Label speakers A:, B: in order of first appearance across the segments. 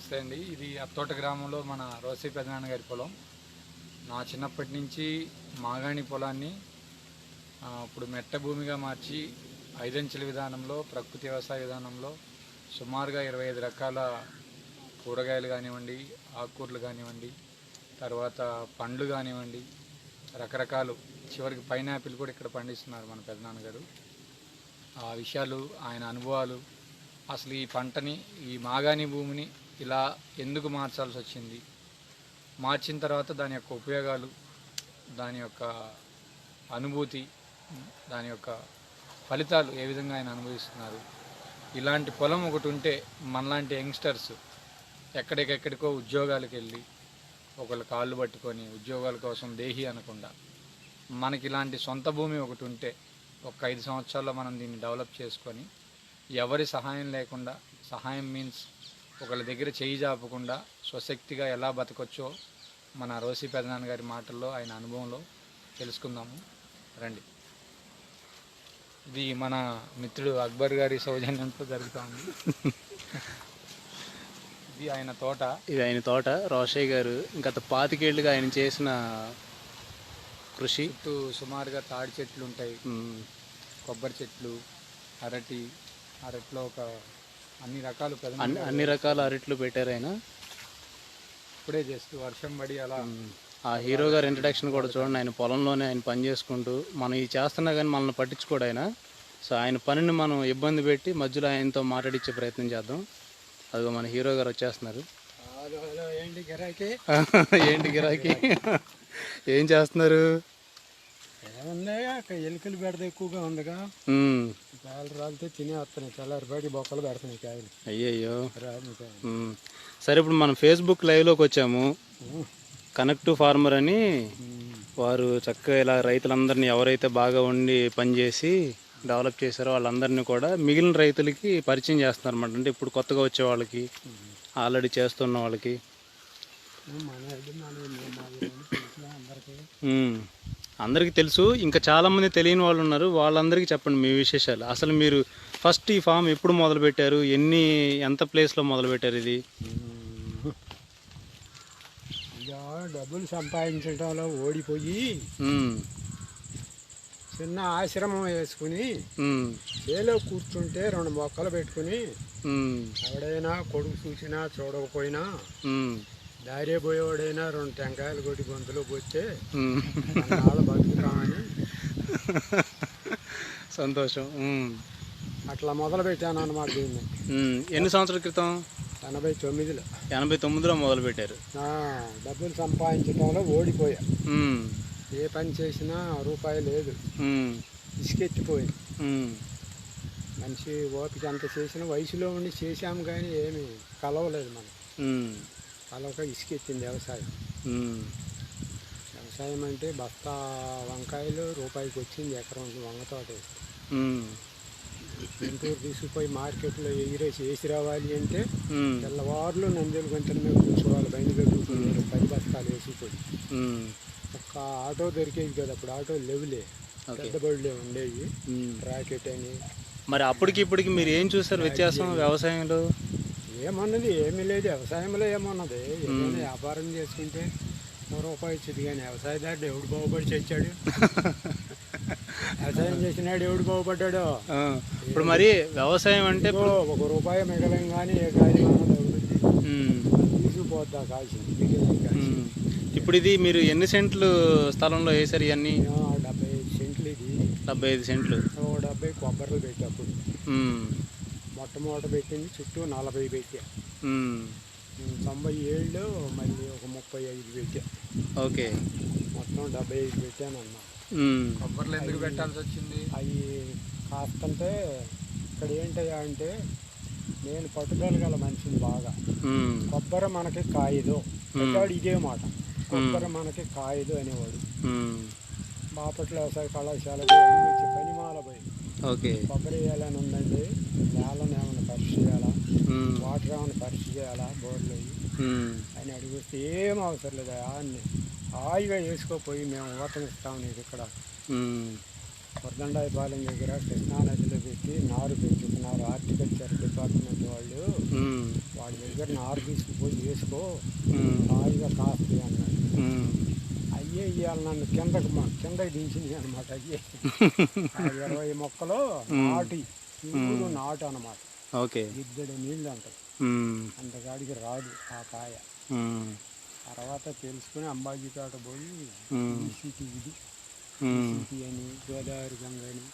A: నమస్తే అండి. ఇది అత్తోట గ్రామంలో మన రోసి పెదనాన్న గారి పొలం. నా చిన్నప్పటి నుంచి మాగాణి పొలాన్ని ఇప్పుడు మెట్ట భూమిగా మార్చి 5 అంచెల విధానంలో ప్రకృతి వ్యవసాయ విధానంలో సుమారుగా 25 రకాల కూరగాయలు కానివ్వండి, ఆకుకూరలు కానివ్వండి, తర్వాత పండ్లు కానివ్వండి, రకరకాలు చివరికి పైనాపిల్ కూడా ఇక్కడ పండిస్తున్నారు మన పెదనాన్నగారు. ఆ విషయాలు, ఆయన అనుభవాలు, అసలు ఈ పంటని, ఈ మాగాణి భూమిని ఇలా ఎందుకు మార్చాల్సి వచ్చింది, మార్చిన తర్వాత దాని యొక్క ఉపయోగాలు, దాని యొక్క అనుభూతి, దాని యొక్క ఫలితాలు ఏ విధంగా ఆయన అనుభవిస్తున్నారు. ఇలాంటి పొలం ఒకటి ఉంటే మనలాంటి యంగ్స్టర్స్ ఎక్కడికెక్కడికో ఉద్యోగాలకు వెళ్ళి ఒకళ్ళ కాళ్ళు పట్టుకొని ఉద్యోగాల కోసం దేహి అనకుండా మనకి ఇలాంటి సొంత భూమి ఒకటి ఉంటే ఒక 5 సంవత్సరాల్లో మనం దీన్ని డెవలప్ చేసుకొని ఎవరి సహాయం లేకుండా, సహాయం మీన్స్ ఒకళ్ళ దగ్గర చేయి జాపకుండా స్వశక్తిగా ఎలా బతకొచ్చో మన రోసి పెదనాన్న గారి మాటల్లో, ఆయన అనుభవంలో తెలుసుకుందాము రండి. ఇది మన మిత్రుడు అక్బర్ గారి సౌజన్యంతో జరుగుతూ ఉంది. ఇది ఆయన తోట.
B: రోషయ్య గారు గత 25 ఏళ్ళుగా ఆయన చేసిన కృషి.
A: చుట్టూ సుమారుగా తాడి చెట్లు ఉంటాయి, కొబ్బరి చెట్లు, అరటిలో ఒక అన్ని రకాల
B: అరట్లు పెట్టారు ఆయన.
A: ఇప్పుడే జస్ట్ వర్షం పడి అలా
B: ఆ హీరో గారి ఇంట్రడక్షన్ కూడా చూడండి. ఆయన పొలంలోనే ఆయన పని చేసుకుంటూ మనం ఇది చేస్తున్నా కానీ మనల్ని పట్టించుకోడు ఆయన. సో ఆయన పనిని మనం ఇబ్బంది పెట్టి మధ్యలో ఆయనతో మాట్లాడించే ప్రయత్నం చేద్దాం. అదిగో మన హీరో గారు వచ్చేస్తున్నారు. ఏంటి గిరాకీ? ఏం చేస్తున్నారు?
A: ఎలుకలు బెడద ఎక్కువగా ఉందిగా, కాయలు రాలితే తినే వస్తున్నాయి, చల్లారి బయట బొక్కలు పెడుతున్నాయి కాయలు.
B: అయ్యయ్యో. సరే, ఇప్పుడు మనం ఫేస్బుక్ లైవ్లోకి వచ్చాము. కనెక్ట్ ఫార్మర్ అని వారు చక్కగా ఇలా రైతులందరినీ ఎవరైతే బాగా ఉండి పనిచేసి డెవలప్ చేశారో వాళ్ళందరినీ కూడా మిగిలిన రైతులకి పరిచయం చేస్తున్నారు అన్నమాట. అంటే ఇప్పుడు కొత్తగా వచ్చే వాళ్ళకి, ఆల్రెడీ చేస్తున్న వాళ్ళకి. అందరికీ తెలుసు, ఇంకా చాలామంది తెలియని వాళ్ళు ఉన్నారు. వాళ్ళందరికీ చెప్పండి మీ విశేషాలు. అసలు మీరు ఫస్ట్ ఈ ఫామ్ ఎప్పుడు మొదలుపెట్టారు? ఎంత ప్లేస్లో మొదలుపెట్టారు ఇది?
A: డబ్బులు సంపాదించడంలో ఓడిపోయి చిన్న ఆశ్రమం వేసుకుని చేలో కూర్చుంటే 2 మొక్కలు పెట్టుకుని ఎవడైనా కొడుకు చూసినా చూడకపోయినా దారే పోయేవాడైనా 2 టెంకాయలు కొట్టి గొంతులో పోతే వాళ్ళు బతుకుతామని
B: సంతోషం.
A: అట్లా మొదలు పెట్టాను అన్నమాట దీన్ని.
B: ఎన్ని సంవత్సరాల క్రితం?
A: 89లో
B: మొదలు పెట్టారు.
A: డబ్బులు సంపాదించడంలో ఓడిపోయా. ఏ పని చేసినా రూపాయి లేదు, ఇసుకెత్తిపోయింది. మనిషి ఓపిక అంత చేసిన వయసులో ఉండి చేశాము కానీ ఏమి కలవలేదు మనం. కలవక ఇసుకెత్తింది వ్యవసాయం. వ్యవసాయం అంటే బస్తా వంకాయలు రూపాయికి వచ్చింది ఎకరం వంగతోట వేస్తే. గుంటూరు తీసుకుపోయి మార్కెట్లో వేసి రావాలి అంటే తెల్లవారులు నందేలు గంటల మీద కూర్చోవాలి, బయలుదేరుకుపోయి 10 బస్తాలు వేసిపోయి. ఒక్క ఆటో దొరికేది కదా అప్పుడు, ఆటో లేవులే, పెద్ద బడులే ఉండేవి, రాకెట్ అని.
B: మరి అప్పటికి ఇప్పటికి మీరు ఏం చూసారు వ్యత్యాసం వ్యవసాయంలో?
A: ఏమన్నది ఏమీ లేదు. వ్యవసాయంలో ఏమన్నది, ఏదైనా వ్యాపారం చేసుకుంటే రూపాయి వచ్చింది కానీ వ్యవసాయదారుడు ఎవడు బాగుపడి చచ్చాడు? వ్యవసాయం చేసినాడు ఎవడు బాగుపడ్డాడు?
B: ఇప్పుడు మరి వ్యవసాయం అంటే
A: ₹1 మిగలం కానీ ఏ కార్యం అన్నది తీసుకుపోద్దా కాల్సింది.
B: ఇప్పుడు ఇది మీరు ఎన్ని సెంట్లు స్థలంలో వేసారు ఇవన్నీ?
A: 75 సెంట్లు. ఇది
B: 75 సెంట్లు.
A: 70 కొబ్బరిలు పెట్టేప్పుడు మొట్టమొదట పెట్టింది, చుట్టూ 40 పెట్టా. 97లో మళ్ళీ ఒక 35 పెట్టా.
B: ఓకే,
A: మొత్తం 75 పెట్టాను అన్నమాట. కొబ్బరిలో ఎందుకు పెట్టాల్సి వచ్చింది? అవి కాస్తంటే ఇక్కడ ఏంటయ్యా అంటే, నేను పట్టుదల గల మనిషిని బాగా. కొబ్బరి మనకి కాయదు పెట్టాడు, ఇదే మాట, కొబ్బరి మనకి కాయదు అనేవాడు. బాపట్ల వ్యవసాయ కళాశాలకు వచ్చి పనిమాల పోయి కొబ్బరి వేయాలని ఉందండి, నేలను ఏమైనా పరీక్ష చేయాలా, వాటర్ ఏమైనా పరీక్ష చేయాలా, బోర్లు అని అడిగిస్తే ఏం అవసరం లేదు, హాయిగా వేసుకోపోయి మేము ఓటమి ఇస్తాం నీకు ఇక్కడ
C: వరదండాయపాలెం దగ్గర కృష్ణానదిలో పెట్టి నారు పెంచుతున్నారు హార్టికల్చర్ డిపార్ట్మెంట్ వాళ్ళు.
B: ఉమ్,
C: వాళ్ళ దగ్గర నారు తీసుకుపోయి వేసుకో
B: ఉమ్,
C: హాయిగా కాస్తుంది అన్నాడు.
B: ఉమ్.
C: అయ్యే ఇవాళ నన్ను కిందకి దించింది అనమాట. అయ్యే ఆ 20 మొక్కలు నాటు నాటు అనమాట.
B: ఓకే.
C: ఇద్దరు నీళ్ళు అంటారు,
B: ఉమ్,
C: అంతకాడికి రాదు ఆ కాయ.
B: ఉమ్,
C: తర్వాత తెలుసుకుని అంబాజీపేట పోయి
B: ఉమ్,
C: ఈసీటీ ఇది
B: ఉమ్,
C: ఈసీటీ అని గోదావరి గంగ అని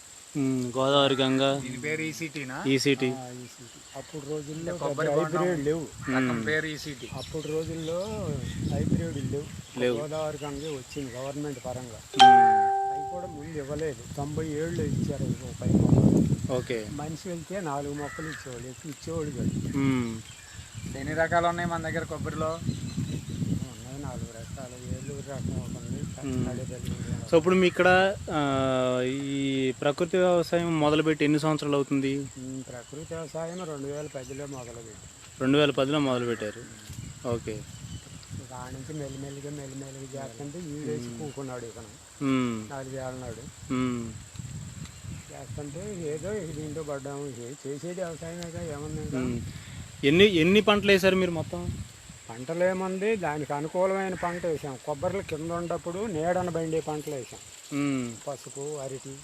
B: గోదావరి గంగ
A: దీని పేరు ఈసీటీనా?
B: ఈసీటీ.
C: ఈసీటీ. అప్పుడు రోజుల్లో
A: కొబ్బరి
C: హైబ్రిడ్ లేవు.
A: రకం పేరు ఈసీటీ.
C: అప్పుడు రోజుల్లో హైబ్రిడ్ లేవు. గోదావరి గంగే వచ్చింది గవర్నమెంట్ పరంగా. అవి కూడా ముందు ఇవ్వలేదు. 97లో ఇచ్చారు ఒక 10 మొక్కలు.
B: ఓకే.
C: మనిషి వెళ్తే 4 మొక్కలు ఇచ్చేవాళ్ళు, ఎక్కువ ఇచ్చేవాళ్ళు కాదు.
A: ఎన్ని రకాలు ఉన్నాయి మన దగ్గర కొబ్బరిలో?
C: ఉన్నాయి 4 రకాలు. ఏలూరు రకం ఒకటి ఉంది, తాడేపల్లి.
B: సో ఇప్పుడు మీ ఇక్కడ ఈ ప్రకృతి వ్యవసాయం మొదలుపెట్టి ఎన్ని సంవత్సరాలు అవుతుంది?
C: ప్రకృతి వ్యవసాయం 2010లో మొదలుపెట్టి
B: 2010లో మొదలుపెట్టారు. ఓకే.
C: దాని నుంచి మెల్లిమెల్లిగా చేస్తుంటే ఈడేసి కూకున్నాడు ఇతను. 4 ఏళ్ళ నాడు చేస్తుంటే ఏదో దీంట్లో పడ్డాము. చేసేది వ్యవసాయమేగా, ఏమన్నా.
B: ఎన్ని పంటలు వేశారు మీరు మొత్తం?
C: పంటలు ఏముంది, దానికి అనుకూలమైన పంట వేసాం. కొబ్బరిలో కింద ఉన్నప్పుడు నీడన బండే పంటలు వేసాం. పసుపు, అరటి,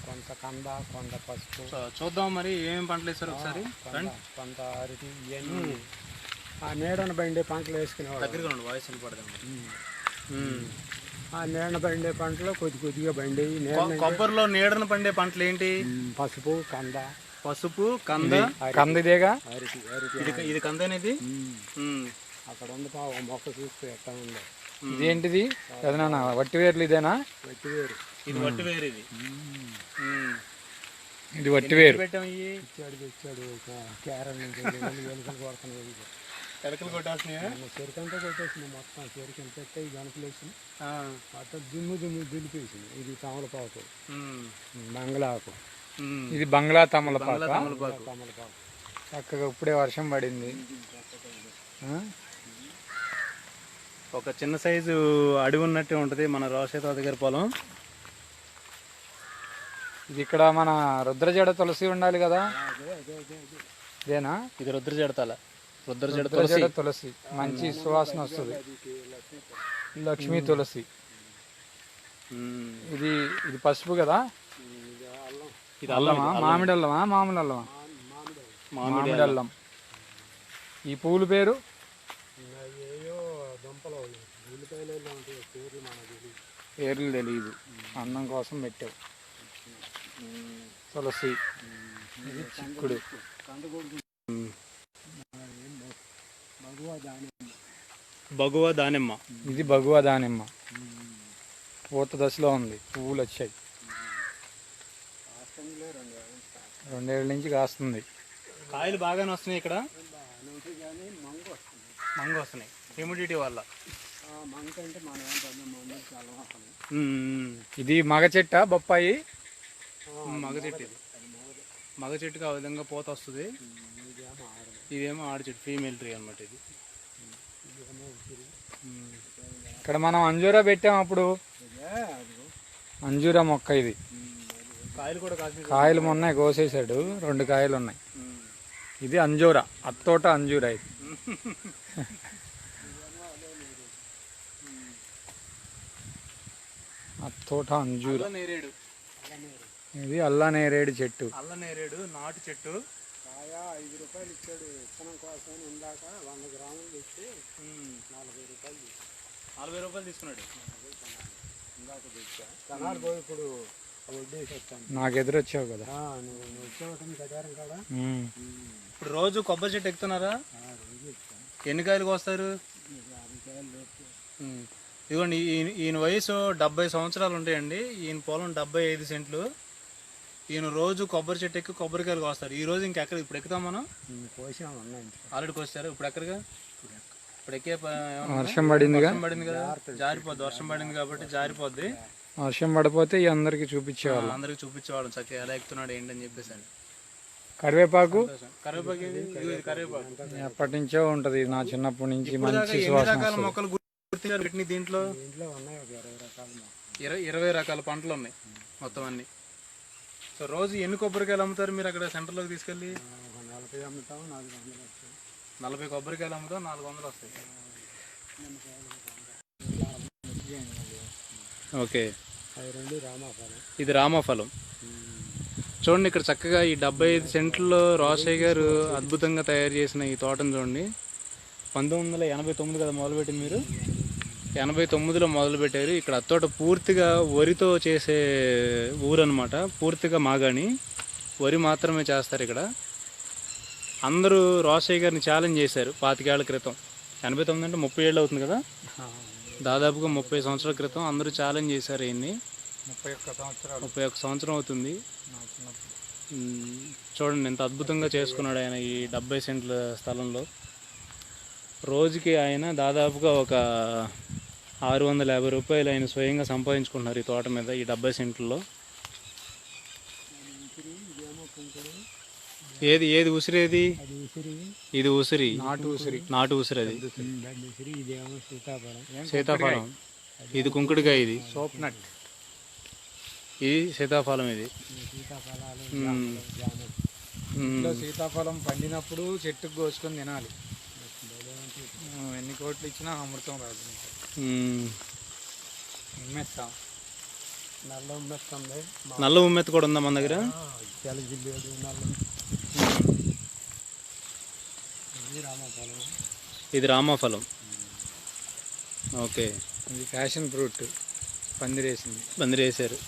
C: కొంత కంద, కొంత పసుపు.
B: చూద్దాం మరి ఏమేమి పంటలు వేశారు ఒకసారి.
C: కొంత అరటి, ఇవన్నీ ఆ నీడన బండే పంటలు వేసుకునేవాడు.
B: వాయిస్ వినపడదాం.
C: ఆ నీడన పండే పంటలో కొద్దిగా బండేవి.
B: కొబ్బరిలో నీడన పండే పంటలు ఏంటి?
C: పసుపు, కంద.
B: పసుపు, కంద.
A: కందిదేగా
C: అరటి.
B: ఇది కంద అనేది.
C: అక్కడ ఉంది ఒక మొక్క చూస్తే ఎట్లా ఉందో.
A: ఇదేంటిది కదనా? వట్టి వేర్లు ఇదేనా?
C: వట్టి వేరు.
B: ఇది వట్టి వేరు.
A: ఇది వట్టి వేరు.
C: ఇచ్చాడు కేరళ నుంచి ఎలుకలు కొడుతున్నాయి.
B: ఎలకలు కొట్టేస్తున్నాయా?
C: చెరుకంతా కొట్టేసింది మొత్తం. చెరుకని పెట్టాయి, గణపలేసి మొత్తం దుమ్ము దులిపేసింది. ఇది తమలపాకు, బంగ్లాకు.
A: ఇది బంగ్లా తమలపాకు.
C: తమలపాకు
A: చక్కగా ఇప్పుడే వర్షం పడింది.
B: ఒక చిన్న సైజు అడవి ఉన్నట్టే ఉంటుంది మన రోషేత దగ్గర పొలం.
A: ఇది ఇక్కడ మన రుద్రజడ తులసి ఉండాలి కదా, ఇదేనా?
B: ఇది రుద్రజడతాల రుద్రజడ
A: తులసి మంచి సువాసన వస్తుంది. లక్ష్మీ తులసి. ఇది పసుపు కదా. ఇది అల్లమా? మామిడి అల్లమా? మామూలు అల్లమా? మామిడి అల్లం. ఈ పూలు పేరు పేర్లు తెలియదు, అన్నం కోసం పెట్టావు. తులసి. ఇది చిక్కుడు.
B: బగువా దానిమ్మ.
A: ఇది బగువా దానిమ్మ. పూత దశలో ఉంది, పువ్వులు వచ్చాయి. 2 ఏళ్ళ నుంచి కాస్తుంది.
B: కాయలు బాగానే వస్తున్నాయి ఇక్కడ. మంగు వస్తున్నాయి హ్యూమిడిటీ వల్ల.
A: ఇది మగ చెట్ట బొప్పాయి.
B: మగ చెట్టు. ఇది మగ చెట్టుకి ఆ విధంగా పూత వస్తుంది. ఇదేమో ఆడ చెట్టు, ఫీమేల్ ట్రీ అనమాట ఇది.
A: ఇక్కడ మనం అంజూరా పెట్టాం అప్పుడు. అంజూరా మొక్క ఇది.
B: కాయలు కూడా
A: కాయలు మొన్న కోసేసాడు, 2 కాయలు ఉన్నాయి. ఇది అంజూరా, అత్తోట అంజూరా. ఇది అత్తోట అంజూరా. ఇది అల్లా నేరేడు చెట్టు.
B: అల్ల నేరేడు నాటు చెట్టు.
C: 5 రూపాయలు ఇచ్చాడు విత్తనం కోసం. ఇందాక 100 గ్రాములు ఇచ్చి 40 రూపాయలు
B: 40 రూపాయలు తీసుకున్నాడు.
C: ఇందాక తెచ్చా కనాలు పోయి ఇప్పుడు వడ్డేసి వచ్చాను.
A: నాకు ఎదురొచ్చావు కదా
C: నువ్వు వచ్చావటం కటారం కాడా.
B: ఇప్పుడు రోజు కొబ్బరి చెట్టు ఎక్కుతున్నారా? ఎన్ని కాయలు కోస్తారు?
C: 50 కాయలు.
B: ఇదిగోండి, ఈయన వయసు 70 సంవత్సరాలు ఉంటాయండి. ఈయన పొలం 75 సెంట్లు. ఈయన రోజు కొబ్బరి చెట్టు ఎక్కి కొబ్బరికాయలు కోస్తారు. ఈ రోజు ఇంకెక్కడ ఇప్పుడు ఎక్కుతాం మనం? ఆల్రెడీ కోస్తారు. ఇప్పుడు ఎక్కడిగా? ఇప్పుడు ఎక్కే
A: వర్షం పడిందిగా.
B: కదా, జారిపోద్ది. వర్షం పడింది కాబట్టి జారిపోద్ది.
A: వర్షం పడిపోతే అందరికి చూపించేవాళ్ళం.
B: అందరికి చూపించేవాళ్ళం చక్కగా ఎలా ఎక్కుతున్నాడు ఏంటని చెప్పేసి. అని
A: కరివేపాకు.
B: కరివేపాకు
A: ఎప్పటి నుంచో ఉంటది, నా చిన్నప్పటి నుంచి. మంచి సువాసన.
B: మొక్కలు పెట్టిన దీంట్లో
C: ఉన్నాయి ఒక 20 రకాల మొక్కలు.
B: 20 రకాల పంటలు ఉన్నాయి మొత్తం అన్నీ. సో రోజు ఎన్ని కొబ్బరికాయలు అమ్ముతారు మీరు అక్కడ సెంటర్లోకి తీసుకెళ్ళి?
C: 40 అమ్ముతాం, 400 వస్తాయి.
B: 40 కొబ్బరికాయలు అమ్ముతాం, 400 వస్తాయి. ఓకే,
C: అవి 2 రామాఫలం.
B: ఇది రామఫలం. చూడండి ఇక్కడ చక్కగా ఈ 75 సెంట్లలో రాజశేఖర్ గారు అద్భుతంగా తయారు చేసిన ఈ తోటను చూడండి. 1989 కదా మొదలుపెట్టింది మీరు? 89లో మొదలుపెట్టారు. ఇక్కడ అత్తోట పూర్తిగా వరితో చేసే ఊరు అనమాట. పూర్తిగా మాగాణి వరి మాత్రమే చేస్తారు ఇక్కడ. అందరూ రాజశేఖర్ గారిని ఛాలెంజ్ చేశారు 25 ఏళ్ల క్రితం. 89 అంటే 30 ఏళ్ళు అవుతుంది కదా, దాదాపుగా 30 సంవత్సరాల క్రితం అందరూ ఛాలెంజ్ చేశారు. ఈయన్ని 31 సంవత్సరం అవుతుంది. చూడండి ఎంత అద్భుతంగా చేసుకున్నాడు ఆయన ఈ 70 సెంట్ల స్థలంలో. రోజుకి ఆయన దాదాపుగా ఒక 650 రూపాయలు ఆయన స్వయంగా సంపాదించుకుంటున్నారు ఈ తోట మీద, ఈ 70 సెంట్లలో. ఏది ఉసిరేది? ఇది ఉసిరి, నాటు ఉసిరి. అది సీతాఫలం, ఇది కుంకుడికాయ, ఇది
A: సోప్నట్,
B: ఇది సీతాఫలం. ఇది
A: సీతాఫలం పండినప్పుడు చెట్టుకు కోసుకొని తినాలి. ఎన్ని కోట్లు ఇచ్చినా అమృతం రాదు. ఉమ్మెత్తాం,
C: నల్ల ఉమ్మెత్తుంది.
B: నల్ల ఉమ్మెత్త కూడా ఉందా మన దగ్గర?
C: తెలజిల్లేడు నల్ల. రామాఫలం,
B: ఇది రామాఫలం. ఓకే,
A: ఇది ఫ్యాషన్ ఫ్రూట్, పందిరేసింది,
B: పందిరేసారు.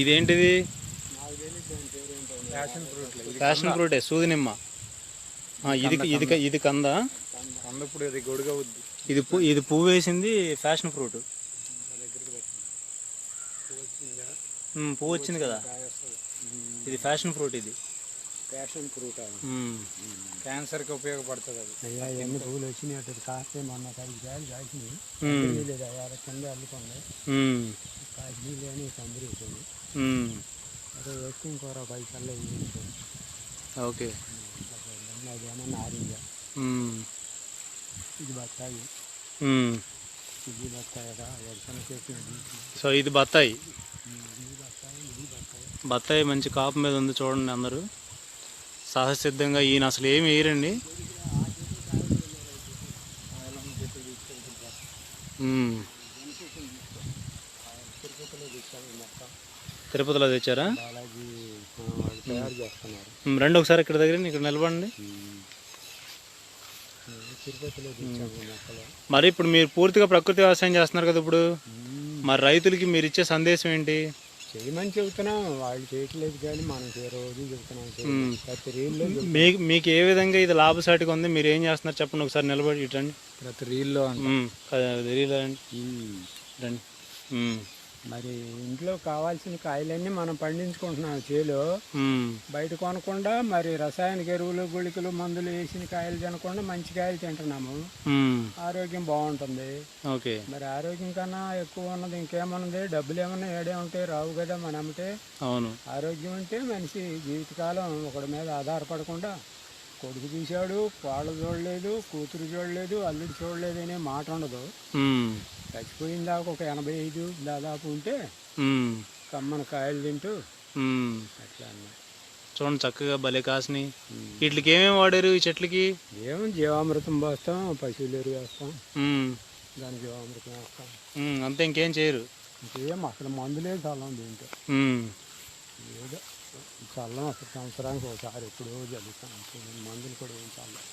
B: ఇదేంటిది?
A: Fashion fruit.
B: ఫ్యాషన్ ఫ్రూటే, సూది నిమ్మ. ఇది కంద.
A: ఇప్పుడు ఇది గొడుగా ఉంది.
B: ఇది పువ్వు వేసింది ఫ్యాషన్ ఫ్రూట్. పువ్వు వచ్చింది కదా, ఇది ఫ్యాషన్ ఫ్రూట్. ఇది
C: ఫ్యాషన్ ఫ్రూట్
A: క్యాన్సర్కి ఉపయోగపడుతుంది అది.
C: అయ్యా ఎన్ని పువ్వులు వచ్చినాయి అటు కాస్తే మొన్న 5 కాయలు కాసినాయి. లేదా కింద అల్లుకుంది, కాసి లేని పందిరేసింది. అదే వేస్తే ఇంకో 5 కల్లా వేయించుకోండి.
B: ఓకే,
C: అదేమో నారింజ, ఇది బత్తాయి, ఇది బత్తాయి.
B: సో ఇది బత్తాయి.
C: ఇది బత్తాయి, ఇది బత్తాయి.
B: బత్తాయి మంచి కాపు మీద ఉంది చూడండి. అందరూ సహజసిద్ధంగా ఈయన అసలు ఏమి వేయరండి. తిరుపతిలో తెచ్చారా?
C: తయారు చేస్తున్నారు.
B: రండి ఒకసారి ఇక్కడ దగ్గర, ఇక్కడ నిలబడండి.
C: తిరుపతిలో తెచ్చాము మొక్కలు.
B: మరి ఇప్పుడు మీరు పూర్తిగా ప్రకృతి వ్యవసాయం చేస్తున్నారు కదా, ఇప్పుడు మరి రైతులకి మీరు ఇచ్చే సందేశం ఏంటి?
C: చేయమని చెబుతున్నాం, వాళ్ళు చేయట్లేదు కానీ మనం రోజు చెబుతున్నాం. ప్రతి రీల్లో
B: మీకు ఏ విధంగా ఇది లాభసాటిగా ఉంది, మీరు ఏం చేస్తున్నారు చెప్పండి ఒకసారి. నిలబడి ఇటండి,
A: ప్రతి రీల్లో
B: రీల్లో రండి.
C: మరి ఇంట్లో కావాల్సిన కాయలన్నీ మనం పండించుకుంటున్నాం చేలో. బయట కొనకుండా మరి రసాయనిక ఎరువులు, గుళికలు, మందులు వేసిన కాయలు తినకుండా మంచి కాయలు తింటున్నాము. ఆరోగ్యం బాగుంటుంది.
B: ఓకే,
C: మరి ఆరోగ్యం కన్నా ఎక్కువ ఉన్నది ఇంకేమన్నది? డబ్బులు ఏమన్నా ఏడే ఉంటాయి, రావు కదా మన అమ్మటే.
B: అవును,
C: ఆరోగ్యం ఉంటే మనిషి జీవితకాలం ఒకడి మీద ఆధారపడకుండా, కొడుకు చూశాడు, కోళ్ళు చూడలేదు, కూతురు చూడలేదు, అల్లుడు చూడలేదు అనే మాట ఉండదు. చచ్చిపోయిన దాకా ఒక 85 దాదాపు ఉంటే కమ్మన కాయలు తింటూ అట్లా అన్నా.
B: చూడండి చక్కగా భలే కాసినాయి. వీటికి ఏమేమి వాడారు ఈ చెట్లకి?
C: ఏమో జీవామృతం పోస్తాం, పశువులు ఎరువు వేస్తాం, దాని జీవామృతం వేస్తాం,
B: అంతే, ఇంకేం చేయరు.
C: ఇంకేం అసలు మందులే చల్లం దీంట్లో. ఏదో చల్లం అసలు సంవత్సరానికి ఒకసారి ఎప్పుడో చల్లుతాం, మందులు కూడా ఏం చల్లం.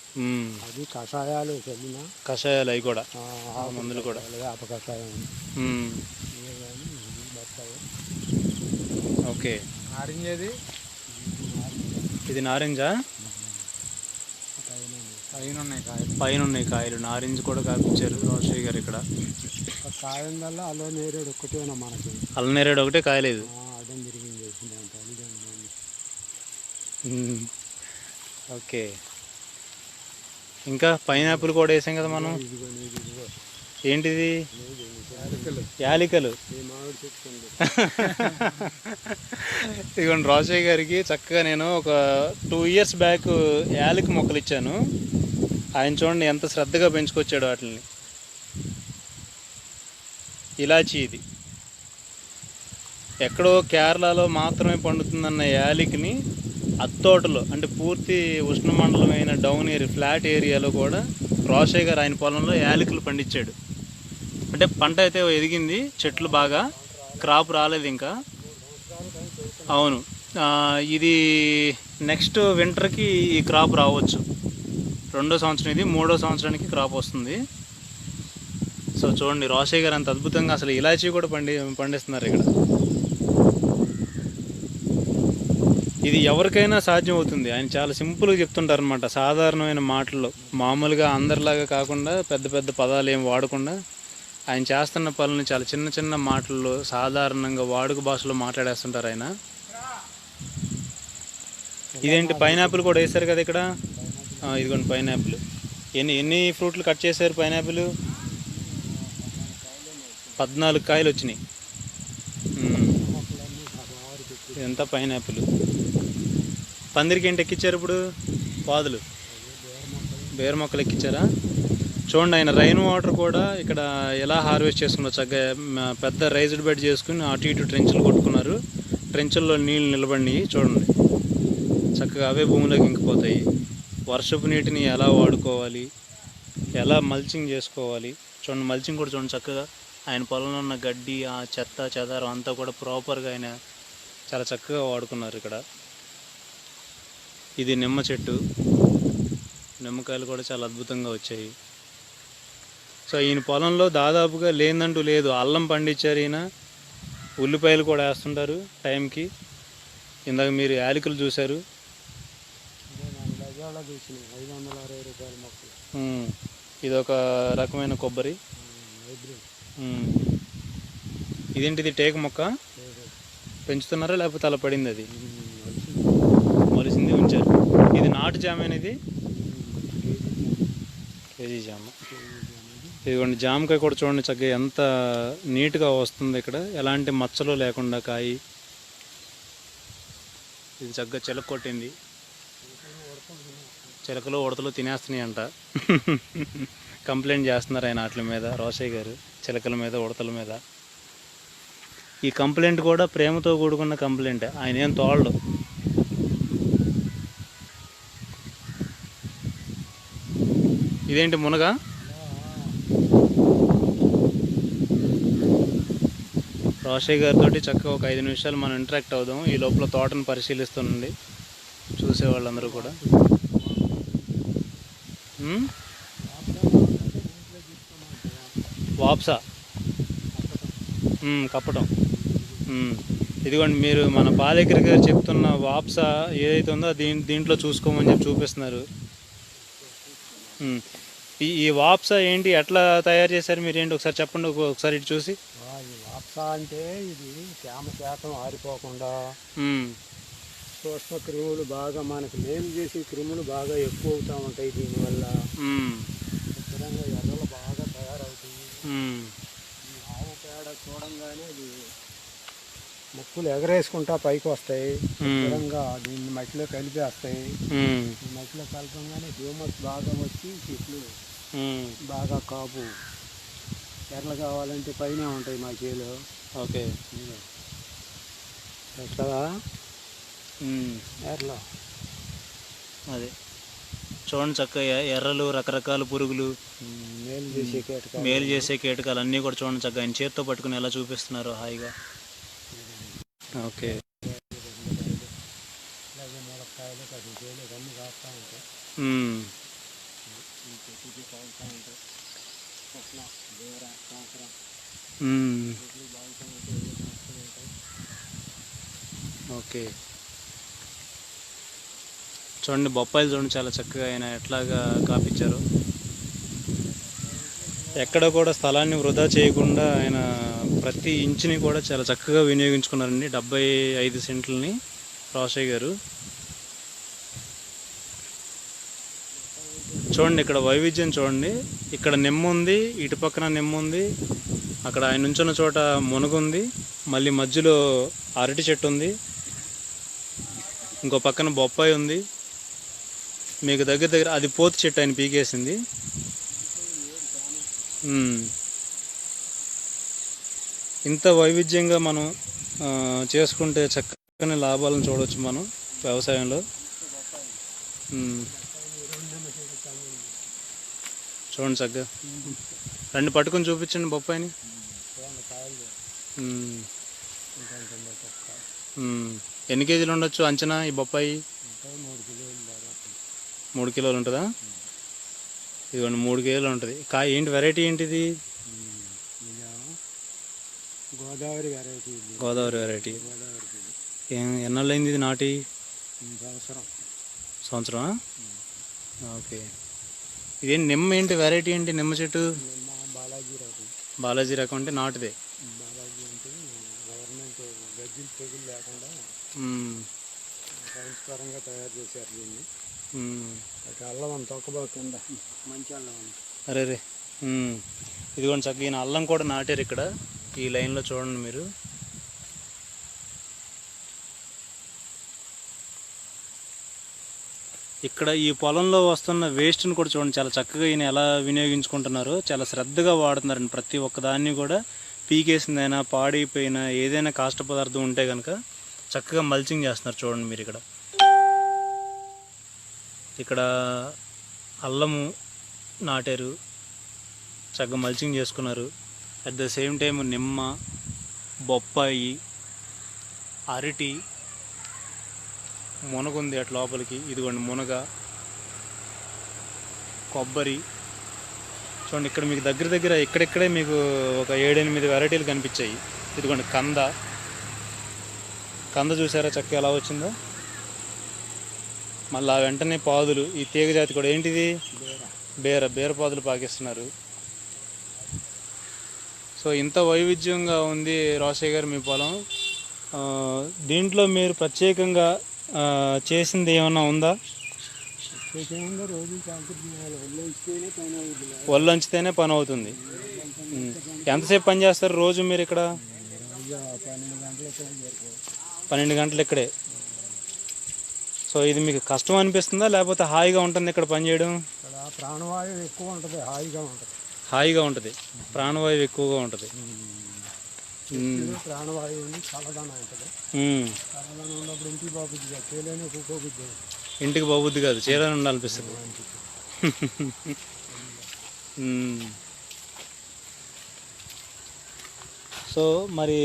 C: అది కషాయాలు చల్లిన
B: కషాయాలు అవి కూడా, మందులు కూడా,
C: వేప కషాయం.
B: ఓకే,
A: నారింజేది?
B: ఇది నారింజా? పైన ఉన్నాయి కాయలు. నారింజ కూడా కాపించారు రాజశేఖర్ గారు ఇక్కడ.
C: కాయందల్లా అల్ల నేరేడు ఒక్కటేనా మనకి?
B: అల్ల నేరేడు ఒకటే కాయలేదు.
C: అడ్డం తిరిగింది.
B: ఓకే, ఇంకా పైనాపిల్ కూడా వేసాం కదా మనం. ఏంటిది? యాలికలు. ఇదిగోండి రాజశేఖర్ గారికి చక్కగా నేను ఒక 2 years బ్యాక్ యాలిక మొక్కలు ఇచ్చాను. ఆయన చూడండి ఎంత శ్రద్ధగా పెంచుకొచ్చాడు వాటిని. ఇలాచీ ఇది ఎక్కడో కేరళలో మాత్రమే పండుతుందన్న యాలకిని అత్తోటలో అంటే పూర్తి ఉష్ణమండలమైన డౌన్ ఏరియా ఫ్లాట్ ఏరియాలో కూడా రోషయ్య గారు ఆయన పొలంలో యాలకులు పండించాడు. అంటే పంట అయితే ఎదిగింది, చెట్లు బాగా, క్రాప్ రాలేదు ఇంకా. అవును, ఇది నెక్స్ట్ వింటర్కి ఈ క్రాప్ రావచ్చు. 2వ సంవత్సరం ఇది, 3వ సంవత్సరానికి క్రాప్ వస్తుంది. సో చూడండి రోషయ్య గారు అంత అద్భుతంగా అసలు ఇలాచీ కూడా పండిస్తున్నారు ఇక్కడ. ఇది ఎవరికైనా సాధ్యం అవుతుంది. ఆయన చాలా సింపుల్గా చెప్తుంటారు అనమాట, సాధారణమైన మాటల్లో, మామూలుగా అందరిలాగా కాకుండా పెద్ద పెద్ద పదాలు ఏం వాడకుండా ఆయన చేస్తున్న పనులను చాలా చిన్న చిన్న మాటల్లో సాధారణంగా వాడుక భాషలో మాట్లాడేస్తుంటారు ఆయన. ఇదేంటి పైనాపిల్ కూడా వేశారు కదా ఇక్కడ. ఇదిగోండి పైనాపిల్. ఎన్ని ఫ్రూట్లు కట్ చేశారు? పైనాపిల్ 14 కాయలు వచ్చినాయి. ఇదంతా పైనాపిల్. పందిరికి ఏంటి ఎక్కించారు ఇప్పుడు? పాదులు, బేర మొక్కలు ఎక్కించారా? చూడండి ఆయన రైన్ వాటర్ కూడా ఇక్కడ ఎలా హార్వెస్ట్ చేసుకున్నారు. చక్కగా పెద్ద రైజ్డ్ బెడ్ చేసుకుని అటు ఇటు ట్రెంచులు కొట్టుకున్నారు. ట్రెంచుల్లో నీళ్ళు నిలబడినాయి చూడండి, చక్కగా అవే భూమిలోకి ఇంకిపోతాయి. వర్షపు నీటిని ఎలా వాడుకోవాలి, ఎలా మల్చింగ్ చేసుకోవాలి చూడండి. మల్చింగ్ కూడా చూడండి చక్కగా ఆయన పొలంలో ఉన్న గడ్డి, ఆ చెత్త చెదారం అంతా కూడా ప్రాపర్గా ఆయన చాలా చక్కగా వాడుకున్నారు ఇక్కడ. ఇది నిమ్మ చెట్టు, నిమ్మకాయలు కూడా చాలా అద్భుతంగా వచ్చాయి. సో ఈయన పొలంలో దాదాపుగా లేదంటూ లేదు. అల్లం పండించారు ఈయన, ఉల్లిపాయలు కూడా వేస్తుంటారు టైంకి. ఇందాక మీరు యాలకులు చూశారు. ఇదొక రకమైన కొబ్బరి. ఇదేంటిది? టేకు మొక్క పెంచుతున్నారా లేకపోతే అలా పడింది? అది మొలిసింది ఉంచారు. ఇది నాటు జామ అనేది, కేజీ జామ. ఇదిగోండి జామకాయ కూడా చూడండి చక్కగా ఎంత నీట్గా వస్తుంది ఇక్కడ, ఎలాంటి మచ్చలు లేకుండా కాయి. ఇది చక్కగా చిలక కొట్టింది. చిలకలు ఉడతలు తినేస్తున్నాయి అంట. కంప్లైంట్ చేస్తున్నారు ఆయన వాటి మీద, రోషయ్య గారు, చిలకల మీద ఉడతల మీద. ఈ కంప్లైంట్ కూడా ప్రేమతో కూడుకున్న కంప్లైంటే, ఆయన ఏం తోళ్ళు. ఇదేంటి మునగ? రోషయ్య గారితో చక్కగా ఒక 5 నిమిషాలు మనం ఇంటరాక్ట్ అవుదాం. ఈ లోపల తోటను పరిశీలిస్తుండండి చూసేవాళ్ళందరూ కూడా. వాప్సా కప్పటం. ఇదిగోండి మీరు మన పాలేకర్ గారు చెప్తున్న వాప్సా ఏదైతే ఉందో దీంట్లో చూసుకోమని చెప్పి చూపిస్తున్నారు. ఈ వాప్సా ఏంటి, ఎట్లా తయారు చేశారు మీరు? ఏంటి ఒకసారి చెప్పండి, ఒకసారి ఇటు చూసి.
C: వాప్సా అంటే ఇది తేమ శాతం ఆరిపోకుండా సూక్ష్మ క్రిములు బాగా మనకు మేలు చేసే క్రిములు బాగా ఎక్కువ అవుతూ ఉంటాయి దీనివల్ల. విధంగా ఎర్రలు బాగా తయారవుతాయి. ఈ ఆవు పేడ చూడంగానే అది ముక్కులు ఎగరేసుకుంటా పైకి వస్తాయి. విధంగా దీన్ని మట్టిలో కలిపేస్తాయి. మట్టిలో కలపంగానే హ్యూమస్ బాగా వచ్చి చెట్లు బాగా కాపు. ఎర్రలు కావాలంటే పైన ఉంటాయి మా చేలో.
B: ఓకే
C: ఎట్లా ఎర్రలు
B: అదే చూడండి చక్కగా ఎర్రలు, రకరకాల పురుగులు, మేలు చేసే కీటకాలు అన్నీ కూడా చూడండి చక్కగా ఆయన చేత్తో పట్టుకుని ఎలా చూపిస్తున్నారు హాయిగా. ఓకే ఓకే చూడండి బొప్పాయిలు చూడండి చాలా చక్కగా ఆయన ఎట్లాగా కాపించారు. ఎక్కడ కూడా స్థలాన్ని వృధా చేయకుండా ఆయన ప్రతి ఇంచుని కూడా చాలా చక్కగా వినియోగించుకున్నారండి. 75 సెంట్లని రోషయ్య గారు. చూడండి ఇక్కడ వైవిధ్యం చూడండి. ఇక్కడ నిమ్మ ఉంది, ఇటు పక్కన నిమ్మ ఉంది, అక్కడ ఆయన నుంచున్న చోట మునగ ఉంది, మళ్ళీ మధ్యలో అరటి చెట్టు ఉంది, ఇంకో పక్కన బొప్పాయి ఉంది, మీకు దగ్గర అది పోతు చెట్టు ఆయన పీకేసింది. ఇంత వైవిధ్యంగా మనం చేసుకుంటే చక్కని లాభాలను చూడవచ్చు మనం వ్యవసాయంలో. చూడండి చక్కగా, రెండు పట్టుకొని చూపించండి బొప్పాయిని. ఎన్ని కేజీలు ఉండొచ్చు అంచనా ఈ బొప్పాయి? 3 కిలోలు ఉంటుందా? ఇదిగోండి 3 కేజీలు ఉంటుంది. కాయ ఏంటి, వెరైటీ ఏంటిది?
C: గోదావరి వెరైటీ.
B: గోదావరి వెరైటీ. ఎన్నాళ్ళు అయింది ఇది నాటి? సంవత్సరమా? ఓకే. ఇదేంటి, నిమ్మ ఏంటి వెరైటీ ఏంటి? నిమ్మ చెట్టు బాలాజీ రకం అంటే నాటుదే.
C: బాలాజీ అంటే గవర్నమెంట్ గజ్జిలు తెగులు లేకుండా సైన్స్ పరంగా తయారు చేశారు దీన్ని. అల్లం అంత తొక్కబోకుండా మంచి అల్లం.
B: అరే రే, ఇదిగోండి చక్కగా ఈయన అల్లం కూడా నాటారు ఇక్కడ ఈ లైన్లో. చూడండి మీరు, ఇక్కడ ఈ పొలంలో వస్తున్న వేస్ట్ని కూడా చూడండి, చాలా చక్కగా ఈయన ఎలా వినియోగించుకుంటున్నారో. చాలా శ్రద్ధగా వాడుతున్నారండి ప్రతి ఒక్కదాన్ని కూడా. పీకేసిందైనా పాడైపోయినా ఏదైనా కాష్ట పదార్థం ఉంటే కనుక చక్కగా మల్చింగ్ చేస్తున్నారు. చూడండి మీరు ఇక్కడ, ఇక్కడ అల్లము నాటారు, చక్కగా మల్చింగ్ చేసుకున్నారు. అట్ ద సేమ్ టైం నిమ్మ, బొప్పాయి, అరటి, మునగ ఉంది అటు లోపలికి. ఇదిగోండి మునగ, కొబ్బరి. చూడండి ఇక్కడ మీకు దగ్గర దగ్గర ఇక్కడిక్కడే మీకు ఒక 7-8 వెరైటీలు కనిపించాయి. ఇదిగోండి కంద, కంద చూసారా చక్కగా ఎలా వచ్చిందో. మళ్ళీ వెంటనే పాదులు, ఈ తీగ జాతి కూడా ఏంటిది, బీరపాదులు పాకిస్తున్నారు. సో ఇంత వైవిధ్యంగా ఉంది రోషయ్య గారు మీ పొలం. దీంట్లో మీరు ప్రత్యేకంగా చేసింది ఏమన్నా ఉందా? ఒళ్ళు వంచితేనే పని అవుతుంది. ఎంతసేపు పని చేస్తారు రోజు మీరు ఇక్కడ? 12 గంటలు ఇక్కడే. సో ఇది మీకు కష్టం అనిపిస్తుందా లేకపోతే హాయిగా ఉంటుంది ఇక్కడ పని చేయడం?
C: ప్రాణవాయువు ఎక్కువ ఉంటుంది,
B: హాయిగా ఉంటుంది. ప్రాణవాయువు ఎక్కువగా ఉంటుంది.
C: ప్రాణవాయువు చల్లదనం ఉంటుంది. చల్లదనం ఉన్నప్పుడు ఇంటికి బాబుద్ది కాదు, చేలోనే కూకోబుద్ది.
B: ఇంటికి బాబుద్ది కాదు, చేలోనే ఉండాలనిపిస్తుంది. సో మరి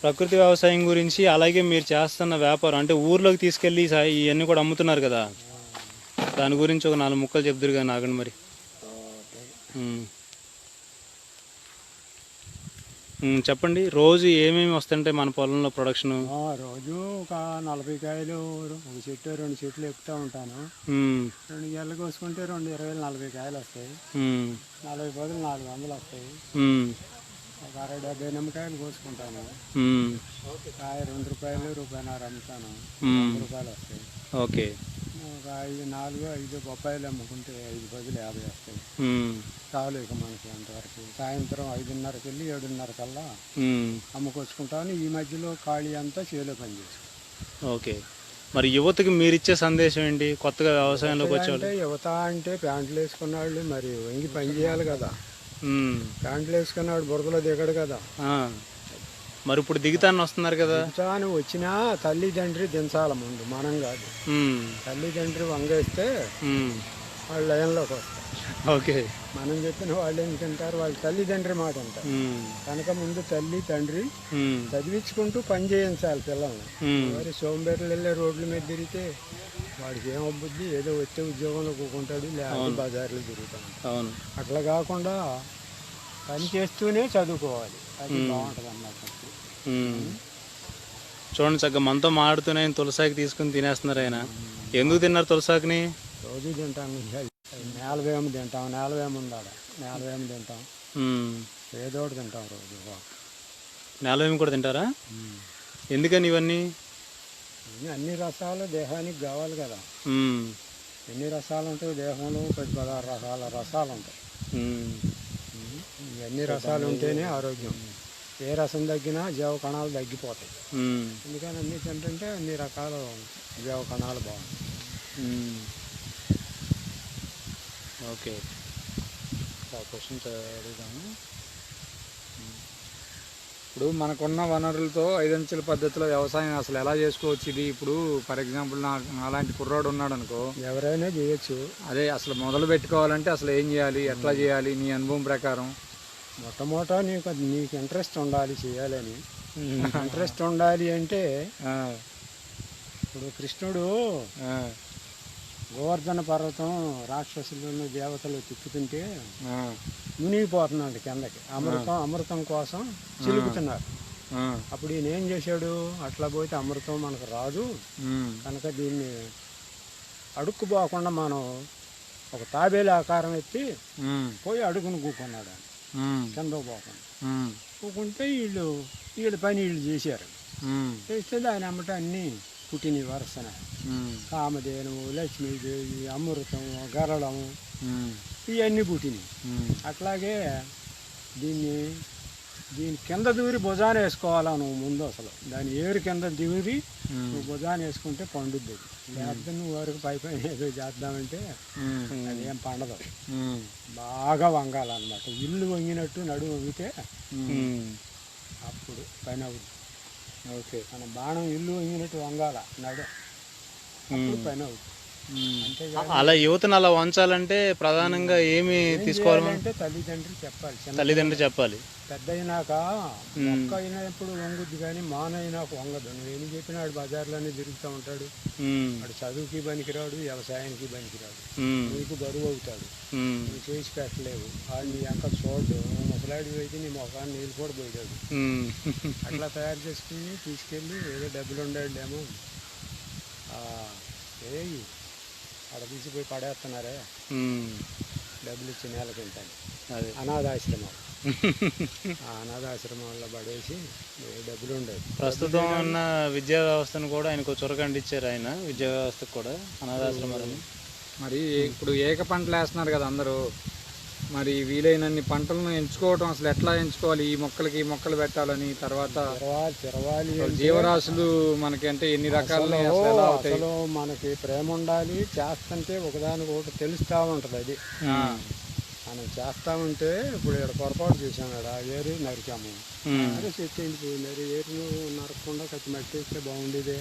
B: ప్రకృతి వ్యవసాయం గురించి, అలాగే మీరు చేస్తున్న వ్యాపారం అంటే ఊర్లోకి తీసుకెళ్ళి ఇవన్నీ కూడా అమ్ముతున్నారు కదా, దాని గురించి ఒక 4 ముక్కలు చెప్దురు కానీ నాగండి మరి. చెప్పండి, రోజు ఏమేమి వస్తుంటాయి మన పొలంలో ప్రొడక్షన్?
C: రోజు ఒక 40 కాయలు, ఒక చెట్టు 2 చెట్లు ఎక్కుతూ ఉంటాను. 2 గెలలు కోసుకుంటే 20-40 కాయలు వస్తాయి. 40 బదులు 400 వస్తాయి. ఒక 60-70 నిమ్మకాయలు కోసుకుంటాను. కాయ ₹2, ₹1.50 అమ్ముతాను. ₹100 వస్తాయి.
B: ఓకే.
C: ఒక 4-5 బొప్పాయిలు అమ్ముకుంటే 5 బదులు 50 వస్తాయి. చాలు ఇక మనకి అంతవరకు. సాయంత్రం 5:30కి వెళ్ళి 7:30 కల్లా అమ్ముకొచ్చుకుంటాను. ఈ మధ్యలో ఖాళీ అంతా చేలో పని చేసుకుంటాను.
B: ఓకే. మరి యువతకి మీరు ఇచ్చే సందేశం ఏంటి? కొత్తగా వ్యవసాయంలోకి వచ్చే
C: యువత అంటే ప్యాంట్లు వేసుకున్నాళ్ళు మరి వంగి పని చేయాలి కదా. ప్యాంట్లు వేసుకున్నాడు బురదలో దిగడు కదా.
B: మరి ఇప్పుడు దిగుతాను వస్తున్నారు కదా.
C: దిగుతాను వచ్చినా తల్లిదండ్రి దించాల ముందు, మనం కాదు. తల్లిదండ్రి వంగేస్తే వాళ్ళు లయంలోకి వస్తారు.
B: ఓకే.
C: మనం చెప్పిన వాళ్ళు ఎందుకంటారు, వాళ్ళు తల్లిదండ్రి మాట అంటారు. కనుక ముందు తల్లి తండ్రి చదివించుకుంటూ పని చేయించాలి పిల్లల్ని. మరి సోంబేర్లు వెళ్ళే రోడ్ల మీద తిరిగితే వాడికి ఏమవుద్ది, ఏదో వచ్చే ఉద్యోగంలో కూకుంటాడు, లేకపోతే బజార్లో తిరుగుతాడు. అట్లా కాకుండా పని చేస్తూనే చదువుకోవాలి, అది బాగుంటుంది అన్నమాట.
B: చూడండి చక్కగా మనతో మాడుతూనే తులసాకి తీసుకుని తినేస్తున్నారు ఆయన. ఎందుకు తిన్నారు తులసాకిని?
C: రోజు తింటాను. నేలవేమ తింటాం, నేలవేమ ఉందాడ, నేలవేమ తింటాం, ఏదో ఒకటి తింటాం రోజు.
B: నేలవేమ కూడా తింటారా? ఎందుకని ఇవన్నీ?
C: అన్ని రసాలు దేహానికి కావాలి కదా. ఎన్ని రసాలు ఉంటాయి దేహంలో? 10-16 రసాలు ఉంటాయి. ఇవన్నీ రసాలు ఉంటేనే ఆరోగ్యం. ఏ రసం తగ్గినా జీవ కణాలు తగ్గిపోతాయి. అందుకని అన్ని తింటుంటే అన్ని రకాల జీవ కణాలు బాగుంటాయి.
B: ఓకే. క్వశ్చన్స్ అడుగుదాము.
A: ఇప్పుడు మనకున్న వనరులతో ఐదంచెల పద్ధతిలో వ్యవసాయం అసలు ఎలా చేసుకోవచ్చు ఇది? ఇప్పుడు ఫర్ ఎగ్జాంపుల్ అలాంటి కుర్రాడు ఉన్నాడు అనుకో,
C: ఎవరైనా చేయొచ్చు.
A: అదే అసలు మొదలు పెట్టుకోవాలంటే అసలు ఏం చేయాలి, ఎట్లా చేయాలి నీ అనుభవం ప్రకారం?
C: మొట్టమొదట నీకు ఇంట్రెస్ట్ ఉండాలి చేయాలని. ఇంట్రెస్ట్ ఉండాలి అంటే ఇప్పుడు కృష్ణుడు గోవర్ధన పర్వతం రాక్షసులను దేవతలు తిప్పుతుంటే మునిగిపోతున్నాడు కిందకి. అమృతం కోసం చిలుకుతున్నారు. అప్పుడు ఈయన ఏం చేశాడు, అట్లా పోతే అమృతం మనకు రాదు కనుక దీన్ని అడుక్కుపోకుండా మనం ఒక తాబేలు ఆకారం ఎత్తి పోయి అడుగును కూకున్నాడు కింద పోకుండా. కూకుంటే వీళ్ళు పని వీళ్ళు చేశారు. చేస్తే దాని అమ్మట అన్నీ పుట్టిన వరుసన కామధేనువు, లక్ష్మీదేవి, అమృతము, గరళము ఇవన్నీ పుట్టినాయి. అట్లాగే దీని కింద దూరి భుజాన వేసుకోవాలా నువ్వు ముందు. అసలు దాని ఏరు కింద దూరి నువ్వు భుజాన వేసుకుంటే పండుద్ది. లేకపోతే నువ్వు వరకు పైన ఏదో చేద్దామంటే అదేం పండదు. బాగా వంగాలన్నమాట. ఇల్లు వంగినట్టు నడుము వంగితే అప్పుడు పైన అవుద్ది. ఓకే, మన బాణం ఇల్లు వంగినట్టు వంగాల అప్పుడు పైన అవుద్ది.
B: అలా యువతను అలా వంచాలంటే ప్రధానంగా ఏమి తీసుకోవాలంటే తల్లిదండ్రులు చెప్పాలి.
C: పెద్ద అయినాక మొక్క అయినప్పుడు వంగుద్ది కానీ మానైనాక వంగదు. నువ్వేమి చెప్పినా వాడు బజార్లోనే తిరుగుతూ ఉంటాడు. వాడు చదువుకి పనికిరాడు, వ్యవసాయానికి పనికిరాడు. నీకు బరువు అవుతాడు. నువ్వు చేసి పెట్టలేవు. వాడు నీ అంక చూడడు. ముసలాడి అయితే నీ మొఖాన్ని నీళ్ళు కూడా పోయాడు. అట్లా తయారు చేసుకుని తీసుకెళ్ళి ఏదో డబ్బులు ఉండేమో అక్కడ తీసిపోయి పడేస్తున్నారే డబ్బులు ఇచ్చి నెలకింటాను.
B: అదే
C: అనాథాశ్రమం. ఆ అనాథాశ్రమంలో పడేసి డబ్బులు ఉండేది.
B: ప్రస్తుతం ఉన్న విద్యా వ్యవస్థను కూడా ఆయనకు చొరకండి ఇచ్చారు. ఆయన విద్యా వ్యవస్థకు కూడా అనాథాశ్రమాలని.
A: మరి ఇప్పుడు ఏక పంటలు వేస్తున్నారు కదా అందరూ. మరి వీలైనన్ని పంటలను ఎంచుకోవటం అసలు ఎట్లా ఎంచుకోవాలి? ఈ మొక్కలకి ఈ మొక్కలు పెట్టాలని, తర్వాత జీవరాశులు మనకి అంటే ఎన్ని రకాలు
C: అసలు మనకి ప్రేమ ఉండాలి. చేస్తుంటే ఒకదానికి ఒకటి తెలుస్తూ ఉంటుంది. అది మనం చేస్తా ఉంటే ఇప్పుడు ఇక్కడ పొరపాటు చేసాం కదా, ఏరు నరికాము, అదే చెట్టు ఎండిపోయింది, ఏరు నరకకుండా కత్తి మట్టి ఇస్తే బాగుండేదే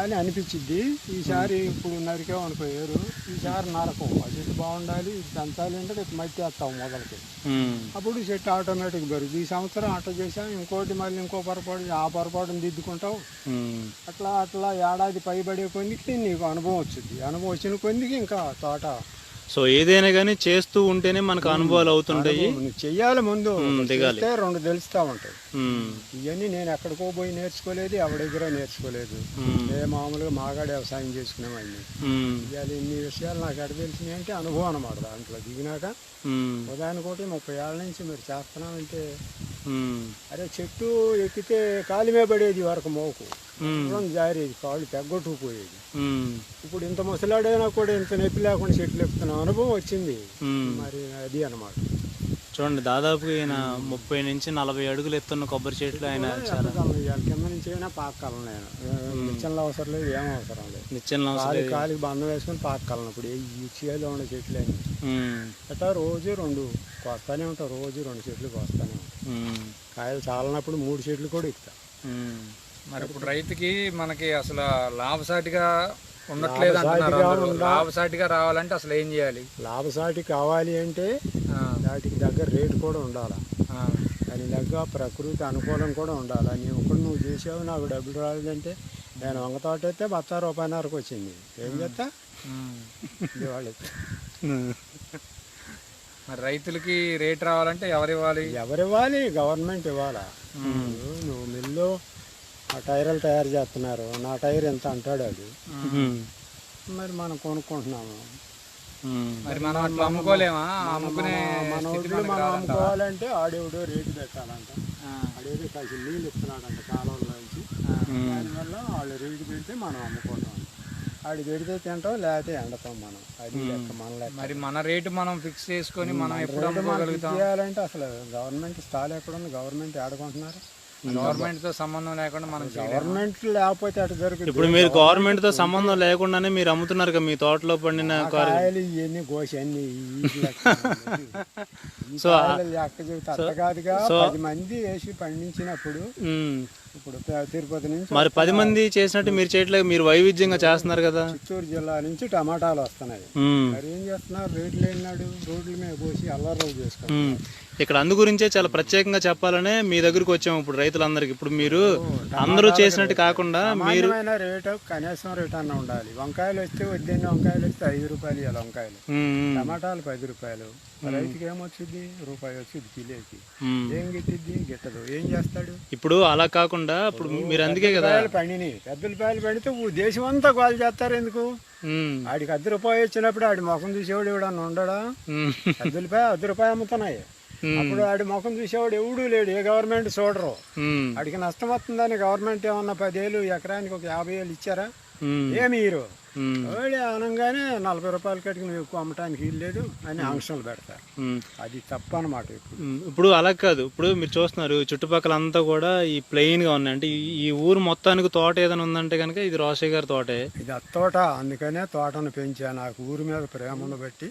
C: అని అనిపించింది. ఈసారి ఇప్పుడు నరికాం అనుకో ఏరు, ఈసారి నరకం. ఆ చెట్టు బాగుండాలి, దంచాలి అంటే రేపు మట్టి వేస్తాం మొదలకి. అప్పుడు చెట్టు ఆటోమేటిక్ పెరుగుతుంది. ఈ సంవత్సరం అట్లా చేసాం, ఇంకోటి మళ్ళీ ఇంకో పొరపాటు, ఆ పొరపాటును దిద్దుకుంటావు. అట్లా అట్లా ఏడాది పైబడే కొద్దికి నీకు అనుభవం వచ్చింది. అనుభవం వచ్చిన కొద్దికి ఇంకా తోట.
B: సో ఏదైనా కానీ చేస్తూ ఉంటేనే మనకు అనుభవాలు అవుతుంటాయి.
C: చెయ్యాలి, ముందు దిగాలి, రెండు తెలుస్తూ ఉంటాయి. ఇవన్నీ నేను ఎక్కడికో పోయి నేర్చుకోలేదు, ఎవరి దగ్గర నేర్చుకోలేదు. మామూలుగా మాగాడి వ్యవసాయం చేసుకునేవాడిని. ఇవాళ ఇన్ని విషయాలు నాకు ఎక్కడ తెలిసినాయి అంటే అనుభవం అనమాట. దాంట్లో దిగినాక ఉదాహరణకోటి 30 ఏళ్ళ నుంచి మీరు చేస్తున్నామంటే, అరే చెట్టు ఎక్కితే కాలిమే పడేది వరకు మోకు జారేది, కాళ్ళు తెగ్గొట్టుకుపోయేది. ఇప్పుడు ఇంత ముసలాడైనా కూడా ఇంత నొప్పి లేకుండా చెట్లు ఎక్కుతున్న అనుభవం వచ్చింది. మరి అది అనమాట.
B: చూడండి, దాదాపు ఈయన 30 నుంచి 40 అడుగులు ఎత్తున్న కొబ్బరి చెట్లు ఆయన
C: కింద నుంచి అయినా పాకలను. నేను నిచ్చెనలు అవసరం లేదు, ఏం అవసరం లేదు.
B: నిచ్చెనలు
C: కాలికి బంధం వేసుకుని పాకలను. ఇప్పుడు ఈ చేలో ఉండే చెట్లు అని అట్లా రోజు 2 కోస్తానే ఉంటాం. రోజు 2 చెట్లు కోస్తానే ఉంటాం. కాయలు చాలనప్పుడు 3 చెట్లు కూడా ఎక్కుతా.
A: మరి ఇప్పుడు రైతుకి మనకి అసలు లాభసాటిగా ఉండట్లేదు అంటున్నారు. లాభసాటిగా రావాలంటే అసలు ఏం చేయాలి?
C: లాభసాటి కావాలి అంటే వాటికి దగ్గర రేటు కూడా ఉండాలి. దాని దగ్గర ప్రకృతి అనుకూలం కూడా ఉండాలి. నువ్వు చేసావు, నాకు డబ్బులు రాలేదంటే నేను వంగ తోట అయితే ₹1.5 వచ్చింది. ఏం చేస్తా వాళ్ళకి.
A: మరి రైతులకి రేట్ రావాలంటే ఎవరివ్వాలి? గవర్నమెంట్ ఇవ్వాలా. నువ్వు మిల్లు ఆ టైర్లు తయారు చేస్తున్నారు, నా టైర్ ఎంత అంటాడు అది. మరి మనం కొనుక్కుంటున్నాము. మరి మనం అట్లా అమ్ముకోలేమా? మన ఊళ్ళో మనం అమ్ముకోవాలంటే ఆడేవుడో రేటు పెట్టాలంట. ఆడేదో కాసి నీళ్ళు ఇస్తున్నాడంట కాలంలో నుంచి. దానివల్ల వాళ్ళు రేటు పెడితే మనం అమ్ముకుంటాం. ఆడి పెడితే తింటాం, లేకపోతే ఎండతాం మనం. అది లెక్క మన లెక్క. మరి మన రేటు మనం ఫిక్స్ చేసుకొని మనం ఎప్పుడు అమ్ముకోగలుగుతాం? చేయాలంటే అసలు గవర్నమెంట్ స్థాయి ఎక్కడ ఉంది? గవర్నమెంట్ ఆడుకుంటున్నారు. గవర్నమెంట్ తో సంబంధం లేకుండా మనం చేయలేము.
C: గవర్నమెంట్ లేకపోతే అటు జరుగుతుంది.
B: ఇప్పుడు మీరు గవర్నమెంట్ తో సంబంధం లేకుండానే మీరు అమ్ముతున్నారు కదా మీ తోటలో పండిన
C: కాయలు ఇవన్నీ కోసి అన్ని
B: సో
C: లెక్క చెబితే అట్ట కాదుగా 10 మంది వేసి పండించినప్పుడు ఇప్పుడు తిరుపతి నుంచి
B: మరి 10 మంది చేసినట్టు మీరు చేయట్లేదు, మీరు వైవిధ్యంగా చేస్తున్నారు కదా.
C: చిత్తూరు జిల్లా నుంచి టమాటాలు వస్తున్నాయి. మరి ఏం చేస్తున్నారు, రేట్లు లేనాడు రోడ్ల మీద పోసి అల్లర్లు చేసుకుంటారు.
B: ఇక్కడ అందు గురించే చాలా ప్రత్యేకంగా చెప్పాలనే మీ దగ్గరికి వచ్చాము ఇప్పుడు రైతులందరికి. ఇప్పుడు మీరు అందరూ చేసినట్టు కాకుండా మీరు
C: రేటు కనీసం రేట్ అన్న ఉండాలి. వంకాయలు వస్తే వద్దెన్ని వంకాయలు వస్తే 5 రూపాయలు ఇవ్వాలి వంకాయలు, టమాటాలు 10 రూపాయలు. రైతుకి ఏమొచ్చింది, రూపాయి వచ్చింది కిలోకి. ఏం గిట్టిద్ది, గిట్టదు, ఏం చేస్తాడు.
B: ఇప్పుడు అలా కాకుండా ఇప్పుడు మీరు అందుకే కదా
C: పండిని పెద్దలపాయలు పడితే దేశం అంతా గోలు చేస్తారు ఎందుకు. ఆడికి 10 రూపాయలు వచ్చినప్పుడు ఆడి ముఖం చూసేవాడు ఎవడన్నా ఉండడా. పెద్దలపాయ 10 రూపాయలు అమ్ముతున్నాయి. అప్పుడు ఆడి ముఖం చూసేవాడు ఎవడూ లేడు, ఏ గవర్నమెంట్ చూడరు. ఆడికి నష్టం వస్తుందని గవర్నమెంట్ ఏమన్నా 10 ఏళ్ళు ఎకరానికి ఒక 50 ఏళ్ళు ఇచ్చారా, ఏమి హీరో వాడి అనగానే 40 రూపాయల కటికి నువ్వు ఎక్కువ అమ్మటానికి ఇల్లేదు అని ఆంక్షలు పెడతారు. అది తప్ప అన్నమాట.
B: ఇప్పుడు అలా కాదు, ఇప్పుడు మీరు చూస్తున్నారు చుట్టుపక్కల అంతా కూడా ఈ ప్లెయిన్ గా ఉన్నాయి. అంటే ఈ ఊరు మొత్తానికి తోట ఏదైనా ఉందంటే కనుక ఇది రోషయ్య గారి తోటే.
C: ఇది అత్తోట, అందుకనే తోటను పెంచా. నాకు ఊరి మీద ప్రేమ ఉండబట్టి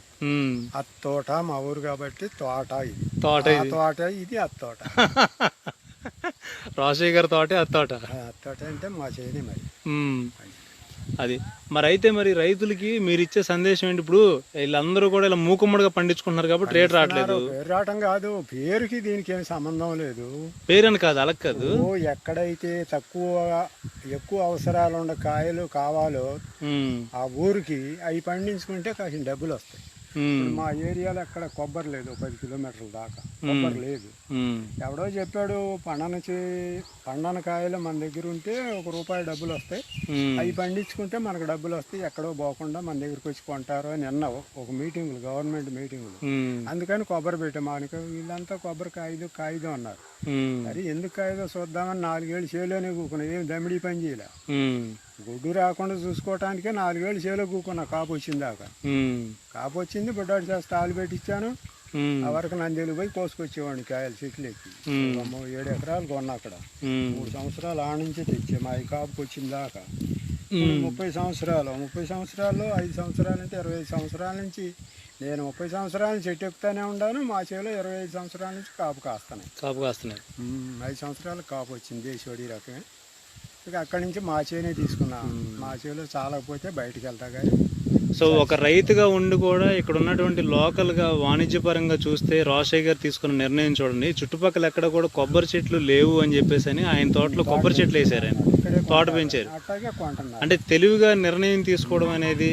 C: అత్తోట మా ఊరు కాబట్టి తోట. ఇది తోట ఇది అత్తోట.
B: రోషయ్య గారి తోటే అత్తోట.
C: అత్తోట అంటే మా చేయని మరి
B: అది. మరి అయితే మరి రైతులకి మీరు ఇచ్చే సందేశం ఏంటి? ఇప్పుడు వీళ్ళందరూ కూడా ఇలా మూకుమ్మడిగా పండించుకుంటున్నారు కాబట్టి రేట్ రావట్లేదు.
C: పేరు రావటం కాదు, పేరుకి దీనికి ఏమి సంబంధం లేదు.
B: పేరని కాదు, అలా కాదు.
C: ఎక్కడైతే ఎక్కువ అవసరాలు ఉన్న కాయలు కావాలో ఆ ఊరికి అవి పండించుకుంటే కాసిన డబ్బులు వస్తాయి. మా ఏరియాలో ఎక్కడ కొబ్బరి లేదు, 10 కిలోమీటర్ల దాకా కొబ్బరి లేదు. ఎవడో చెప్పాడు పండన కాయలు మన దగ్గర ఉంటే ₹1 డబ్బులు వస్తాయి, అవి పండించుకుంటే మనకు డబ్బులు వస్తాయి, ఎక్కడో పోకుండా మన దగ్గరికి వచ్చి కొంటారు అని అన్నావు ఒక మీటింగులు, గవర్నమెంట్ మీటింగులు. అందుకని కొబ్బరి పెట్టాం. మనకు వీళ్ళంతా కొబ్బరి కాయిదో అన్నారు. మరి ఎందుకు కాయిదో చూద్దామని 4 ఏళ్ళు చేలోనే కూకున్నా, ఏం దమిడి పని చేయలే. గుడ్డు రాకుండా చూసుకోవటానికే 4 ఏళ్ళు చేలో కూకున్నా. కాపు వచ్చింది దాకా, కాపు వచ్చింది బుడ్డాడు చేసి తాళ్ళు పెట్టించాను. ఆ వరకు నందేలు పోయి కోసుకొచ్చేవాడిని కాయలు చెట్లు ఎక్కి. 7 ఎకరాలు కొన్నా అక్కడ. 3 సంవత్సరాలు ఆ నుంచి తెచ్చా మా ఈ కాపుకి వచ్చింది దాకా. 30 సంవత్సరాలు 30 సంవత్సరాల్లో 5 సంవత్సరాలు అంటే 25 సంవత్సరాల నుంచి నేను 30 సంవత్సరాల చెట్టు ఎక్కుతానే ఉన్నాను. మా చేలో 25 సంవత్సరాల నుంచి కాపు కాస్తున్నాయి. 5 సంవత్సరాలు కాపు వచ్చింది దేశవాడి రకమే. ఇక అక్కడి నుంచి మా చేనే తీసుకున్నాను. మా చేలో చాలకపోతే బయటకు వెళ్తా. కానీ
B: సో ఒక రైతుగా ఉండి కూడా ఇక్కడ ఉన్నటువంటి లోకల్గా వాణిజ్యపరంగా చూస్తే రోషయ్య గారు తీసుకున్న నిర్ణయం చూడండి. చుట్టుపక్కల ఎక్కడ కూడా కొబ్బరి చెట్లు లేవు అని చెప్పేసి అని ఆయన తోటలో కొబ్బరి చెట్లు వేసారు, ఆయన తోట పెంచారు. అంటే తెలివిగా నిర్ణయం తీసుకోవడం అనేది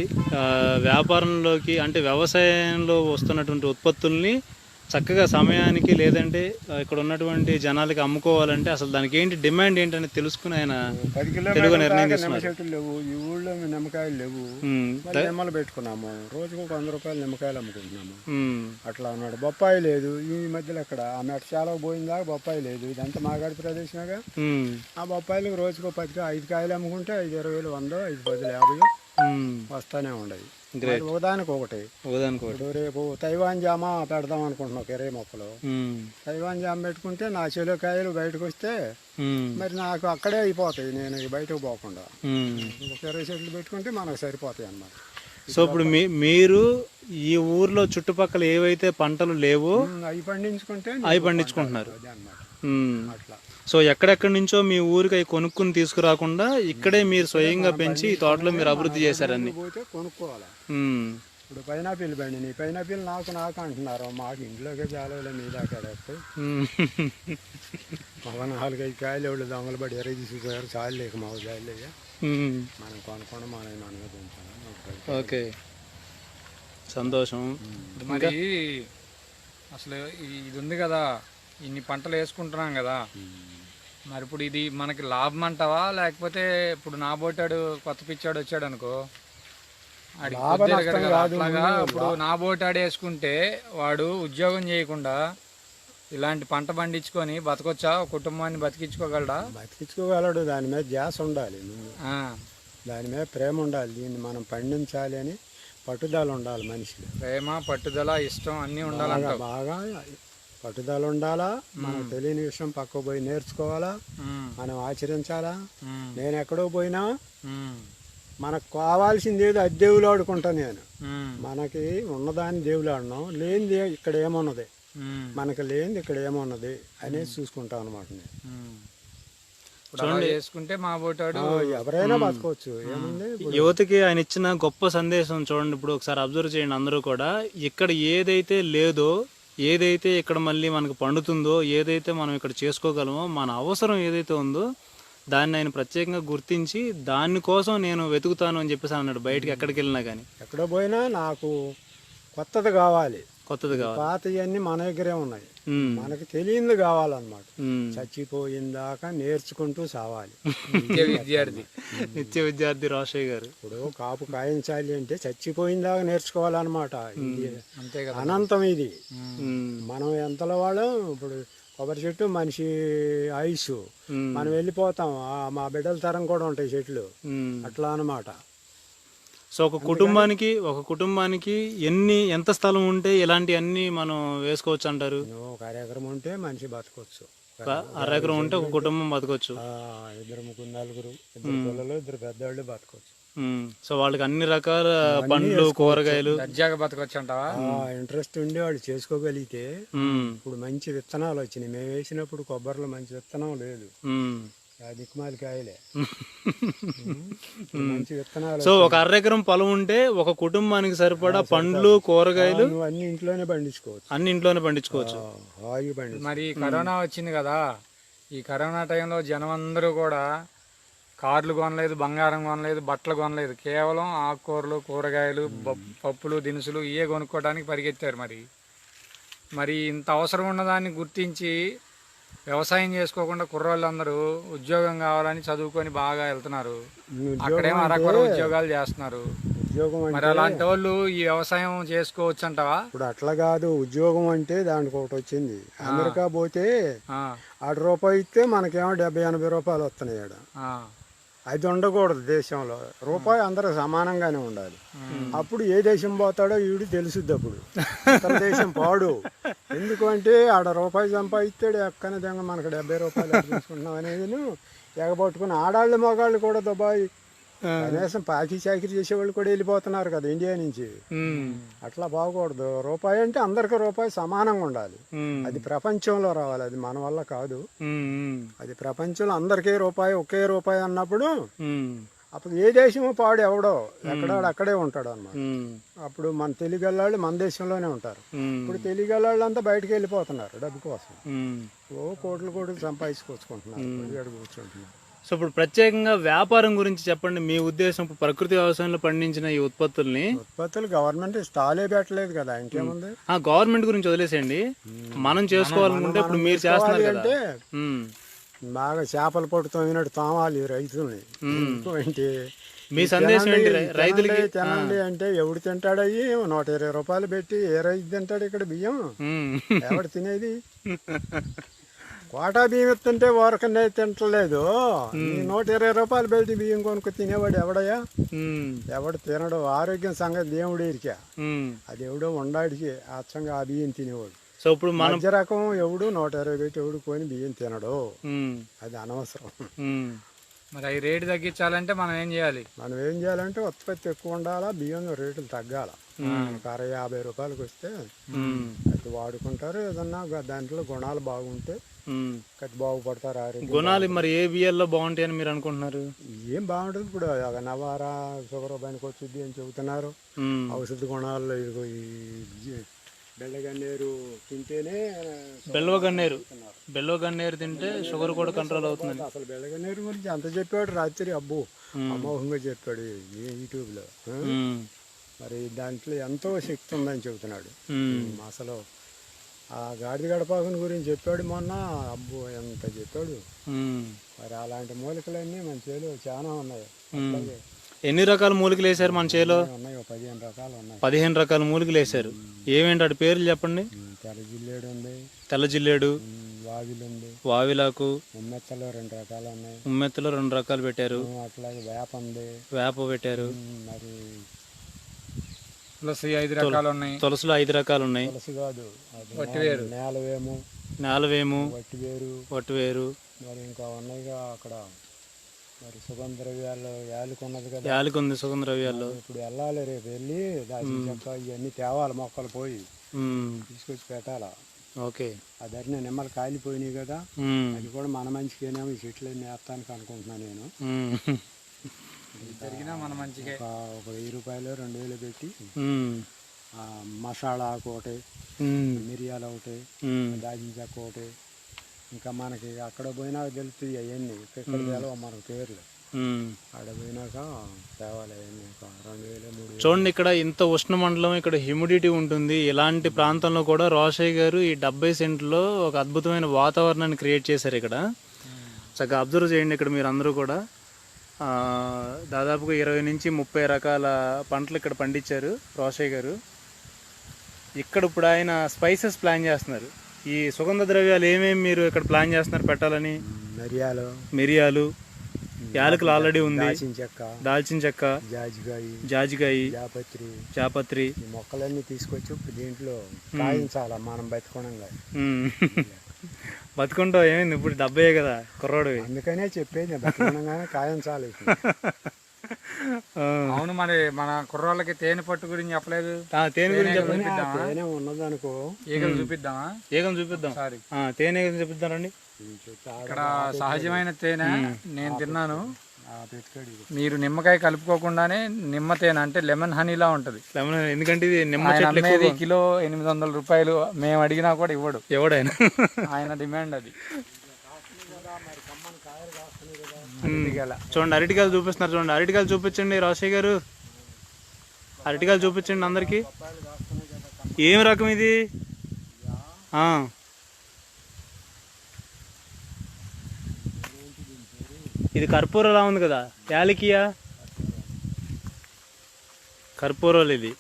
B: వ్యాపారంలోకి అంటే వ్యవసాయంలో వస్తున్నటువంటి ఉత్పత్తుల్ని చక్కగా సమయానికి లేదంటే ఇక్కడ ఉన్నటువంటి జనాలకి అమ్ముకోవాలంటే అసలు దానికి ఏంటి డిమాండ్ ఏంటని తెలుసుకుని ఆయన తెలుగు నిర్ణయం తీసుకున్నారు.
C: చెట్లు లేవు ఈ ఊళ్ళో, నిమ్మకాయలు లేవు, నిమ్మలు పెట్టుకున్నాము. రోజుకు ₹100 నిమ్మకాయలు అమ్ముకుంటున్నాము. అట్లా అన్నాడు. బొప్పాయి లేదు ఈ మధ్యలో. అక్కడ ఆ మెట్ట చాలా పోయిందాక బొప్పాయి లేదు. ఇదంతా మాగాడి ప్రదేశమేగా. ఆ బొప్పాయిలకు రోజుకు 5 కాయలు అమ్ముకుంటే 5 20 100 5 10 50 వస్తానే ఉండదు. ఒకదానికి ఒకటి. ఇప్పుడు రేపు తైవాన్ జామ పెడదాం అనుకుంటున్నాం, కెరే మొక్కలు. తైవాన్ జామ పెట్టుకుంటే నా చెలో కాయలు బయటకు వస్తే మరి నాకు అక్కడే అయిపోతాయి, నేను బయటకు పోకుండా. కెరే చెట్లు పెట్టుకుంటే మనకు సరిపోతాయి అన్నమాట.
B: సో ఇప్పుడు మీరు ఈ ఊర్లో చుట్టుపక్కల ఏవైతే పంటలు లేవో
C: అవి పండించుకుంటే
B: అవి పండించుకుంటున్నారు
C: అన్నమాట.
B: అట్లా సో ఎక్కడెక్కడి నుంచో మీ ఊరికి అవి కొనుక్కుని తీసుకురాకుండా ఇక్కడే మీరు స్వయంగా పెంచి ఈ తోటలో మీరు అభివృద్ధి చేశారని.
C: కొనుక్కోవాలి. ఇప్పుడు పైనాపిల్ బండి పైనాపిల్ నాకు అంటున్నారు. మాకు ఇంట్లోకే చాలా మీ దాకా ఒక 4-5 కాయలు ఎవరు దొంగలు పడి ఎరగ తీసుకుపోయారు. చాలు లేక మాకు చాలు మనం కొనుక్కోవడం మనమే పెంచాలి.
B: ఓకే, సంతోషం.
A: మరి అసలు ఇది ఉంది కదా, ఇన్ని పంటలు వేసుకుంటున్నాం కదా, మరి ఇప్పుడు ఇది మనకి లాభం అంటావా? లేకపోతే ఇప్పుడు నాబోటాడు కొత్త పిచ్చాడు వచ్చాడు అనుకో, అట్లాగా ఇప్పుడు నాబోటాడు వేసుకుంటే వాడు ఉద్యోగం చేయకుండా ఇలాంటి పంట పండించుకొని బతకొచ్చా? కుటుంబాన్ని బతికించుకోగలడా?
C: బతికించుకోగలడు. దాని మీద ధ్యాస ఉండాలి, దాని మీద ప్రేమ ఉండాలి. దీన్ని మనం పండించాలి అని పట్టుదల ఉండాలి మనిషికి.
A: ప్రేమ, పట్టుదల, ఇష్టం అన్నీ ఉండాలంట.
C: బాగా పట్టుదల ఉండాలా, మనకు తెలియని విషయం పక్కకు పోయి నేర్చుకోవాలా, మనం ఆచరించాలా. నేను ఎక్కడో పోయినా మనకు కావాల్సింది ఏదో అది దేవులు ఆడుకుంటా నేను. మనకి ఉన్నదాన్ని దేవులు ఆడినాం, లేనిది ఇక్కడ ఏమున్నది, మనకు లేనిది ఇక్కడ ఏమున్నది అనేది చూసుకుంటాం అనమాట. నేను
A: చేసుకుంటే మా బోటాడు
C: ఎవరైనా బతకవచ్చు, ఏముంది.
B: యువతకి ఆయన ఇచ్చిన గొప్ప సందేశం చూడండి. ఇప్పుడు ఒకసారి అబ్జర్వ్ చేయండి అందరూ కూడా. ఇక్కడ ఏదైతే లేదో, ఏదైతే ఇక్కడ మళ్ళీ మనకు పండుతుందో, ఏదైతే మనం ఇక్కడ చేసుకోగలమో, మన అవసరం ఏదైతే ఉందో దాన్ని ఆయన ప్రత్యేకంగా గుర్తించి దానికోసం నేను వెతుకుతాను అని చెప్పేసి అన్నాడు. బయటకి ఎక్కడికి వెళ్ళినా కానీ,
C: ఎక్కడ పోయినా నాకు కొత్తది కావాలి,
B: కొత్తది కావాలి.
C: పాతవన్నీ మన దగ్గరే ఉన్నాయి, మనకి తెలియంది కావాలన్నమాట. చచ్చిపోయిందాకా నేర్చుకుంటూ సావాలి.
B: నిత్య విద్యార్థి రాజశేఖర్ గారు.
C: ఇప్పుడు కాపు కాయించాలి అంటే చచ్చిపోయిందాకా నేర్చుకోవాలన్నమాట. ఇది అనంతం. ఇది మనం ఎంతలో వాళ్ళం. ఇప్పుడు కొబ్బరి చెట్టు మనిషి ఆయుష్, మనం వెళ్ళిపోతాం, మా బిడ్డల తరం కూడా ఉంటాయి చెట్లు, అట్లా అన్నమాట.
B: సో ఒక కుటుంబానికి ఎంత స్థలం ఉంటే ఇలాంటి అన్ని మనం వేసుకోవచ్చు అంటారు?
C: ఒక అరెకరం ఉంటే మనిషి బతకొచ్చు.
B: అరెకరం ఉంటే ఒక కుటుంబం బతకొచ్చు.
C: 2 3 4 2 పిల్లలు 2 పెద్దవాళ్ళు బతకొచ్చు.
B: సో వాళ్ళకి అన్ని రకాల పండ్లు, కూరగాయలు
A: బతకొచ్చు అంటావా?
C: ఇంట్రెస్ట్ ఉండి వాళ్ళు చేసుకోగలిగితే. ఇప్పుడు మంచి విత్తనాలు వచ్చినాయి. మేము వేసినప్పుడు కొబ్బరిలో మంచి విత్తనం లేదు, దిక్కుమాలి కాయలే. మంచి విత్తనాలు.
B: సో ఒక అరెకరం పొలం ఉంటే ఒక కుటుంబానికి సరిపడా పండ్లు, కూరగాయలు
C: అన్ని ఇంట్లోనే పండించుకోవచ్చు.
A: మరి కరోనా వచ్చింది కదా, ఈ కరోనా టైంలో జనం అందరూ కూడా కార్లు కొనలేదు, బంగారం కొనలేదు, బట్టలు కొనలేదు, కేవలం ఆకుకూరలు, కూరగాయలు, పప్పులు, దినుసులు ఇవే కొనుక్కోవడానికి పరిగెత్తారు. మరి ఇంత అవసరం ఉన్నదాన్ని గుర్తించి వ్యవసాయం చేసుకోకుండా కుర్రోళ్ళందరూ ఉద్యోగం కావాలని చదువుకొని బాగా వెళ్తున్నారు. అక్కడేమో అరకొర ఉద్యోగాలు చేస్తున్నారు. మరి అలాంటి వాళ్ళు ఈ వ్యవసాయం చేసుకోవచ్చు అంటావా?
C: ఇప్పుడు అట్లా కాదు. ఉద్యోగం అంటే దానికి ఒకటి వచ్చింది. అమెరికా పోతే ₹1 ఇస్తే మనకేమో 70 80 రూపాయలు వస్తున్నాయి. అది ఉండకూడదు దేశంలో. రూపాయి అందరూ సమానంగానే ఉండాలి. అప్పుడు ఏ దేశం పోతాడో వీడు తెలుసుద్ది. అప్పుడు ఇతర దేశం పాడు. ఎందుకంటే ఆడ రూపాయి సంపాదిస్తాడు, ఎక్కన దంగ మనకు 70 రూపాయలు తీసుకుంటున్నాం అనేది ఎగబట్టుకుని ఆడాళ్ళు మగాళ్ళు కూడా దుబాయ్ కనీసం పాకి చాకరీ చేసేవాళ్ళు కూడా వెళ్ళిపోతున్నారు కదా ఇండియా నుంచి. అట్లా బాగకూడదు. రూపాయి అంటే అందరికి రూపాయి సమానంగా ఉండాలి. అది ప్రపంచంలో రావాలి, అది మన వల్ల కాదు. అది ప్రపంచంలో అందరికీ రూపాయి, ఒకే రూపాయి అన్నప్పుడు అప్పుడు ఏ దేశమో పాడు ఎవడో ఎక్కడాడు అక్కడే ఉంటాడు అన్నమాట. అప్పుడు మన తెలుగు వాళ్ళు మన దేశంలోనే ఉంటారు. ఇప్పుడు తెలుగు వాళ్ళు అంతా బయటకు వెళ్ళిపోతున్నారు డబ్బు కోసం. కోట్లు సంపాదించుకొచ్చుకుంటున్నారు, కూర్చుంటున్నారు.
B: సో ఇప్పుడు ప్రత్యేకంగా వ్యాపారం గురించి చెప్పండి. మీ ఉద్దేశం ఇప్పుడు ప్రకృతి వ్యవసాయంలో పండించిన ఈ ఉత్పత్తులు
C: గవర్నమెంట్ స్టాలే పెట్టలేదు కదా, ఇంకేముంది.
B: గవర్నమెంట్ గురించి వదిలేసేయండి, మనం చేసుకోవాలనుకుంటే ఇప్పుడు మీరు చేస్తున్నారు
C: అంటే బాగా చేపల పొట్టు తోమినట్టు తోమాలి రైతుల్ని.
B: మీ సందేశం ఏంటి రైతులకి?
C: తినండి అంటే ఎవడు తింటాడు? అయ్యి 120 రూపాయలు పెట్టి ఏ రైతు తింటాడు ఇక్కడ బియ్యం? ఎవడు తినేది? కోటా బియ్యం ఇస్తుంటే ఓరకనే తింటలేదు. 120 రూపాయలు పెట్టి బియ్యం కొనుక్కు తినేవాడు ఎవడయ్యా? ఎవడు తినడు. ఆరోగ్యం సంగతి దేవుడు ఇరికా, అది ఎవడో ఉండాడికి అచ్చంగా ఆ బియ్యం తినేవాడు.
B: సో ఇప్పుడు మధ్య
C: రకం ఎవడు 120 పెట్టి ఎవడు కొని బియ్యం తినడు, అది అనవసరం.
A: మరి అవి రేటు తగ్గించాలంటే మనం ఏం చేయాలంటే
C: ఉత్పత్తి ఎక్కువ ఉండాలా, బియ్యం రేట్లు తగ్గాల. 50 రూపాయలకు వస్తే అది వాడుకుంటారు. ఏదన్నా దాంట్లో గుణాలు బాగుంటే అది బాగుపడతారు. ఆరోగ్యం
B: గుణాలు మరి ఏ బియ్యాల్లో బాగుంటాయి అని మీరు అనుకుంటున్నారు?
C: ఏం బాగుంటుంది ఇప్పుడు నవారా షుగర్ పనికి వచ్చింది అని చెబుతున్నారు. ఔషధ గుణాల్లో ఇదిగో ఈ బెల్లగన్నేరు తింటేనే, బెల్లగన్నేరు తింటే షుగర్ కూడా కంట్రోల్ అవుతుంది. అసలు బెల్లగన్నేరు గురించి అంత చెప్పాడు రాత్రి, అబ్బో అమోఘంగా చెప్పాడు యూట్యూబ్ లో. మరి దాంట్లో ఎంతో శక్తి ఉందని చెబుతున్నాడు. అసలు ఆ గాడిద గడపాకుని గురించి చెప్పాడు మొన్న, అబ్బో ఎంత చెప్పాడు. మరి అలాంటి మూలికలన్నీ మన చేలో చాలా ఉన్నాయి.
B: ఎన్ని రకాల మూలికలు వేసారు మన చేలో?
C: ఉన్నాయి 15 రకాలు ఉన్నాయి.
B: 15 రకాల మూలికలు వేసారు. ఏమేంటి వాటి పేర్లు చెప్పండి.
C: తెల్లజిల్లేడు ఉంది,
B: తెల్లజిల్లేడు,
C: వావిలు ఉంది,
B: వావిలాకు,
C: ఉమ్మెత్తలో 2 రకాలు ఉన్నాయి.
B: ఉమ్మెత్తలో 2 రకాలు పెట్టారు.
C: అట్లాగే వేప ఉంది,
B: వేప పెట్టారు.
C: మరి
A: తులసి 5 రకాలు ఉన్నాయి.
B: తులసిలో 5 రకాలు ఉన్నాయి.
C: తులసి కాదు, అది
A: వట్టివేరు,
C: నేలవేము,
B: నేలవేము,
C: వట్టివేరు,
B: వట్టివేరు,
C: మరి ఇంకా ఉన్నాయిగా అక్కడ. మరి సుగంధ ద్రవ్యాలు యాలకి ఉన్నది కదా,
B: యాలకి ఉంది సుగంధ ద్రవ్యాల్లో.
C: ఇప్పుడు వెళ్ళాలి, రేపు వెళ్ళి దాచిన చెక్క ఇవన్నీ తేవాలి, మొక్కలు పోయి
B: ఉమ్,
C: తీసుకొచ్చి పెట్టాలా.
B: ఓకే.
C: ఆ ధరని నిమ్మలు కాలిపోయినాయి కదా, అది కూడా మన మంచికేనేమో ఈ చెట్లన్నీ వేస్తానికి అనుకుంటున్నాను నేను.
A: జరిగినా మన మంచిగా
C: ఒక 1000 రూపాయలు 2000 పెట్టి మసాలా ఆకు ఒకటి, మిరియాలు ఒకటి, దాచిన చెక్క ఒకటి, ఇంకా మనకి అక్కడ పోయినాక తెలుస్తుంది అవన్నీ. ఇక్కడ తెలవ మనకు పేర్లు, అక్కడ పోయినాక తేవాలి అవన్నీ. ఒక 2000 3000.
B: చూడండి, ఇక్కడ ఇంత ఉష్ణమండలం, ఇక్కడ హ్యూమిడిటీ ఉంటుంది. ఇలాంటి ప్రాంతంలో కూడా రోషయ్య గారు ఈ 70 సెంట్లో ఒక అద్భుతమైన వాతావరణాన్ని క్రియేట్ చేశారు. ఇక్కడ చక్కగా అబ్జర్వ్ చేయండి. ఇక్కడ మీరు అందరూ కూడా దాదాపుగా 20 నుంచి 30 రకాల పంటలు ఇక్కడ పండించారు రోషయ్య గారు. ఇక్కడ ఇప్పుడు ఆయన స్పైసెస్ ప్లాన్ చేస్తున్నారు. ఈ సుగంధ ద్రవ్యాలు ఏమేమి మీరు ఇక్కడ ప్లాన్ చేస్తున్నారు పెట్టాలని? మిరియాలు, యాలకులు ఆల్రెడీ ఉంది, దాల్చిన చెక్క, జాజికాయ, జాపత్రి,
C: ఈ మొక్కలన్నీ తీసుకొచ్చి దీంట్లో కాయించాలా మనం బతుకోనంగా.
B: బతుకుంటావు ఏమైంది, ఇప్పుడు 70 కదా కుర్రాడు.
C: అందుకనే చెప్పేది బతుకోనంగానే కాయించాలి.
A: అవును, మరి మన కుర్రోళ్ళకి తేనె పట్టు గురించి చెప్పలేదు.
B: తేనె గురించి చెప్పండి.
C: తేనె ఉన్నదనుకో,
A: ఈగలు చూపిద్దామా?
B: ఈగలు చూపిద్దాం. తేనె చూపిద్దామండి.
A: ఇక్కడ సహజమైన తేనె నేను తిన్నాను. మీరు నిమ్మకాయ కలుపుకోకుండానే నిమ్మ తేనె అంటే లెమన్ హనీలా ఉంటది.
B: లెమన్, ఎందుకంటే ఇది నిమ్మ
A: చెట్టు కిలో 800 రూపాయలు. మేము అడిగినా కూడా ఇవ్వడు
B: ఎవడైనా,
A: ఆయన డిమాండ్ అది.
B: చూడండి అరటికాయలు చూపిస్తున్నారు. చూడండి అరటికాయలు చూపించండి రోషయ్య గారు, అరటికాయలు చూపించండి అందరికి. ఏం రకం ఇది? ఇది కర్పూరలా ఉంది కదా, యాలకియా కర్పూరాలు ఇది.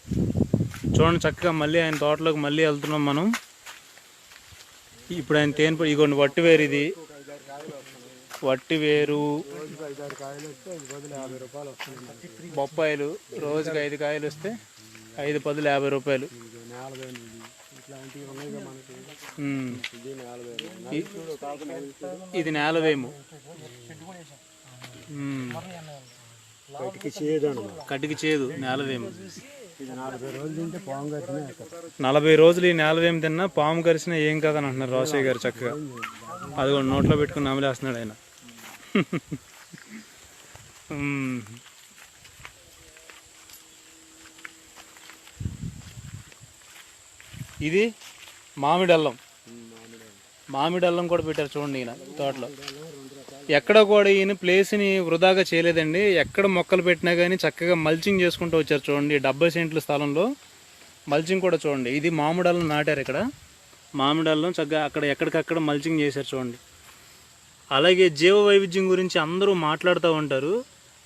B: చూడండి చక్కగా మళ్ళీ ఆయన తోటలోకి మళ్ళీ వెళ్తున్నాం మనం. ఇప్పుడు ఆయన తేనె, ఇగోండి వట్టివేరు, ఇది వట్టివేరు, బొప్పాయిలు రోజుకి 5 కాయలు వస్తే 5 10 50 రూపాయలు. ఇది నేలవేము, కటికి చేదు నేలవేము. 40 రోజులు ఈ నేలవేము తిన్నా పాము కరిసినా ఏం కాదని అంటున్నారు రోషయ్య గారు. చక్కగా అది కూడా నోట్లో పెట్టుకుని నమిలేస్తున్నాడు ఆయన. ఇది మామిడి అల్లం, మామిడి అల్లం కూడా పెట్టారు చూడండి ఈయన తోటలో. ఎక్కడ కూడా ఈయన ప్లేస్ని వృధాగా చేయలేదండి. ఎక్కడ మొక్కలు పెట్టినా కానీ చక్కగా మల్చింగ్ చేసుకుంటూ వచ్చారు. చూడండి 70 సెంట్ల స్థలంలో మల్చింగ్ కూడా చూడండి. ఇది మామిడి అల్లం నాటారు ఇక్కడ. మామిడి అల్లం చక్కగా అక్కడ ఎక్కడికక్కడ మల్చింగ్ చేశారు చూడండి. అలాగే జీవ వైవిధ్యం గురించి అందరూ మాట్లాడుతూ ఉంటారు.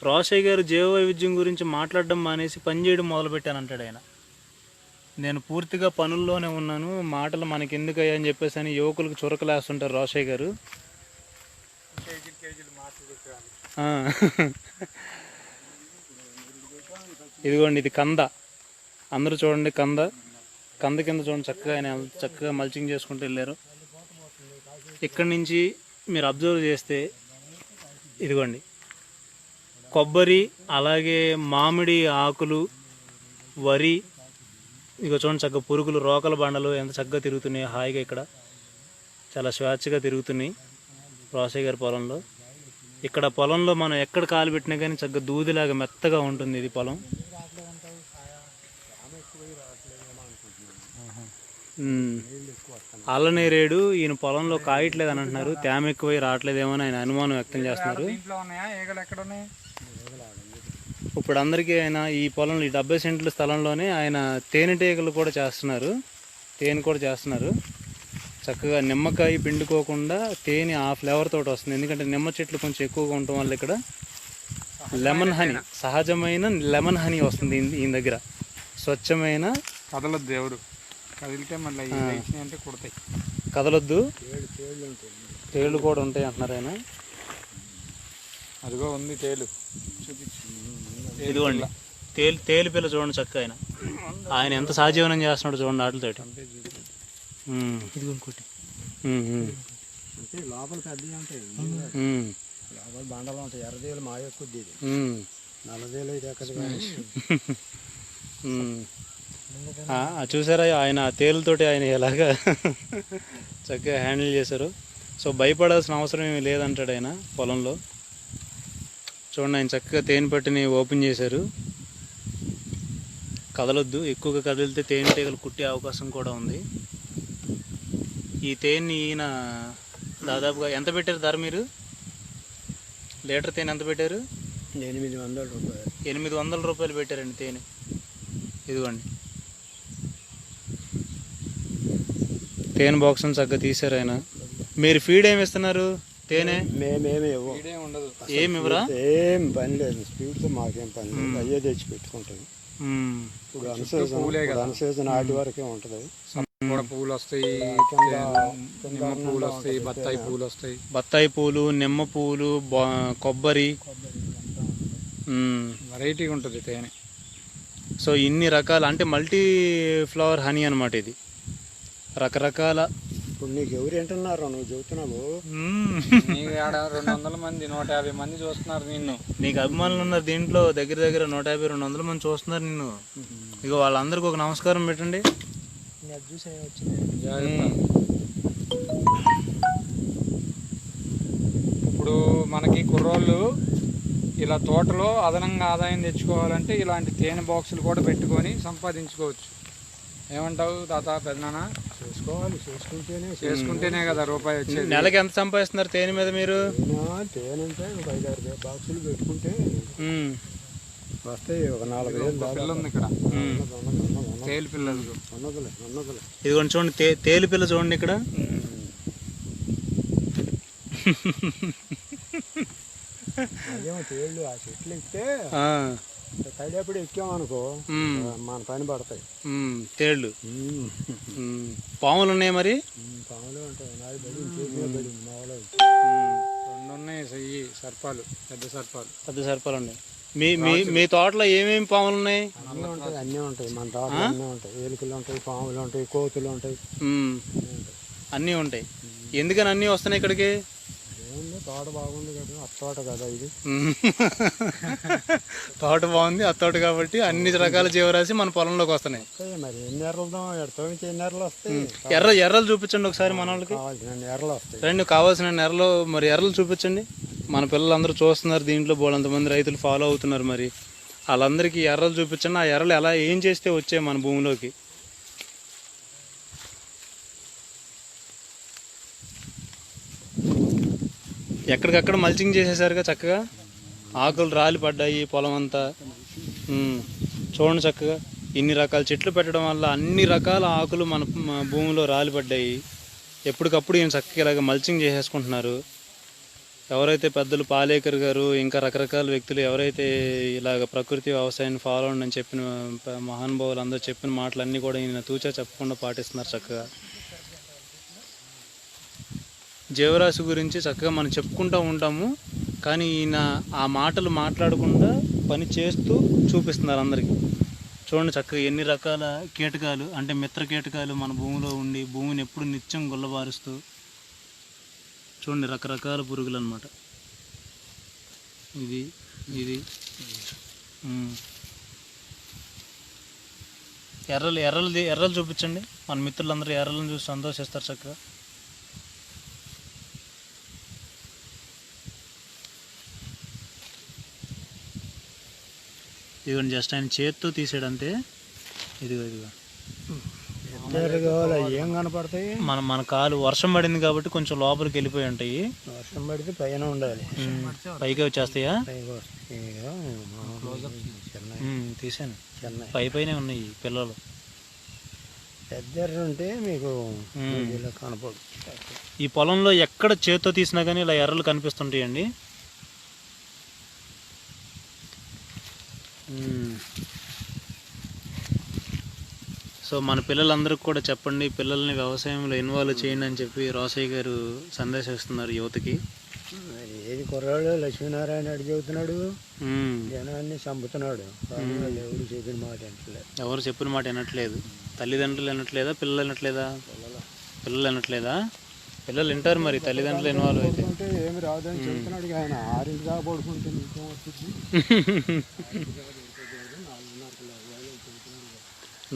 B: రోషయ్య గారు జీవ వైవిధ్యం గురించి మాట్లాడడం మానేసి పని చేయడం మొదలుపెట్టానంటాడు ఆయన. నేను పూర్తిగా పనుల్లోనే ఉన్నాను, మాటలు మనకి ఎందుకయ్యా అని చెప్పేసి అని యువకులకు చురకలేస్తుంటారు రోషయ్య గారు. ఇదిగోండి ఇది కంద, అందరూ చూడండి కంద కింద చూడండి చక్కగా ఆయన చక్కగా మల్చింగ్ చేసుకుంటూ వెళ్ళారు. ఇక్కడి నుంచి మీరు అబ్జర్వ్ చేస్తే ఇదిగోండి కొబ్బరి, అలాగే మామిడి ఆకులు, వరి, ఇక చూడండి చక్కగా పురుగులు, రోకల బండలు ఎంత చక్కగా తిరుగుతున్నాయి హాయిగా. ఇక్కడ చాలా స్వేచ్ఛగా తిరుగుతున్నాయి రోషయ్య గారి పొలంలో. ఇక్కడ పొలంలో మనం ఎక్కడ కాలు పెట్టినా కానీ చక్కగా దూదిలాగా మెత్తగా ఉంటుంది ఇది పొలం. అల్లనేరేడు ఈయన పొలంలో కాయట్లేదు అని అంటున్నారు, తేమ ఎక్కువై రావట్లేదేమో అని ఆయన అనుమానం వ్యక్తం చేస్తున్నారు. ఇప్పుడు అందరికీ ఆయన ఈ పొలంలో ఈ 70 సెంట్ల స్థలంలోనే ఆయన తేనెటీగలు కూడా చేస్తున్నారు, తేనె కూడా చేస్తున్నారు. చక్కగా నిమ్మకాయ పిండుకోకుండా తేనె ఆ ఫ్లేవర్ తోటి వస్తుంది. ఎందుకంటే నిమ్మ చెట్లు కొంచెం ఎక్కువగా ఉండటం వల్ల ఇక్కడ లెమన్ హనీ, సహజమైన లెమన్ హనీ వస్తుంది ఈయన దగ్గర. స్వచ్ఛమైన
A: కదలొద్దు, ఎవరు కదిలితే మళ్ళీ అంటే కుడతాయి.
B: కదలొద్దు, తేళ్ళు కూడా ఉంటాయి అంటున్నారు ఆయన.
A: అదిగో ఉంది తేలు,
B: ఇదిగోండి తేలి పిల్ల చూడండి చక్కగా ఆయన ఎంత సహజీవనం చేస్తున్నాడు చూడండి వాటితోటి.
C: ఇది ఇంకోటి అంటే లోపల పెద్దవి ఉంటాయి, లోపల బండలు ఉంటాయి. ఎర్రదేలు మా ఎక్కుద్ది, నల్లదేలు ఇది ఎక్కడ.
B: చూసారా ఆయన తేలుతోటి ఆయన ఎలాగా చక్కగా హ్యాండిల్ చేశారు. సో భయపడాల్సిన అవసరం ఏమీ లేదంటాడు ఆయన పొలంలో. చూడండి ఆయన చక్కగా తేనె పట్టిని ఓపెన్ చేశారు. కదలొద్దు, ఎక్కువగా కదిలితే తేనెటీగలు కుట్టే అవకాశం కూడా ఉంది. ఈ తేనె ఈయన దాదాపుగా ఎంత పెట్టారు ధర మీరు? లీటర్ తేనె ఎంత పెట్టారు?
C: 800 రూపాయలు.
B: 800 రూపాయలు పెట్టారండి తేనె. ఇదిగోండి తేనె బాక్స్ని చక్కగా తీశారు ఆయన. మీరు ఫీడ్ ఏమి ఇస్తున్నారు? తేనె
C: మేమేమి
A: ఉండదు,
B: ఏమి ఇవ్వరా?
C: ఏం పని లేదు, స్పీడ్తో మాకేం పని లేదు, అయ్యే తెచ్చి పెట్టుకుంటాం. ఇప్పుడు అన్సీజన్ ఆటి వరకే ఉంటుంది.
A: పువ్వులు వస్తాయి, పువ్వులు వస్తాయి, బత్తాయి పువ్వులు వస్తాయి,
B: బత్తాయి పూలు, నిమ్మ పువ్వులు, కొబ్బరి,
A: వెరైటీగా ఉంటుంది తేనె.
B: సో ఇన్ని రకాల అంటే మల్టీ ఫ్లవర్ హనీ అనమాట ఇది. రకరకాల.
C: ఇప్పుడు నీకు ఎవరు ఏంటున్నారు నువ్వు చెబుతున్నావు?
A: నీకు 200 మంది 150 మంది చూస్తున్నారు నిన్ను.
B: నీకు అభిమానులు ఉన్నారు దీంట్లో, దగ్గర దగ్గర 150-200 మంది చూస్తున్నారు నిన్ను. ఇక వాళ్ళందరికీ ఒక నమస్కారం పెట్టండి.
A: ఇప్పుడు మనకి కుర్రోళ్ళు ఇలా తోటలో అదనంగా ఆదాయం తెచ్చుకోవాలంటే ఇలాంటి తేనె బాక్సులు కూడా పెట్టుకొని సంపాదించుకోవచ్చు. ఏమంటావు తాత, పెద్దనాన్న?
C: చేసుకోవాలి,
A: చేసుకుంటేనే కదా రూపాయి వచ్చేది.
B: నెలకి ఎంత సంపాదిస్తున్నారు తేనె మీద మీరు?
C: తేనె అంటే ఒక 5-6 బాక్సులు పెట్టుకుంటే వస్తాయి. ఒక 4,000
A: పిల్ల ఉంది ఇక్కడ, తేలి పిల్లలు.
B: ఇదిగోండి చూడండి తేలి పిల్ల చూడండి ఇక్కడ.
C: అదేమో తేళ్ళు ఆ చెట్లు ఎక్కితే కడియప్పుడు ఎక్కామనుకో మన పని పడతాయి
B: తేళ్ళు. పాములు ఉన్నాయి మరి?
C: పాములు ఉంటాయి, నాది పడింది మామూలు.
A: 2 ఉన్నాయి సర్పాలు, పెద్ద సర్పాలు
B: ఉన్నాయి. మీ తోటలో ఏమేమి పాములు ఉన్నాయి?
C: అన్నీ ఉంటాయి మన తోటలో, అన్నీ ఉంటాయి. ఏలుకలు ఉంటాయి, పాములు ఉంటాయి, కోతులు ఉంటాయి,
B: అన్నీ ఉంటాయి. ఎందుకని అన్నీ వస్తున్నాయి ఇక్కడికి?
C: ఏముంది, తోట బాగుంది కదా, అత్తోట కదా ఇది.
B: తోట బాగుంది, అత్తోట కాబట్టి అన్ని రకాల జీవరాశి మన పొలంలోకి వస్తున్నాయి.
C: మరి ఎన్ని ఎర్రలు ఎన్ని ఎర్రలు వస్తాయి?
B: ఎర్రలు చూపించండి ఒకసారి మన వాళ్ళకి.
C: ఎర్రలు వస్తాయి
B: రెండు కావాల్సిన ఎర్రలు. మరి ఎర్రలు చూపించండి. మన పిల్లలందరూ చూస్తున్నారు, దీంట్లో బోలంతమంది రైతులు ఫాలో అవుతున్నారు. మరి వాళ్ళందరికీ ఎర్రలు చూపించండి. ఆ ఎర్రలు ఎలా ఏం చేస్తే వచ్చాయి మన భూమిలోకి? ఎక్కడికక్కడ మల్చింగ్ చేసేసారుగా చక్కగా. ఆకులు రాలి పడ్డాయి పొలం అంతా. చూడండి చక్కగా ఇన్ని రకాల చెట్లు పెట్టడం వల్ల అన్ని రకాల ఆకులు మన భూమిలో రాలి పడ్డాయి. ఎప్పటికప్పుడు ఈయన చక్కగా ఇలాగ మల్చింగ్ చేసేసుకుంటున్నారు. ఎవరైతే పెద్దలు పాలేకర్ గారు ఇంకా రకరకాల వ్యక్తులు ఎవరైతే ఇలాగ ప్రకృతి వ్యవసాయాన్ని ఫాలో అవ్వండి అని చెప్పిన మహానుభావులు అందరూ చెప్పిన మాటలన్నీ కూడా ఈయన తూచా చెప్పకుండా పాటిస్తున్నారు చక్కగా. జీవరాశి గురించి చక్కగా మనం చెప్పుకుంటూ ఉంటాము, కానీ ఈయన ఆ మాటలు మాట్లాడకుండా పని చేస్తూ చూపిస్తున్నారు అందరికీ. చూడండి చక్కగా ఎన్ని రకాల కీటకాలు అంటే మిత్ర కీటకాలు మన భూమిలో ఉండి భూమిని ఎప్పుడు నిత్యం గుల్లబారుస్తూ. చూడండి రకరకాల పురుగులు అన్నమాట. ఇది ఎర్రలు చూపించండి. మన మిత్రులందరూ ఎర్రలను చూసి సంతోషిస్తారు చక్కగా. ఇదిగోండి జస్ట్ ఆయన చేత్తో తీసాడంతే. ఇదిగో
C: ఏం కనపడతాయి?
B: మన కాలు వర్షం పడింది కాబట్టి కొంచెం లోపలికి వెళ్ళిపోయి ఉంటాయి.
C: వర్షం పడితే పైన ఉండాలి,
B: పైకి వచ్చేస్తాయా? తీసాను, పైనే ఉన్నాయి పిల్లలు.
C: పెద్ద ఉంటే మీకు కనపడు.
B: ఈ పొలంలో ఎక్కడ చేత్తో తీసినా కానీ ఇలా ఎర్రలు కనిపిస్తుంటాయండి. సో మన పిల్లలందరికీ కూడా చెప్పండి, పిల్లల్ని వ్యవసాయంలో ఇన్వాల్వ్ చేయండి అని చెప్పి రోసయ్య గారు సందేశం ఇస్తున్నారు యువతకి.
C: ఏది కుర్రాడు లక్ష్మీనారాయణ అడిగి చెబుతున్నాడు,
B: ఉమ్.
C: జనాన్ని చంపుతున్నాడు. కానీ వాళ్ళు ఎవరు చెప్పిన మాట వింటలేదు.
B: ఎవరు చెప్పిన మాట వినట్లేదు. తల్లిదండ్రులు వినట్లేదా, పిల్లలు వినట్లేదా? పిల్లలు వినట్లేదా? పిల్లలు వింటారు మరి, తల్లిదండ్రులు ఇన్వాల్వ్ అయితే.
C: పడుకుంటే ఏమి రాదని చెబుతున్నాడు ఆయన. 6 దాకా పడుకుంటే నీకేం వస్తుంది?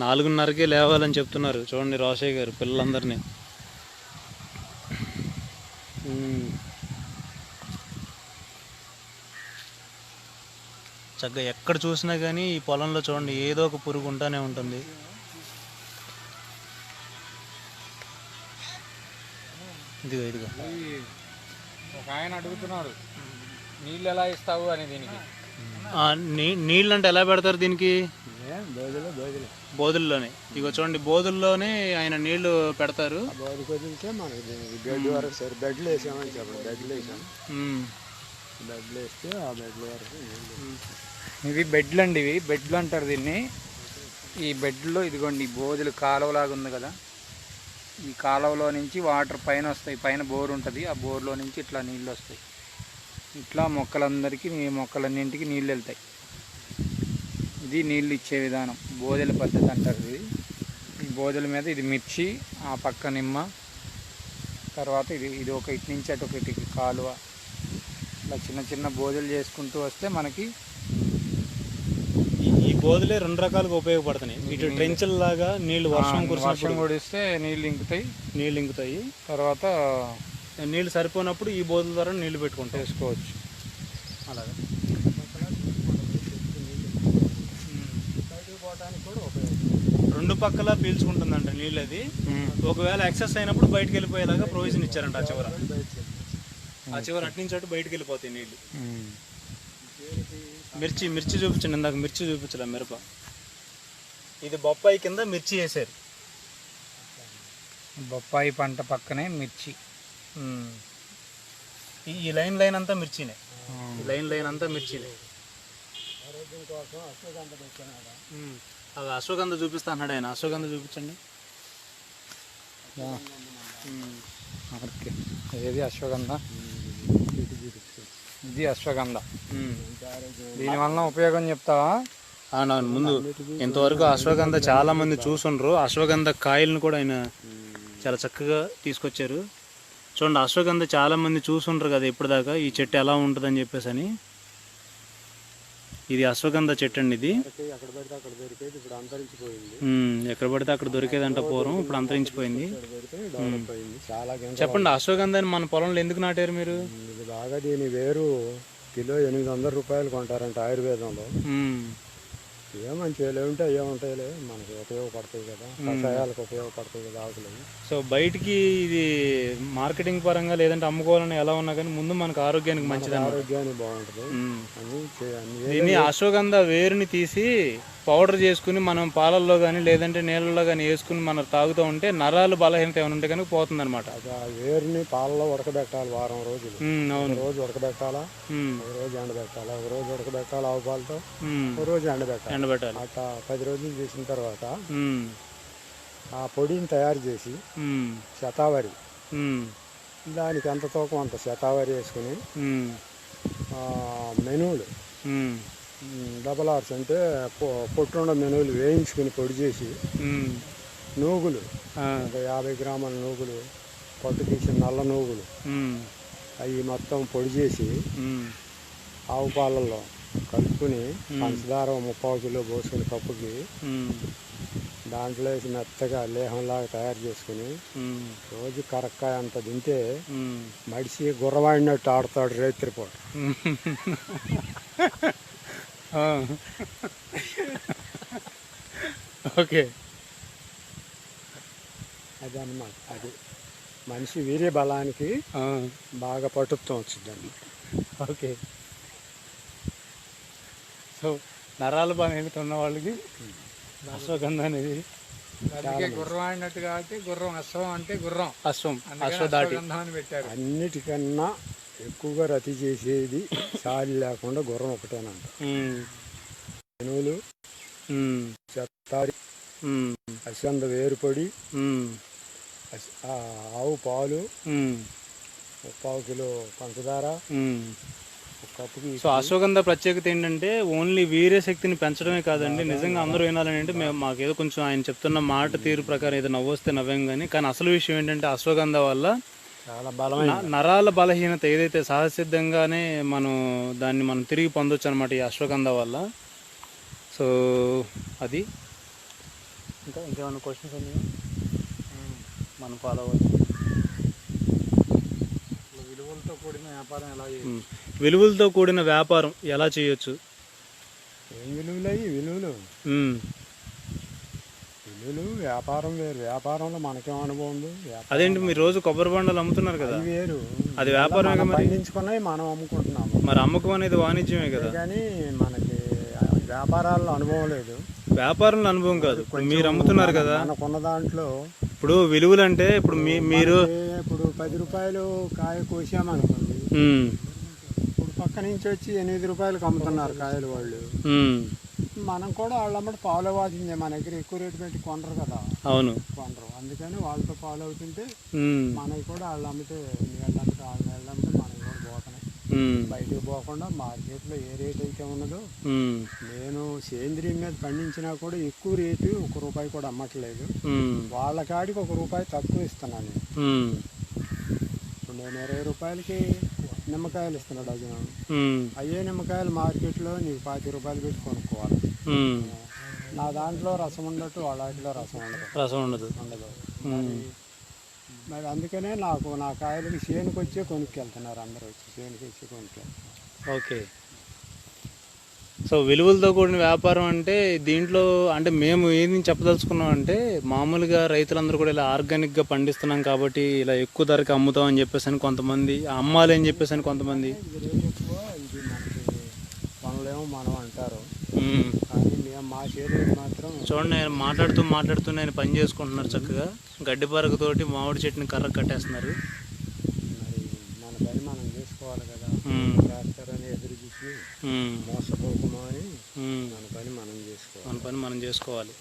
B: 4:30కే లేవాలని చెప్తున్నారు. చూడండి రోషయ్య గారు పిల్లలందరినీ. చక్కగా ఎక్కడ చూసినా కానీ ఈ పొలంలో చూడండి ఏదో ఒక పురుగు ఉంటానే ఉంటుంది. ఇదిగో ఇదిగో
A: ఒక ఆయన అడుగుతున్నాడు నీళ్ళు ఎలా ఇస్తావు అని దీనికి.
B: నీళ్ళు అంటే ఎలా పెడతారు దీనికి?
C: బోధులు
B: బోధుల్లోనే. ఇగో చూడండి బోధుల్లోనే ఆయన నీళ్లు పెడతారు.
C: బోధు కొదిలితే మనకి బెడ్ వరకు సరే. బెడ్లు వేసామని చెప్పండి, బెడ్లు వేసాం. బెడ్లు వేస్తే ఆ బెడ్ల వరకు
A: ఇవి బెడ్లు అండి, ఇవి బెడ్లు అంటారు దీన్ని. ఈ బెడ్లో ఇదిగోండి బోధులు కాలువలాగా ఉంది కదా, ఈ కాలువలో నుంచి వాటర్ పైన వస్తాయి. పైన బోర్ ఉంటుంది, ఆ బోర్లో నుంచి ఇట్లా నీళ్ళు వస్తాయి. ఇట్లా మొక్కలందరికీ మొక్కలన్నింటికి నీళ్ళు వెళ్తాయి. ఇది నీళ్ళు ఇచ్చే విధానం, బోదెల పద్ధతి అంటారు ఇది. ఈ బోదెల మీద ఇది మిర్చి, ఆ పక్క నిమ్మ, తర్వాత ఇది ఒక ఇటు నుంచి అటు ఒకటి కాలువ. ఇలా చిన్న చిన్న బోదెలు చేసుకుంటూ వస్తే మనకి
B: ఈ బోధులే 2 రకాలుగా ఉపయోగపడుతున్నాయి. ఇటు ట్రెంచల్ లాగా నీళ్లు వర్షం
A: కురిస్తే నీళ్ళు ఇంకుతాయి. తర్వాత
B: నీళ్లు సరిపోయినప్పుడు ఈ బోధుల ద్వారా నీళ్లు పెట్టుకుంటాం,
A: వేసుకోవచ్చు.
B: అలాగా 2 పక్కల పీల్చుకుంటుందంట నీళ్ళు. అది ఒకవేళ ఎక్సెస్ అయినప్పుడు బయటకు వెళ్ళిపోయేలాగా ప్రొవిజన్ ఇచ్చారంట. ఆ చివర అటు నుంచి అటు బయటకు వెళ్ళిపోతాయి నీళ్ళు. మిర్చి చూపించండి. ఇందాక మిర్చి చూపించలే, మిరప. ఇది బొప్పాయి కింద మిర్చి వేసారు.
A: బొప్పాయి పంట పక్కనే మిర్చి.
B: ఈ లైన్ అంతా మిర్చినే. లైన్ అంతా మిర్చినే. అవి అశ్వగంధ చూపిస్తా అన్నాడు ఆయన. అశ్వగంధ చూపించండి.
A: ఏది అశ్వగంధ? ఇది అశ్వగంధ. దీనివల్ల ఉపయోగం చెప్తావా?
B: ముందు ఇంతవరకు అశ్వగంధ చాలా మంది చూసుండ్రు. అశ్వగంధ కాయలను కూడా ఆయన చాలా చక్కగా తీసుకొచ్చారు. చూడండి, అశ్వగంధ చాలా మంది చూసుండ్రు కదా ఇప్పటిదాకా, ఈ చెట్టు ఎలా ఉంటుందని చెప్పేసి అని. ఇది అశ్వగంధ చెట్టు అండి. ఇది
C: ఎక్కడ పడితే అక్కడ దొరికేది, ఇప్పుడు అంతరించిపోయింది.
B: ఎక్కడ పడితే అక్కడ దొరికేదంట పూర్వం, ఇప్పుడు అంతరించిపోయింది.
C: చాలా.
B: చెప్పండి, అశ్వగంధాన్ని మన పొలంలో ఎందుకు నాటారు మీరు?
C: ఇది బాగా దీని వేరు కిలో 800 రూపాయలు కొంటారంట ఆయుర్వేదంలో. ఏమంచి ఏముంటే ఏముంటాయిలే, మనకి ఉపయోగపడతాయి కదా, కషాయాలకు ఉపయోగపడతాయి కదా ఆకులు.
B: సో బయటికి ఇది మార్కెటింగ్ పరంగా లేదంటే అమ్ముకోవాలని ఎలా ఉన్నా కానీ ముందు మనకు ఆరోగ్యానికి మంచిది,
C: ఆరోగ్యానికి బాగుంటుంది.
B: దీన్ని అశ్వగంధ వేరుని తీసి పౌడర్ చేసుకుని మనం పాలల్లో కానీ లేదంటే నీళ్ళలో కానీ వేసుకుని మనం తాగుతూ ఉంటే నరాలు బలహీనత ఏమైనా ఉంటే కనుక పోతుంది అనమాట.
C: వేరుని పాలలో ఉడకబెట్టాలి వారం రోజులు.
B: అవును,
C: రోజు ఉడకబెట్టాలా, ఒక రోజు ఎండబెట్టాలా, ఒక రోజు ఉడకబెట్టాలి ఆవు పాలతో, ఒక రోజు ఎండబెట్టాలి. అట్లా 10 రోజులు చేసిన తర్వాత ఆ పొడిని తయారు చేసి శతావరి, దానికి ఎంత తూకం అంత శతావరి వేసుకుని, మెనువులు డబల్ ఆర్స్ అంటే పొట్టుండ మెనువులు వేయించుకుని పొడి చేసి, నూగులు 50 గ్రాముల నూగులు, పొట్టు తీసిన నల్ల నూగులు అవి మొత్తం పొడి చేసి ఆవు పాలల్లో కలుపుకుని పంచదార 30 కిలో పోసుకుని కప్పుకి దాంట్లో వేసి మెత్తగా లేహంలాగా తయారు చేసుకుని రోజు కరక్కాయ అంత తింటే మడిసి గుర్రవాడినట్టు ఆడతాడు రేత్రిపూట.
B: ఓకే,
C: అదన్నమాట. అది మనిషి వీర్య బలానికి బాగా పటుత్వం వచ్చిందండి.
B: ఓకే, సో నరాల బలహీనత ఉన్న వాళ్ళకి అశ్వగంధ అనేది
A: గుర్రం ఆడినట్టు కాబట్టి గుర్రం అశ్వం అంటే గుర్రం,
B: అశ్వదాటి
A: అని పెట్టారు.
C: అన్నిటికన్నా ఎక్కువగా రతి చేసేది సాలి లేకుండా గుర్రం ఒకటేనంట. మెనువులు, చెత్తారి, అశ్వంధ వేరుపొడి, ఆవు పాలు, 1/4 కిలో పంచదార,
B: ఉమ్.
C: ఒక కప్పుకి
B: సో అశ్వగంధ ప్రత్యేకత ఏంటంటే ఓన్లీ వీర్య శక్తిని పెంచడమే కాదండి, నిజంగా అందరూ వినాలని అంటే మేము మాకేదో కొంచెం ఆయన చెప్తున్న మాట తీరు ప్రకారం ఏదో నవ్వొస్తే నవ్వాం కానీ అసలు విషయం ఏంటంటే అశ్వగంధ వల్ల
C: చాలా బలమైన
B: నరాల బలహీనత ఏదైతే సహజసిద్ధంగానే మనం తిరిగి పొందొచ్చు అనమాట ఈ అశ్వగంధ వల్ల. సో అది ఇంకేమైనా క్వశ్చన్స్ ఉన్నాయా మనం ఫాలో అవ్వచ్చు?
A: విలువలతో కూడిన వ్యాపారం ఎలా చేయాలి?
B: విలువలతో కూడిన వ్యాపారం ఎలా చేయొచ్చు?
C: ఏం విలువలు అయ్యి విలువలు వ్యాపారం వేరు. వ్యాపారంలో మనకేం అనుభవం ఉంది?
B: అదేంటి మీరు రోజు కొబ్బరి బండలు అమ్ముతున్నారు కదా,
C: అది వేరు.
B: అది వ్యాపారమే కదా, మరి
C: పండించుకున్నవి మనం అమ్ముకుంటున్నాము.
B: మరి అమ్మకం అనేది వాణిజ్యమే కదా.
C: కానీ మనకి వ్యాపారాల్లో అనుభవం లేదు.
B: వ్యాపారంలో అనుభవం కాదు, మీరు అమ్ముతున్నారు కదా.
C: మనకున్న దాంట్లో
B: ఇప్పుడు విలువలు అంటే ఇప్పుడు మీరు
C: ఇప్పుడు 10 రూపాయలు కాయ కోసామనుకోండి, ఇప్పుడు పక్క నుంచి వచ్చి 8 రూపాయలకు అమ్ముతున్నారు కాయలు వాళ్ళు. మనం కూడా వాళ్ళ అమ్మటి ఫాలో అవ్వాల్సిందే. మన దగ్గర ఎక్కువ రేటు పెట్టి కొనరు కదా.
B: అవును,
C: కొనరు. అందుకని వాళ్ళతో ఫాలో అవుతుంటే మనకి కూడా వాళ్ళు అమ్మితే నీళ్ళు అమ్మితే వాళ్ళ నీళ్ళు అమ్మితే మనకి కూడా పోతున్నాయి. బయటకు పోకుండా మార్కెట్లో ఏ రేట్ అయితే ఉన్నదో, నేను సేంద్రియం మీద పండించినా కూడా ఎక్కువ రేటు ₹1 కూడా అమ్మట్లేదు. వాళ్ళ కాడికి ₹1 తక్కువ ఇస్తున్నాను. ఇప్పుడు నేను 20 రూపాయలకి నిమ్మకాయలు ఇస్తున్నా డజను. అయ్యే నిమ్మకాయలు మార్కెట్లో నీకు ₹25 పెట్టి కొనుక్కోవాలి. నా దాంట్లో రసం ఉండదు, వాళ్ళ వాటిలో రసం ఉండదు. మరి అందుకనే నా కాయలకి చేనుకి వచ్చే కొనుక్కెళ్తున్నారు. అందరూ వచ్చి చేనుకి వచ్చి కొనుక్కెళ్తున్నారు.
B: ఓకే. సో విలువలతో కూడిన వ్యాపారం అంటే దీంట్లో అంటే మేము ఏం చెప్పదలుచుకున్నాం అంటే, మామూలుగా రైతులందరూ కూడా ఇలా ఆర్గానిక్గా పండిస్తున్నాం కాబట్టి ఇలా ఎక్కువ ధరకి అమ్ముతాం అని చెప్పేసి అని కొంతమంది, అమ్మాలి అని చెప్పేసి అని కొంతమంది,
C: ఇది మనకి పనులేమో మనం అంటారు. కానీ మేము మా చేనుకి మాత్రం
B: చూడండి, ఆయన మాట్లాడుతూ నేను పని చేసుకుంటున్నారు చక్కగా. గడ్డి పరకతోటి మామిడి చెట్టుని కర్ర కట్టేస్తున్నారు.
C: మరి మన పని మనం చేసుకోవాలి కదా. చేస్తారని ఎదురు చూసి మోసపోకుమా అని మన పని మనం చేసుకోవాలి.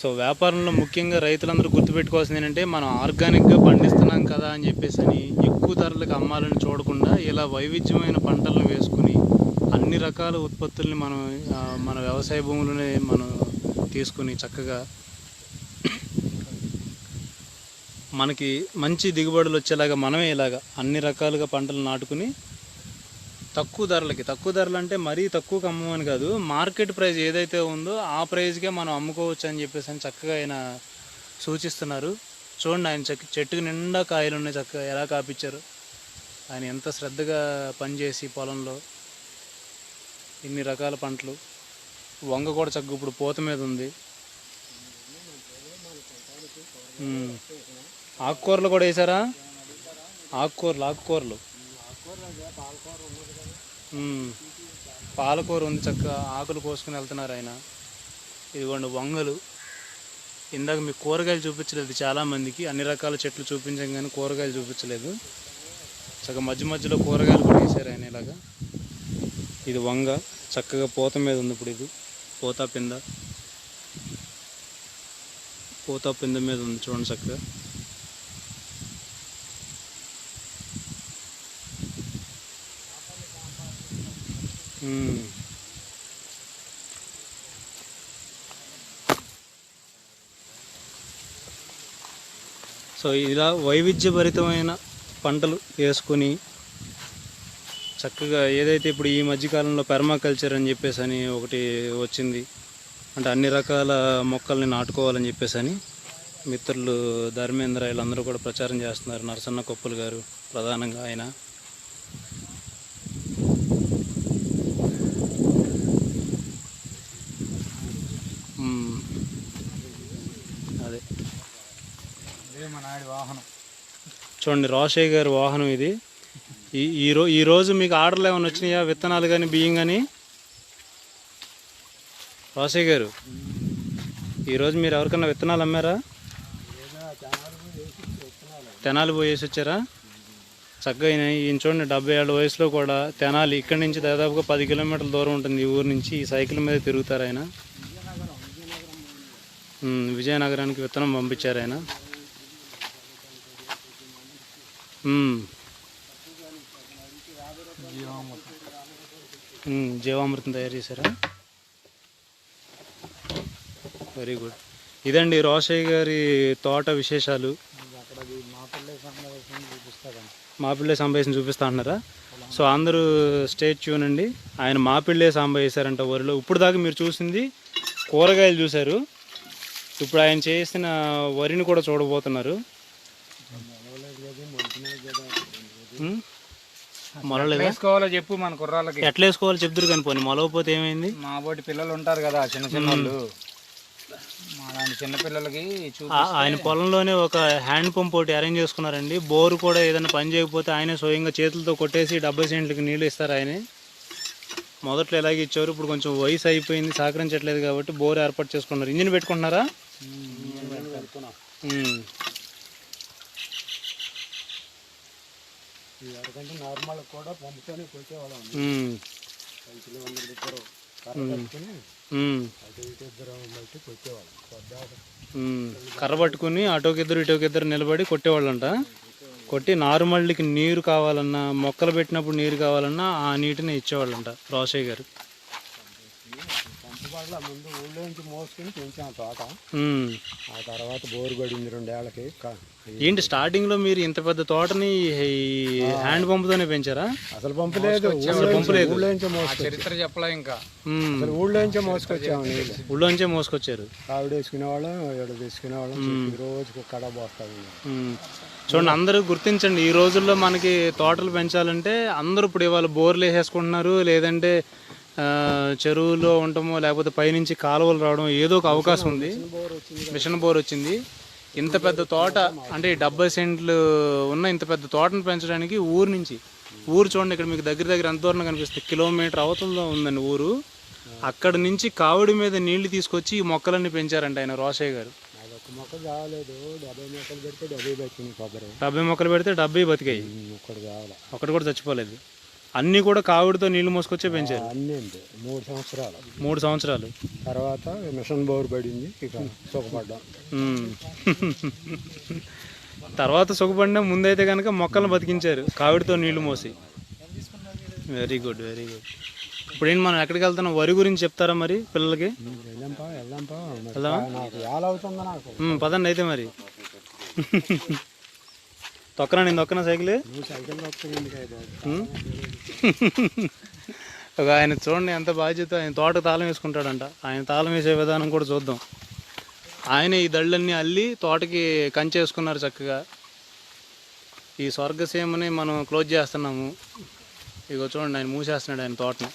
C: సో వ్యాపారంలో ముఖ్యంగా రైతులందరూ గుర్తుపెట్టుకోవాల్సింది ఏంటంటే, మనం ఆర్గానిక్గా పండిస్తున్నాం కదా అని చెప్పేసి అని ఎక్కువ ధరలకు అమ్మాలని చూడకుండా ఇలా వైవిధ్యమైన పంటలను వేసుకుని అన్ని రకాల ఉత్పత్తుల్ని మన వ్యవసాయ భూములనే మనం తీసుకుని చక్కగా మనకి మంచి దిగుబడులు వచ్చేలాగా మనమే ఇలాగా అన్ని రకాలుగా పంటలు నాటుకుని తక్కువ ధరలు అంటే మరీ తక్కువకి అమ్మమని కాదు, మార్కెట్ ప్రైస్ ఏదైతే ఉందో ఆ ప్రైస్కే మనం అమ్ముకోవచ్చు అని చెప్పేసి అని చక్కగా ఆయన సూచిస్తున్నారు. చూడండి, ఆయన చెట్టుకు నిండా కాయలు ఉన్నాయి, చక్కగా ఎలా కాపించారు. ఆయన ఎంత శ్రద్ధగా పనిచేసి పొలంలో ఇన్ని రకాల పంటలు. వంగ కూడా చక్కగా ఇప్పుడు పూత మీద ఉంది. ఆకుకూరలు కూడా వేసారా? ఆకుకూరలు పాలకూర ఉంది, చక్కగా ఆకులు కోసుకుని వెళ్తున్నారు ఆయన. ఇదిగోండి వంగలు. ఇందాక మీకు కూరగాయలు చూపించలేదు చాలామందికి, అన్ని రకాల చెట్లు చూపించాం కానీ కూరగాయలు చూపించలేదు. చక్కగా మధ్యలో కూరగాయలు కూడా వేసారు ఆయన ఇలాగా. ఇది వంగ చక్కగా పూత మీద ఉంది. ఇప్పుడు ఇది పూత పింద మీద ఉంది, చూడండి చక్కగా. సో ఇలా వైవిధ్యభరితమైన పంటలు వేసుకొని చక్కగా ఏదైతే ఇప్పుడు ఈ మధ్యకాలంలో పెర్మాకల్చర్ అని చెప్పేసి అని ఒకటి వచ్చింది, అంటే అన్ని రకాల మొక్కల్ని నాటుకోవాలని చెప్పేసి అని మిత్రులు ధర్మేంద్ర వీళ్ళందరూ కూడా ప్రచారం చేస్తున్నారు. నరసన్న కొప్పులు గారు ప్రధానంగా ఆయన. అదే
A: మన వాహనం
B: చూడండి, రోషయ్య గారి వాహనం ఇది. ఈరోజు మీకు ఆర్డర్లు ఏమైనా వచ్చినాయా? విత్తనాలు కానీ బియ్యం కానీ? రోషయ్య గారు, ఈరోజు మీరు ఎవరికన్నా విత్తనాలు అమ్మారా? తెనాలి పోయేసి వచ్చారా? చక్కగా ఈయన చూడండి, 70 ఏళ్ళ వయసులో కూడా తెనాలి ఇక్కడి నుంచి దాదాపుగా 10 కిలోమీటర్ల దూరం ఉంటుంది ఈ ఊరు నుంచి. ఈ సైకిల్ మీద తిరుగుతారు ఆయన. విజయనగరానికి విత్తనం పంపించారు ఆయన. జీవామృతం తయారు చేశారా? Very good. ఇదండి రోషయ్య గారి తోట విశేషాలు. మాపిళ్ళే సాంబయ్యని చూపిస్తా అంటున్నారా? సో అందరూ స్టేట్ ట్యూన్ అండి. ఆయన మాపిళ్ళే సాంబయ్య వేశారంట వరిలో. ఇప్పుడు దాకా మీరు చూసింది కూరగాయలు చూశారు. ఇప్పుడు ఆయన చేసిన వరిని కూడా చూడబోతున్నారు. మొలలేదా?
A: వేసుకోవాలో చెప్పు మన కుర్రాళ్ళకి.
B: ఎట్లా వేసుకోవాలో చెప్తురు కానీ పోనీ మొలవపోతే ఏమైంది?
A: మా బోటి పిల్లలు ఉంటారు కదా చిన్న చిన్న వాళ్ళు, మా లాంటి చిన్నపిల్లలకి
B: ఆయన పొలంలోనే ఒక హ్యాండ్ పంప్ ఒకటి అరేంజ్ చేసుకున్నారండి. బోరు కూడా ఏదైనా పని చేయకపోతే ఆయనే స్వయంగా చేతులతో కొట్టేసి 70 సెంట్లకి నీళ్ళు ఇస్తారు ఆయనే. మొదట్లో ఎలాగే ఇచ్చారు, ఇప్పుడు కొంచెం వయసు అయిపోయింది, సహకరించట్లేదు కాబట్టి బోర్ ఏర్పాటు చేసుకున్నారు. ఇంజిన్ పెట్టుకుంటున్నారా?
C: నార్మల్ కూడా పంపుతోనే కొట్టేవాళ్ళం.
B: కర్ర పట్టుకుని అటోకిద్దరు ఇటోకిద్దరు నిలబడి కొట్టేవాళ్ళంట. కొట్టి నార్మల్కి నీరు కావాలన్నా, మొక్కలు పెట్టినప్పుడు నీరు కావాలన్నా ఆ నీటిని ఇచ్చేవాళ్ళంట రోషయ్య గారు.
C: ముందు ఊళ్ళో నుంచి మోసుకుని పెంచాం తోట. ఆ తర్వాత బోరు పడింది 2 ఏళ్ళకి.
B: ఏంటి స్టార్టింగ్ లో మీరు ఇంత పెద్ద తోటని హ్యాండ్ పంపుతోనే పెంచారా?
C: అసలు పంపు లేదు, ఊళ్ళో నుంచే
A: చరిత్ర చెప్పలే ఇంకా.
C: ఊళ్ళో నుంచే మోసుకొచ్చాము నీళ్ళు.
B: ఊళ్ళో నుంచే మోసుకొచ్చారు.
C: ఆవిడ వేసుకునేవాళ్ళం, ఏడు తీసుకునేవాళ్ళం. రోజుకి కడ పోస్తాము.
B: చూడండి, అందరూ గుర్తించండి. ఈ రోజుల్లో మనకి తోటలు పెంచాలంటే అందరూ ఇప్పుడు ఇవాళ బోర్లు వేసేసుకుంటున్నారు, లేదంటే చెరువులో ఉండటమో లేకపోతే పైనుంచి కాలువలు రావడం ఏదో ఒక అవకాశం ఉంది. మిషన్ బోర్ వచ్చింది. ఇంత పెద్ద తోట అంటే 70 సెంట్లు ఉన్న ఇంత పెద్ద తోటను పెంచడానికి ఊరు చూడండి, ఇక్కడ మీకు దగ్గర ఎంత దూరం కనిపిస్తుంది, కిలోమీటర్ అవతలలో ఉందండి ఊరు. అక్కడ నుంచి కావిడి మీద నీళ్లు తీసుకొచ్చి ఈ మొక్కలన్నీ పెంచారంట ఆయన రోషయ్య గారు. 70 మొక్కలు పెడితే 70 బతికాయి, ఒకటి కూడా చచ్చిపోలేదు. అన్నీ కూడా కావిడితో నీళ్లు మోసుకొచ్చే పెంచారు.
C: అన్నీ 3
B: సంవత్సరాలు
C: తర్వాత మిషన్ బోర్ పడింది. ఇక సుఖపడ్డాం.
B: తర్వాత సుఖపడినా ముందైతే కనుక మొక్కలను బతికించారు కావిడితో నీళ్లు మోసి. Very good. ఇప్పుడు ఏంటి మనం ఎక్కడికి వెళ్తున్నాం? వరి గురించి చెప్తారా మరి పిల్లలకి? పదండి అయితే మరి. నేను తొక్కనా సైకిల్? ఒక ఆయన చూడండి ఎంత బాధ్యత. ఆయన తోట తాళం వేసుకుంటాడంట. ఆయన తాళం వేసే విధానం కూడా చూద్దాం. ఆయన ఈ దళ్ళన్నీ అల్లి తోటకి కంచేసుకున్నారు చక్కగా. ఈ స్వర్గసీమని మనం క్లోజ్ చేస్తున్నాము. ఇగో చూడండి, ఆయన మూసేస్తున్నాడు ఆయన తోటని.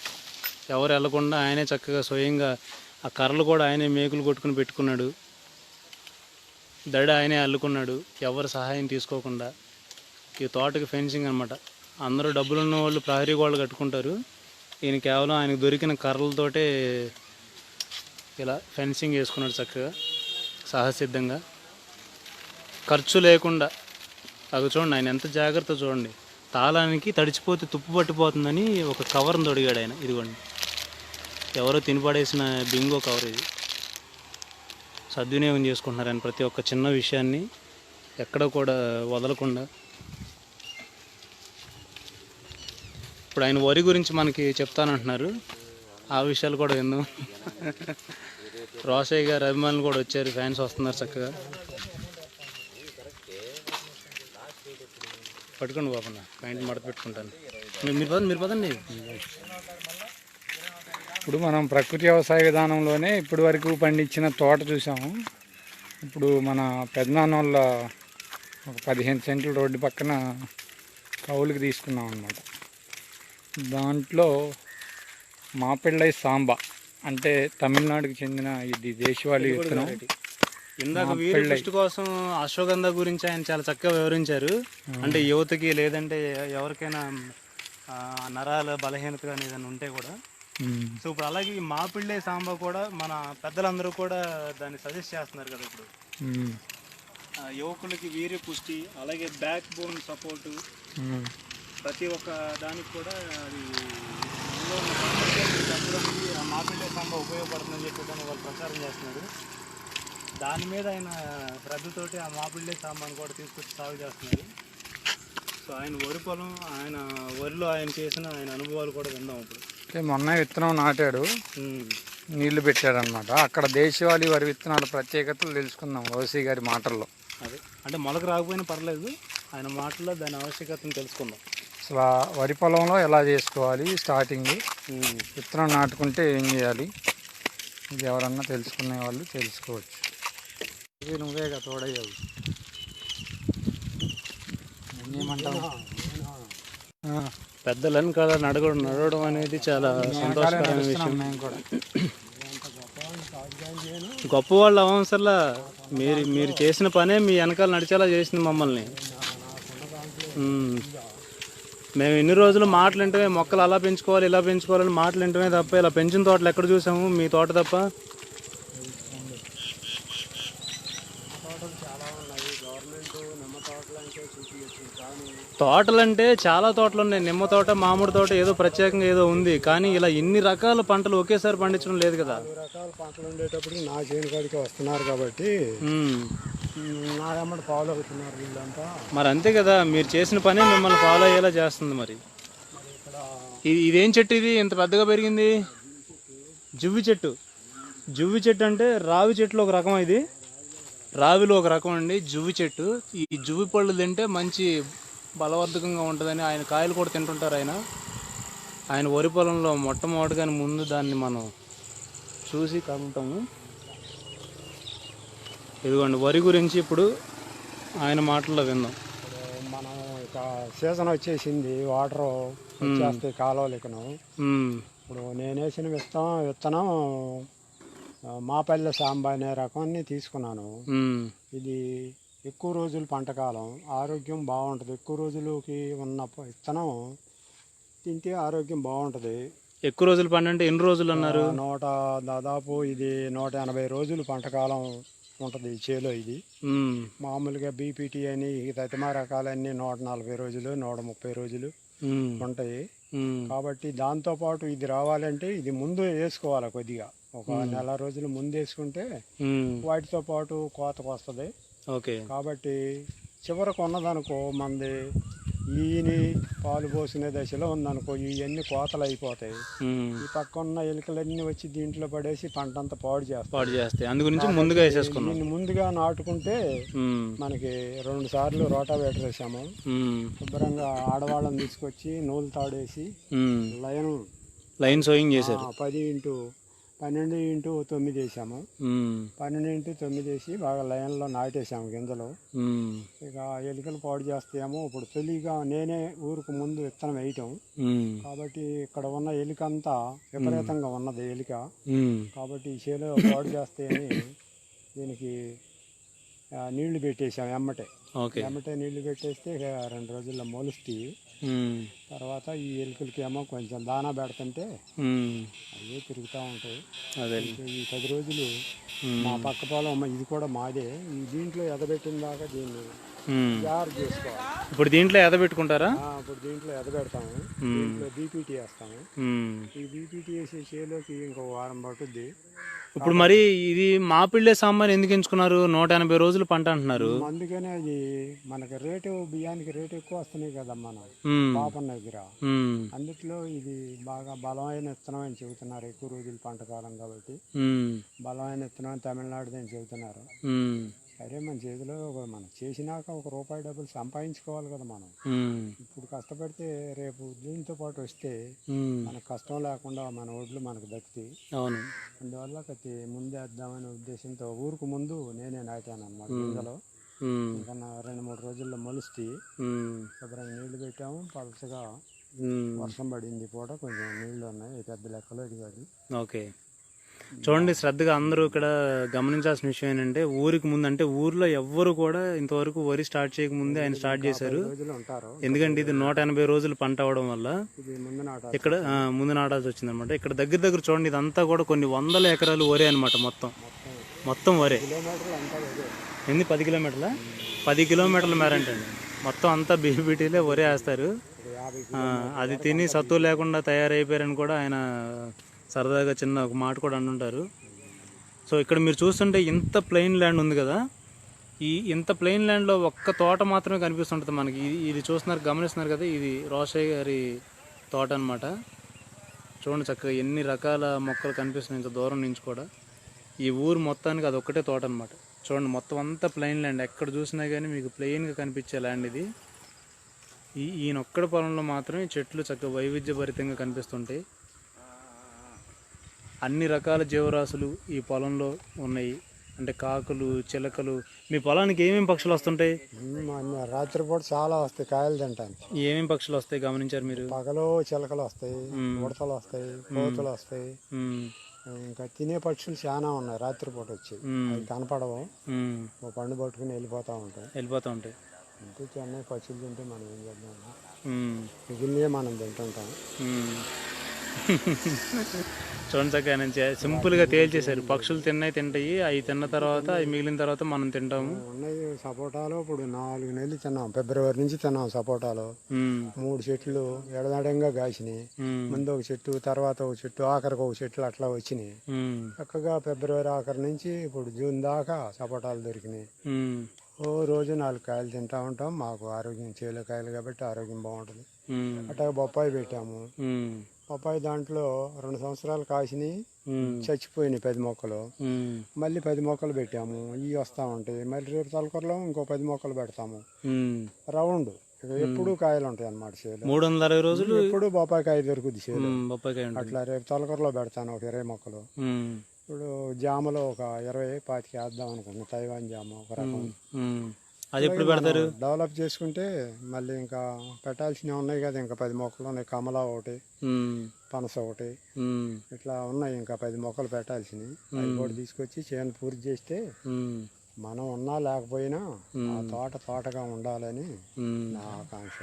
B: ఎవరు వెళ్ళకుండా ఆయనే చక్కగా స్వయంగా ఆ కర్రలు కూడా ఆయనే మేకులు కొట్టుకుని పెట్టుకున్నాడు. దడ ఆయనే అల్లుకున్నాడు, ఎవరు సహాయం తీసుకోకుండా. ఈ తోటకి ఫెన్సింగ్ అనమాట. అందరూ డబ్బులున్న వాళ్ళు ప్రహరీ గోడలు కట్టుకుంటారు. ఈయన కేవలం ఆయనకు దొరికిన కర్రలతోటే ఇలా ఫెన్సింగ్ వేసుకున్నాడు చక్కగా, సహసిద్ధంగా, ఖర్చు లేకుండా. అది చూడండి, ఆయన ఎంత జాగ్రత్త చూడండి. తాళానికి తడిచిపోతే తుప్పు పట్టిపోతుందని ఒక కవర్ని తొడిగాడు ఆయన. ఇదిగోండి, ఎవరో తినిపడేసిన బింగో కవర్ ఇది. సద్వినియోగం చేసుకుంటున్నారు ఆయన ప్రతి ఒక్క చిన్న విషయాన్ని ఎక్కడ కూడా వదలకుండా. ఇప్పుడు ఆయన వరి గురించి మనకి చెప్తానంటున్నారు. ఆ విషయాలు కూడా విందాం. రోషయ్య గారు అభిమానులు కూడా వచ్చారు, ఫ్యాన్స్ వస్తున్నారు చక్కగా. పట్టుకోండి బాబన్న, ప్యాంట్ మడత పెట్టుకుంటాను. మీరు పదండి.
A: ఇప్పుడు మనం ప్రకృతి వ్యవసాయ విధానంలోనే ఇప్పటి వరకు పండించిన తోట చూసాము. ఇప్పుడు మన పెద్దనాన్న వాళ్ళ ఒక 15 సెంట్లు రోడ్డు పక్కన కౌలుకి తీసుకున్నాం అన్నమాట. దాంట్లో మాపిళ్ళై సాంబా అంటే తమిళనాడుకి చెందిన ఇది దేశవాళీ విత్తనం.
B: ఇందాక వీరు దృష్టి కోసం అశ్వగంధ గురించి ఆయన చాలా చక్కగా వివరించారు. అంటే యువతకి లేదంటే ఎవరికైనా నరాల బలహీనత కానీ ఏదైనా ఉంటే కూడా. సో ఇప్పుడు అలాగే మాపిళ్ళే సాంబా కూడా మన పెద్దలందరూ కూడా దాన్ని సజెస్ట్ చేస్తున్నారు కదా. ఇప్పుడు యువకులకి వీర్య పుష్టి, అలాగే బ్యాక్ బోన్ సపోర్టు, ప్రతి ఒక్క దానికి కూడా అది మాపిళ్ళే సాంబా ఉపయోగపడుతుందని చెప్పి దాన్ని వాళ్ళు ప్రచారం చేస్తున్నారు. దాని మీద ఆయన శ్రద్ధతోటి ఆ మాపిళ్ళే సాంబాను కూడా తీసుకొచ్చి సాగు చేస్తున్నారు. సో ఆయన వరి పొలం, ఆయన వరిలో ఆయన చేసిన ఆయన అనుభవాలు కూడా విందాం ఇప్పుడు.
A: అంటే మొన్న విత్తనం నాటాడు, నీళ్లు పెట్టాడనమాట. అక్కడ దేశవాళీ వరి విత్తనాల ప్రత్యేకతలు తెలుసుకుందాం ఓసీ గారి మాటల్లో.
B: అదే అంటే మొలక రాకపోయినా పర్లేదు, ఆయన మాటల్లో దాని ఆవశ్యకతను తెలుసుకుందాం.
A: అసలు ఆ వరి పొలంలో ఎలా చేసుకోవాలి, స్టార్టింగ్ విత్తనం నాటుకుంటే ఏం చేయాలి, ఇది ఎవరన్నా తెలుసుకునే వాళ్ళు తెలుసుకోవచ్చు. ఇది నువ్వేగా తోడయ్యావు, ఏమంటావు?
B: పెద్దలని కదా నడవడం అనేది చాలా సంతోషకరమైన విషయం.
A: మేము కూడా
B: గొప్ప వాళ్ళు అవసరంలా, మీరు చేసిన పనే మీ వెనకాల నడిచేలా చేసింది మమ్మల్ని. మేము ఎన్ని రోజులు మాటలు వింటమే, మొక్కలు అలా పెంచుకోవాలి ఇలా పెంచుకోవాలని మాటలు వింటమే తప్ప ఇలా పెంచిన తోటలు ఎక్కడ చూసాము? మీ తోట తప్ప. తోటలంటే చాలా తోటలు ఉన్నాయి, నిమ్మ తోట, మామిడి తోట, ఏదో ప్రత్యేకంగా ఏదో ఉంది. కానీ ఇలా ఇన్ని రకాల పంటలు ఒకేసారి పండించడం లేదు కదా.
C: రకాల పంటలు ఉండేటప్పుడు నా చేను కాడికి వస్తున్నారు కాబట్టి నా ఎమ్మటి ఫాలో అవుతున్నారు వీళ్ళంతా.
B: మరి అంతే కదా, మీరు చేసిన పనే మిమ్మల్ని ఫాలో అయ్యేలా చేస్తుంది. మరి ఇదేం చెట్టు? ఇది ఇంత పెద్దగా పెరిగింది? జువ్వి చెట్టు. జువ్వి చెట్టు అంటే రావి చెట్లు ఒక రకం, ఇది రావిలో ఒక రకం అండి జువ్వి చెట్టు. ఈ జువ్వి పళ్ళు తింటే మంచి బలవర్ధకంగా ఉంటుందని ఆయన కాయలు కూడా తింటుంటారు. ఆయన వరి పొలంలో మొట్టమొదటిగా ముందు దాన్ని మనం చూసి కలుగుతాము. ఇదిగోండి వరి గురించి ఇప్పుడు ఆయన మాటల్లో విందాం.
C: మనం ఇక సీజన్ వచ్చేసింది, వాటర్ వచ్చేస్తాయి కాలువలకును. ఇప్పుడు నేను వేసిన విత్తనం మాపల్లె సాంబా అనే రకాన్ని తీసుకున్నాను. ఇది ఎక్కువ రోజులు పంటకాలం, ఆరోగ్యం బాగుంటుంది. ఎక్కువ రోజులకి ఉన్న విత్తనం తింటే ఆరోగ్యం బాగుంటుంది.
B: ఎక్కువ రోజులు పంట అంటే ఎన్ని రోజులు అన్నారు?
C: దాదాపు ఇది 180 రోజులు పంటకాలం ఉంటుంది ఈ చేలో. ఇది మామూలుగా బీపీటీ అని తతిమా రకాలన్నీ 140 రోజులు 130 రోజులు ఉంటాయి. కాబట్టి దాంతోపాటు ఇది రావాలంటే ఇది ముందు వేసుకోవాలి, కొద్దిగా ఒక నెల రోజులు ముందు వేసుకుంటే వాటితో పాటు కోతకు వస్తుంది. కాబట్టి చివరకు ఉన్నదనుకో మంది ఈని పాలు పోసిన దశలో ఉందనుకో ఇవన్నీ కోతలు అయిపోతాయి. ఈ పక్క ఉన్న ఎలుకలన్నీ వచ్చి దీంట్లో పడేసి పంట అంతా పాడు చేస్తాయి.
B: అందుగురించి ముందుగా వేసేసుకున్నాం.
C: దీన్ని ముందుగా నాటుకుంటే మనకి 2 సార్లు రోటావేటర్ వేసాము. శుభ్రంగా ఆడవాళ్ళని తీసుకొచ్చి నూలు తాడేసి
B: లైన్ సోయింగ్ చేశారు.
C: 12x9 వేసాము. 12x9 వేసి బాగా లైన్లో నాటేసాము గింజలు. ఇక ఎలుకలు పాడు చేస్తాయేమో ఇప్పుడు తొలిగా నేనే ఊరుకు ముందు విత్తనం వేయటం. కాబట్టి ఇక్కడ ఉన్న ఎలుకంతా విపరీతంగా ఉన్నది ఎలుక. కాబట్టి ఈ చేలో పాడు చేస్తాయని దీనికి నీళ్లు పెట్టేసాం. ఎమ్మటే నీళ్లు పెట్టేస్తే 2 రోజుల్లో మొలుస్తాయి. తర్వాత ఈ ఎలుకలకి ఏమో కొంచెం దానా పెడుతుంటే అవే తిరుగుతూ ఉంటాయి. ఈ 10 రోజులు మా పక్క పొలం ఇది కూడా మాదే. ఈ దీంట్లో ఎదబెట్టిన దాకా దీన్ని జాగ్రత్త చేసుకోవాలి.
B: ఇప్పుడు దీంట్లో ఎదబెట్టుకుంటారా?
C: ఇప్పుడు దీంట్లో ఎదబెడతాము. దీంట్లో బీపీటీ వేస్తాము. ఈ బీపీటీ వేసే చేలోకి ఇంకో వారం పట్టుద్ది.
B: ఇప్పుడు మరి ఇది మాపిళ్ళే సాంబార్ ఎందుకు ఎంచుకున్నారు? 180 రోజులు పంట అంటున్నారు.
C: అందుకనే అది మనకి బియ్యానికి రేటు ఎక్కువ వస్తున్నాయి కదా మన పాపన్న దగ్గర. అందుట్లో ఇది బాగా బలమైన విత్తనం అని చెబుతున్నారు. ఎక్కువ రోజులు పంట కాలం కాబట్టి బలమైన విత్తనం తమిళనాడు అని చెబుతున్నారు. సరే మన చేతిలో మనం చేసినాక ₹1 సంపాదించుకోవాలి కదా మనం. ఇప్పుడు కష్టపడితే రేపు దీంతో పాటు వస్తే మనకు కష్టం లేకుండా మన ఒడ్లు మనకు దక్కుతాయి. అందువల్ల ముందే వేద్దామనే ఉద్దేశంతో ఊరుకు ముందు నేనే నాటాను అన్నమాట గింజలు. ఇంకా 2-3 రోజుల్లో మొలుస్తాయి. శుభ్రంగా నీళ్లు పెట్టాము. పలసగా వర్షం పడింది పూట, కొంచెం నీళ్లు ఉన్నాయి, పెద్ద లెక్కలో ఇది కాదు.
B: చూడండి, శ్రద్ధగా అందరూ ఇక్కడ గమనించాల్సిన విషయం ఏంటంటే ఊరికి ముందు అంటే ఊర్లో ఎవ్వరు కూడా ఇంతవరకు వరి స్టార్ట్ చేయకముందే ఆయన స్టార్ట్ చేశారు. ఎందుకంటే ఇది 180 రోజులు పంట అవడం వల్ల ఇక్కడ ముందు నాటాల్సి వచ్చింది అనమాట. ఇక్కడ దగ్గర చూడండి, ఇదంతా కూడా కొన్ని 100 ఎకరాలు వరే అనమాట. మొత్తం వరే. ఎన్ని 10 కిలోమీటర్ల 10 కిలోమీటర్ల మేరంటండి. మొత్తం అంతా బీబీటీలే వరే వేస్తారు. అది తిని సత్తు లేకుండా తయారైపోయారని కూడా ఆయన సరదాగా చిన్న ఒక మాట కూడా అంటుంటారు. సో ఇక్కడ మీరు చూస్తుంటే ఇంత ప్లెయిన్ ల్యాండ్ ఉంది కదా, ఇంత ప్లెయిన్ ల్యాండ్లో ఒక్క తోట మాత్రమే కనిపిస్తుంటుంది మనకి. ఇది చూస్తున్నారు, గమనిస్తున్నారు కదా, ఇది రోషయ్య గారి తోట అనమాట. చూడండి చక్కగా ఎన్ని రకాల మొక్కలు కనిపిస్తున్నాయి ఇంత దూరం నుంచి కూడా. ఈ ఊరు మొత్తానికి అది ఒక్కటే తోట అనమాట. చూడండి మొత్తం అంతా ప్లెయిన్ ల్యాండ్, ఎక్కడ చూసినా కానీ మీకు ప్లెయిన్గా కనిపించే ల్యాండ్ ఇది. ఈయనొక్కడ పొలంలో మాత్రమే చెట్లు చక్కగా వైవిధ్యభరితంగా కనిపిస్తుంటాయి. అన్ని రకాల జీవరాశులు ఈ పొలంలో ఉన్నాయి. అంటే కాకులు, చిలకలు. మీ పొలానికి ఏమేమి పక్షులు వస్తుంటాయి?
C: రాత్రిపూట చాలా వస్తాయి కాయలు తింటానికి.
B: ఏమేమి పక్షులు వస్తాయి గమనించారు మీరు?
C: పగలు చిలకలు వస్తాయి, ఉడతలు వస్తాయి, కోతులు వస్తాయి. ఇంకా తినే పక్షులు చాలా ఉన్నాయి రాత్రిపూట వచ్చి. అవి కనపడవు, ఓ పండు పట్టుకుని వెళ్ళిపోతూ ఉంటాయి. అంతే చెన్నై పక్షులు తింటే మనం ఏం చేద్దాం, మిగిలినవే మనం తింటుంటాం.
B: చూడండి చక్కగా నుంచి సింపుల్గా తేల్చేశారు. పక్షులు తింటాయి, అవి తిన్న తర్వాత అవి మిగిలిన తర్వాత మనం తింటాము.
C: ఉన్నాయి సపోటాలు ఇప్పుడు 4 నెలలు తిన్నాం, ఫిబ్రవరి నుంచి తిన్నాం సపోటాలు. 3 చెట్లు ఎడదడంగా కాసినాయి. ముందు ఒక చెట్టు, తర్వాత ఒక చెట్టు, ఆఖరికి ఒక చెట్లు అట్లా వచ్చినాయి. చక్కగా ఫిబ్రవరి ఆఖరి నుంచి ఇప్పుడు జూన్ దాకా సపోటాలు దొరికినాయి. ఓ రోజు 4 కాయలు తింటా ఉంటాం. మాకు ఆరోగ్యం చేలో కాయలు కాబట్టి ఆరోగ్యం బాగుంటుంది. అట్లా బొప్పాయి పెట్టాము. బొప్పాయి దాంట్లో 2 సంవత్సరాలు కాసినాయి, చచ్చిపోయినాయి 10 మొక్కలు. మళ్ళీ 10 మొక్కలు పెట్టాము, ఇవి వస్తూ ఉంటాయి. మళ్ళీ రేపు తలకూరలో ఇంకో 10 మొక్కలు పెడతాము. రౌండ్ ఎప్పుడు కాయలు ఉంటాయి అన్నమాట చేలో.
B: 360 రోజులు
C: ఎప్పుడు బొప్పాయి కాయ దొరుకుద్ది చేలో.
B: బొప్పాయి
C: అట్లా రేపు తలకూరలో పెడతాను ఒక 20 మొక్కలు. ఇప్పుడు జామలో ఒక 20-25 వేద్దాం అనుకుంటున్నాం. తైవాన్ జామ ఒక రకం.
B: అది ఎప్పుడు పెడతారు?
C: డెవలప్ చేసుకుంటే మళ్ళీ ఇంకా పెట్టాల్సినవి ఉన్నాయి కదా. ఇంకా 10 మొక్కలు ఉన్నాయి. కమలా ఒకటి, పనస ఒకటి, ఇట్లా ఉన్నాయి. ఇంకా 10 మొక్కలు పెట్టాల్సినవి. అవి కూడా తీసుకొచ్చి చేను పూర్తి చేస్తే మనం ఉన్నా లేకపోయినా ఆ తోటగా ఉండాలని నా ఆకాంక్ష.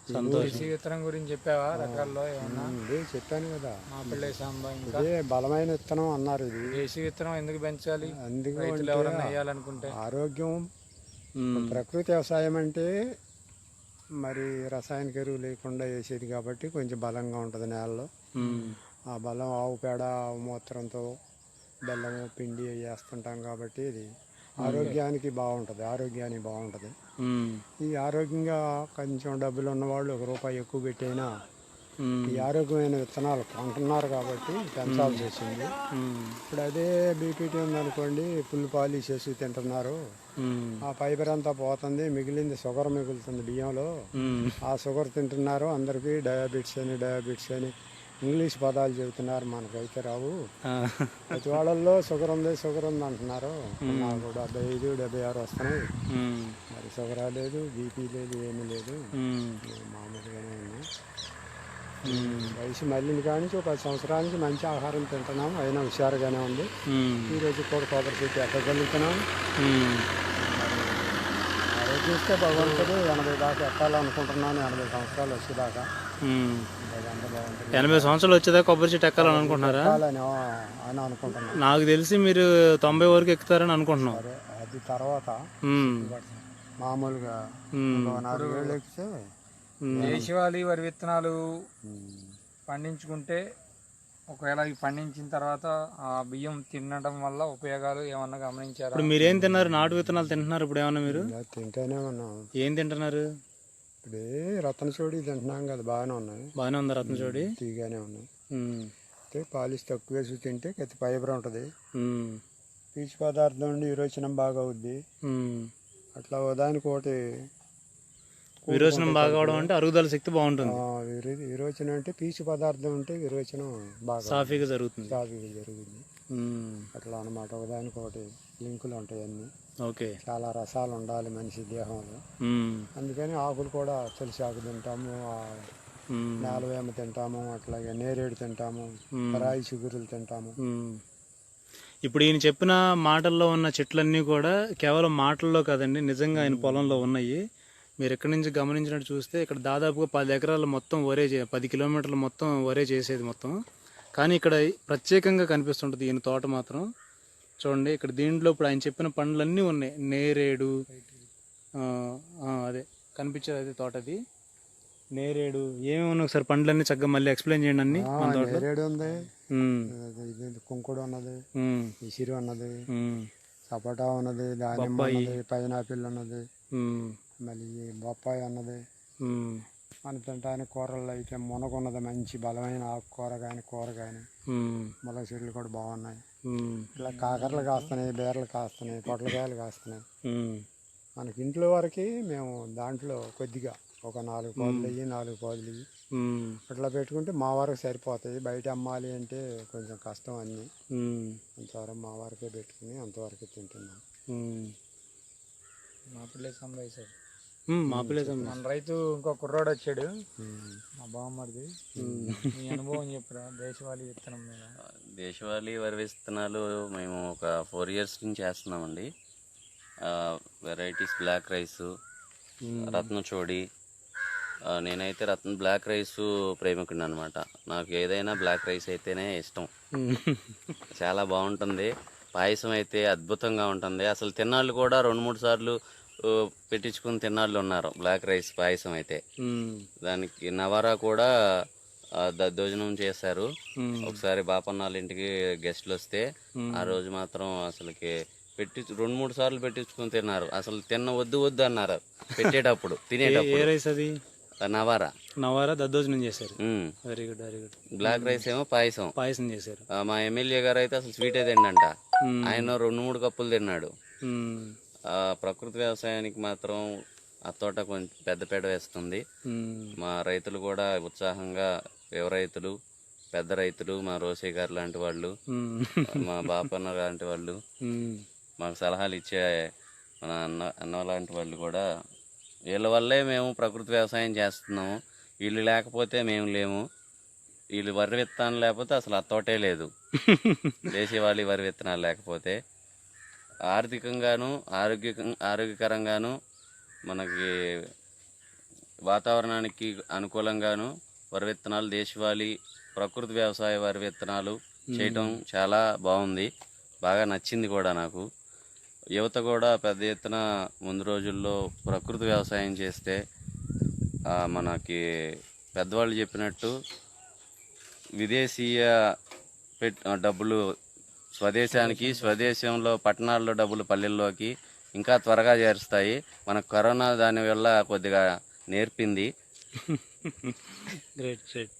C: అది
A: దేశీ విత్తనం గురించి చెప్పావా? రకాల్లో ఏమన్నా?
C: చెప్పాను కదా,
A: మాపిళ్ళ సాంబా. ఇంకా
C: ఇదే బలమైన విత్తనం అన్నారు. ఇది
A: దేశీ విత్తనం ఎందుకు పెంచాలి?
C: అందుకు
A: రైతులు ఎవరన్నా వేయాలనుకుంటే
C: ఆరోగ్యం. ప్రకృతి వ్యవసాయం అంటే మరి రసాయనిక ఎరువు లేకుండా వేసేది కాబట్టి కొంచెం బలంగా ఉంటుంది నేలలో. ఆ బలం ఆవు పేడ, ఆవు మూత్రంతో బెల్లము, పిండి వేస్తుంటాం కాబట్టి ఇది ఆరోగ్యానికి బాగుంటుంది. ఈ ఆరోగ్యంగా కొంచెం డబ్బులు ఉన్నవాళ్ళు ₹1 ఎక్కువ పెట్టైనా ఈ ఆరోగ్యమైన విత్తనాలు కొంటున్నారు కాబట్టి పెంచాల్సి వచ్చింది. ఇప్పుడు అదే బీపీటీ ఉందనుకోండి, ఫుల్ పాలిష్ చేసి తింటున్నారు. ఆ ఫైబర్ అంతా పోతుంది, మిగిలింది షుగర్ మిగులుతుంది బియ్యంలో. ఆ షుగర్ తింటున్నారు. అందరికీ డయాబెటిస్ అని ఇంగ్లీష్ పదాలు చెబుతున్నారు, మనకైతే రావు. ప్రతి వాళ్ళల్లో షుగర్ ఉంది అంటున్నారు. నాకు 75-76 వస్తున్నాయి. మరి షుగర్ లేదు, బీపీ లేదు, ఏమీ లేదు, మామూలుగానే ఉన్నా. వయసు మళ్ళీ కానీ 10 సంవత్సరాల నుంచి మంచి ఆహారం తింటున్నాం, అయినా హుషారుగానే ఉంది. ఈరోజు కూడా కొబ్బరి చెట్టు ఎక్కగలుగుతున్నాం. ఆరోగ్యిస్తే భగవంతుడు 80 దాకా ఎక్కాలనుకుంటున్నాను. 80 సంవత్సరాలు వచ్చేదాకా.
B: 80 సంవత్సరాలు వచ్చేదాకా కొబ్బరి చెట్టు ఎక్కాలని అనుకుంటున్నారా?
C: అని అనుకుంటున్నాను.
B: నాకు తెలిసి మీరు 90 వరకు ఎక్కుతారని అనుకుంటున్నాం.
C: అది తర్వాత మామూలుగా 4 ఏళ్ళు ఎక్కితే
A: దేశవాళీ వరి విత్తనాలు పండించుకుంటే, ఒకవేళ ఇవి పండించిన తర్వాత ఆ బియ్యం తినడం వల్ల ఉపయోగాలు ఏమన్నా గమనించారా?
B: ఇప్పుడు మీరేం తిన్నారు? నాటు విత్తనాలు తింటున్నారు ఇప్పుడు ఏమన్నా? మీరు
C: తింటూనే ఉన్నాం.
B: ఏం తింటున్నారు?
C: ఇప్పుడే రత్నచోడి తింటున్నాం కదా, బాగానే ఉన్నాయి.
B: బాగానే ఉందా రత్నచోడి?
C: తీగానే ఉన్నాయి. పాలిష్ తక్కువ వేసి తింటే కత్తి ఫైబర్ ఉంటుంది. పీచు పదార్థం ఉండి విరోచనం బాగా అవుద్ది. అట్లా దానికి ఒకటి
B: విరోచనం బాగా అవడం అంటే అరుగుదల శక్తి బాగుంటుంది.
C: విరోచనం అంటే పీచు పదార్థం ఉంటే విరోచనం బాగా
B: సాఫీగా జరుగుతుంది.
C: అట్లా అనమాట. ఒకదానికి ఒకటి లింకులు ఉంటాయి అన్ని.
B: ఓకే.
C: చాలా రసాలు ఉండాలి మనిషి దేహంలో. అందుకని ఆకులు కూడా తులసి ఆకు తింటాము, నేలవేమ తింటాము, అట్లాగే నేరేడు తింటాము, రాయి చిగురులు తింటాము.
B: ఇప్పుడు ఈయన చెప్పిన మాటల్లో ఉన్న చెట్లన్నీ కూడా కేవలం మాటల్లో కాదండి, నిజంగా ఆయన పొలంలో ఉన్నాయి. మీరు ఎక్కడి నుంచి గమనించినట్టు చూస్తే ఇక్కడ దాదాపుగా 10 ఎకరాలు మొత్తం 10 కిలోమీటర్లు మొత్తం వరే చేసేది మొత్తం. కానీ ఇక్కడ ప్రత్యేకంగా కనిపిస్తుంటుంది ఈయన తోట మాత్రం. చూడండి ఇక్కడ దీంట్లో ఇప్పుడు ఆయన చెప్పిన పండ్లన్నీ ఉన్నాయి. నేరేడు, అదే కనిపించేది అదే తోట, అది నేరేడు. ఏమేమి ఉన్నాయి ఒకసారి పండ్లన్నీ చక్కగా మళ్ళీ ఎక్స్ప్లెయిన్ చేయండి అన్ని.
C: నేరేడు ఉంది, కుంకుడు ఉన్నది, ఇసిరి ఉన్నది, సపోటా ఉన్నది, దానిమ్మ ఉన్నది, పైనాపిల్ ఉన్నది,
B: ఉమ్,
C: మళ్ళీ బొప్పాయి ఉన్నది.
B: ఉమ్,
C: మన తినడానికి కూరల్లో అయితే మునగ ఉన్నది, మంచి బలమైన ఆకుకూర కానీ కూర కానీ.
B: ఉమ్,
C: మునగ చెట్లు కూడా బాగున్నాయి.
B: ఉమ్,
C: ఇలా కాకరలు కాస్తున్నాయి, బీరలు కాస్తున్నాయి, పొట్లకాయలు కాస్తున్నాయి.
B: ఉమ్,
C: మనకి ఇంట్లో వరకు మేము దాంట్లో కొద్దిగా ఒక 4 కోళ్ళు అయ్యి 4 కోళ్ళు అయ్యి
B: ఉమ్,
C: అట్లా పెట్టుకుంటే మా వరకు సరిపోతాయి. బయట అమ్మాలి అంటే కొంచెం కష్టం అన్నీ.
B: ఉమ్,
C: అంతవరకు మా వరకే పెట్టుకుని అంతవరకే తింటున్నాం.
B: ఉమ్.
A: మా పిల్లే సంభాయిస్తారు.
B: మా పిల్లలు
A: మన రైతు ఇంకో కుర్రోడు వచ్చాడు, మా బామ్మడిది. మీ అనుభవం చెప్పురా దేశవాళీ విత్తనం మీద.
D: దేశవాళీ వరి విత్తనాలు మేము ఒక 4 years నుంచి చేస్తున్నామండి. Varieties black rice, Ratnachodi. నేనైతే బ్లాక్ రైస్ ప్రేమికుడిని అనమాట. నాకు ఏదైనా బ్లాక్ రైస్ అయితేనే ఇష్టం. చాలా బాగుంటుంది. పాయసం అయితే అద్భుతంగా ఉంటుంది. అసలు తిన్నాళ్ళు కూడా 2-3 సార్లు పెట్టించుకుని తిన్నాళ్ళు ఉన్నారు బ్లాక్ రైస్ పాయసం అయితే. దానికి నవారా కూడా దద్దోజనం చేశారు. ఒకసారి బాపన్నాళ్ళ ఇంటికి గెస్ట్లు వస్తే ఆ రోజు మాత్రం అసలుకి 2-3 సార్లు పెట్టించుకుని తిన్నారు. అసలు వద్దు అన్నారు పెట్టేటప్పుడు. తినేటప్పుడు
B: ఏ రైస్ అది?
D: నవారా.
B: నవారా దద్దోజనం చేశారు. Very good, very good.
D: Black rice ఏమో పాయసం
B: చేశారు.
D: మా ఎమ్మెల్యే గారు అయితే అసలు స్వీటే తిండంట. ఆయన 2-3 కప్పులు తిన్నాడు. ప్రకృతి వ్యవసాయానికి మాత్రం ఆ తోట కొంచెం పెద్దపీట వేస్తుంది. మా రైతులు కూడా ఉత్సాహంగా, యువ రైతులు, పెద్ద రైతులు, మా రోసే గారు లాంటి వాళ్ళు, మా బాపన్న లాంటి వాళ్ళు, మాకు సలహాలు ఇచ్చే మన అన్న లాంటి వాళ్ళు కూడా, వీళ్ళ వల్లే మేము ప్రకృతి వ్యవసాయం చేస్తున్నాము. వీళ్ళు లేకపోతే మేము లేము. వీళ్ళు వరి విత్తనాలు లేకపోతే అసలు ఆ తోటే లేదు. దేశవాళీ వరి విత్తనాలు లేకపోతే ఆర్థికంగాను ఆరోగ్యకరంగాను మనకి వాతావరణానికి అనుకూలంగాను వరి విత్తనాలు, దేశవాళీ ప్రకృతి వ్యవసాయ వరి విత్తనాలు చేయటం చాలా బాగుంది. బాగా నచ్చింది కూడా నాకు. యువత కూడా పెద్ద ఎత్తున ముందు రోజుల్లో ప్రకృతి వ్యవసాయం చేస్తే మనకి పెద్దవాళ్ళు చెప్పినట్టు విదేశీయ డబ్బులు స్వదేశానికి, స్వదేశంలో పట్టణాల్లో డబ్బులు పల్లెల్లోకి ఇంకా త్వరగా చేరుస్తాయి. మనకు కరోనా దానివల్ల కొద్దిగా నేర్పింది.
B: Great, great.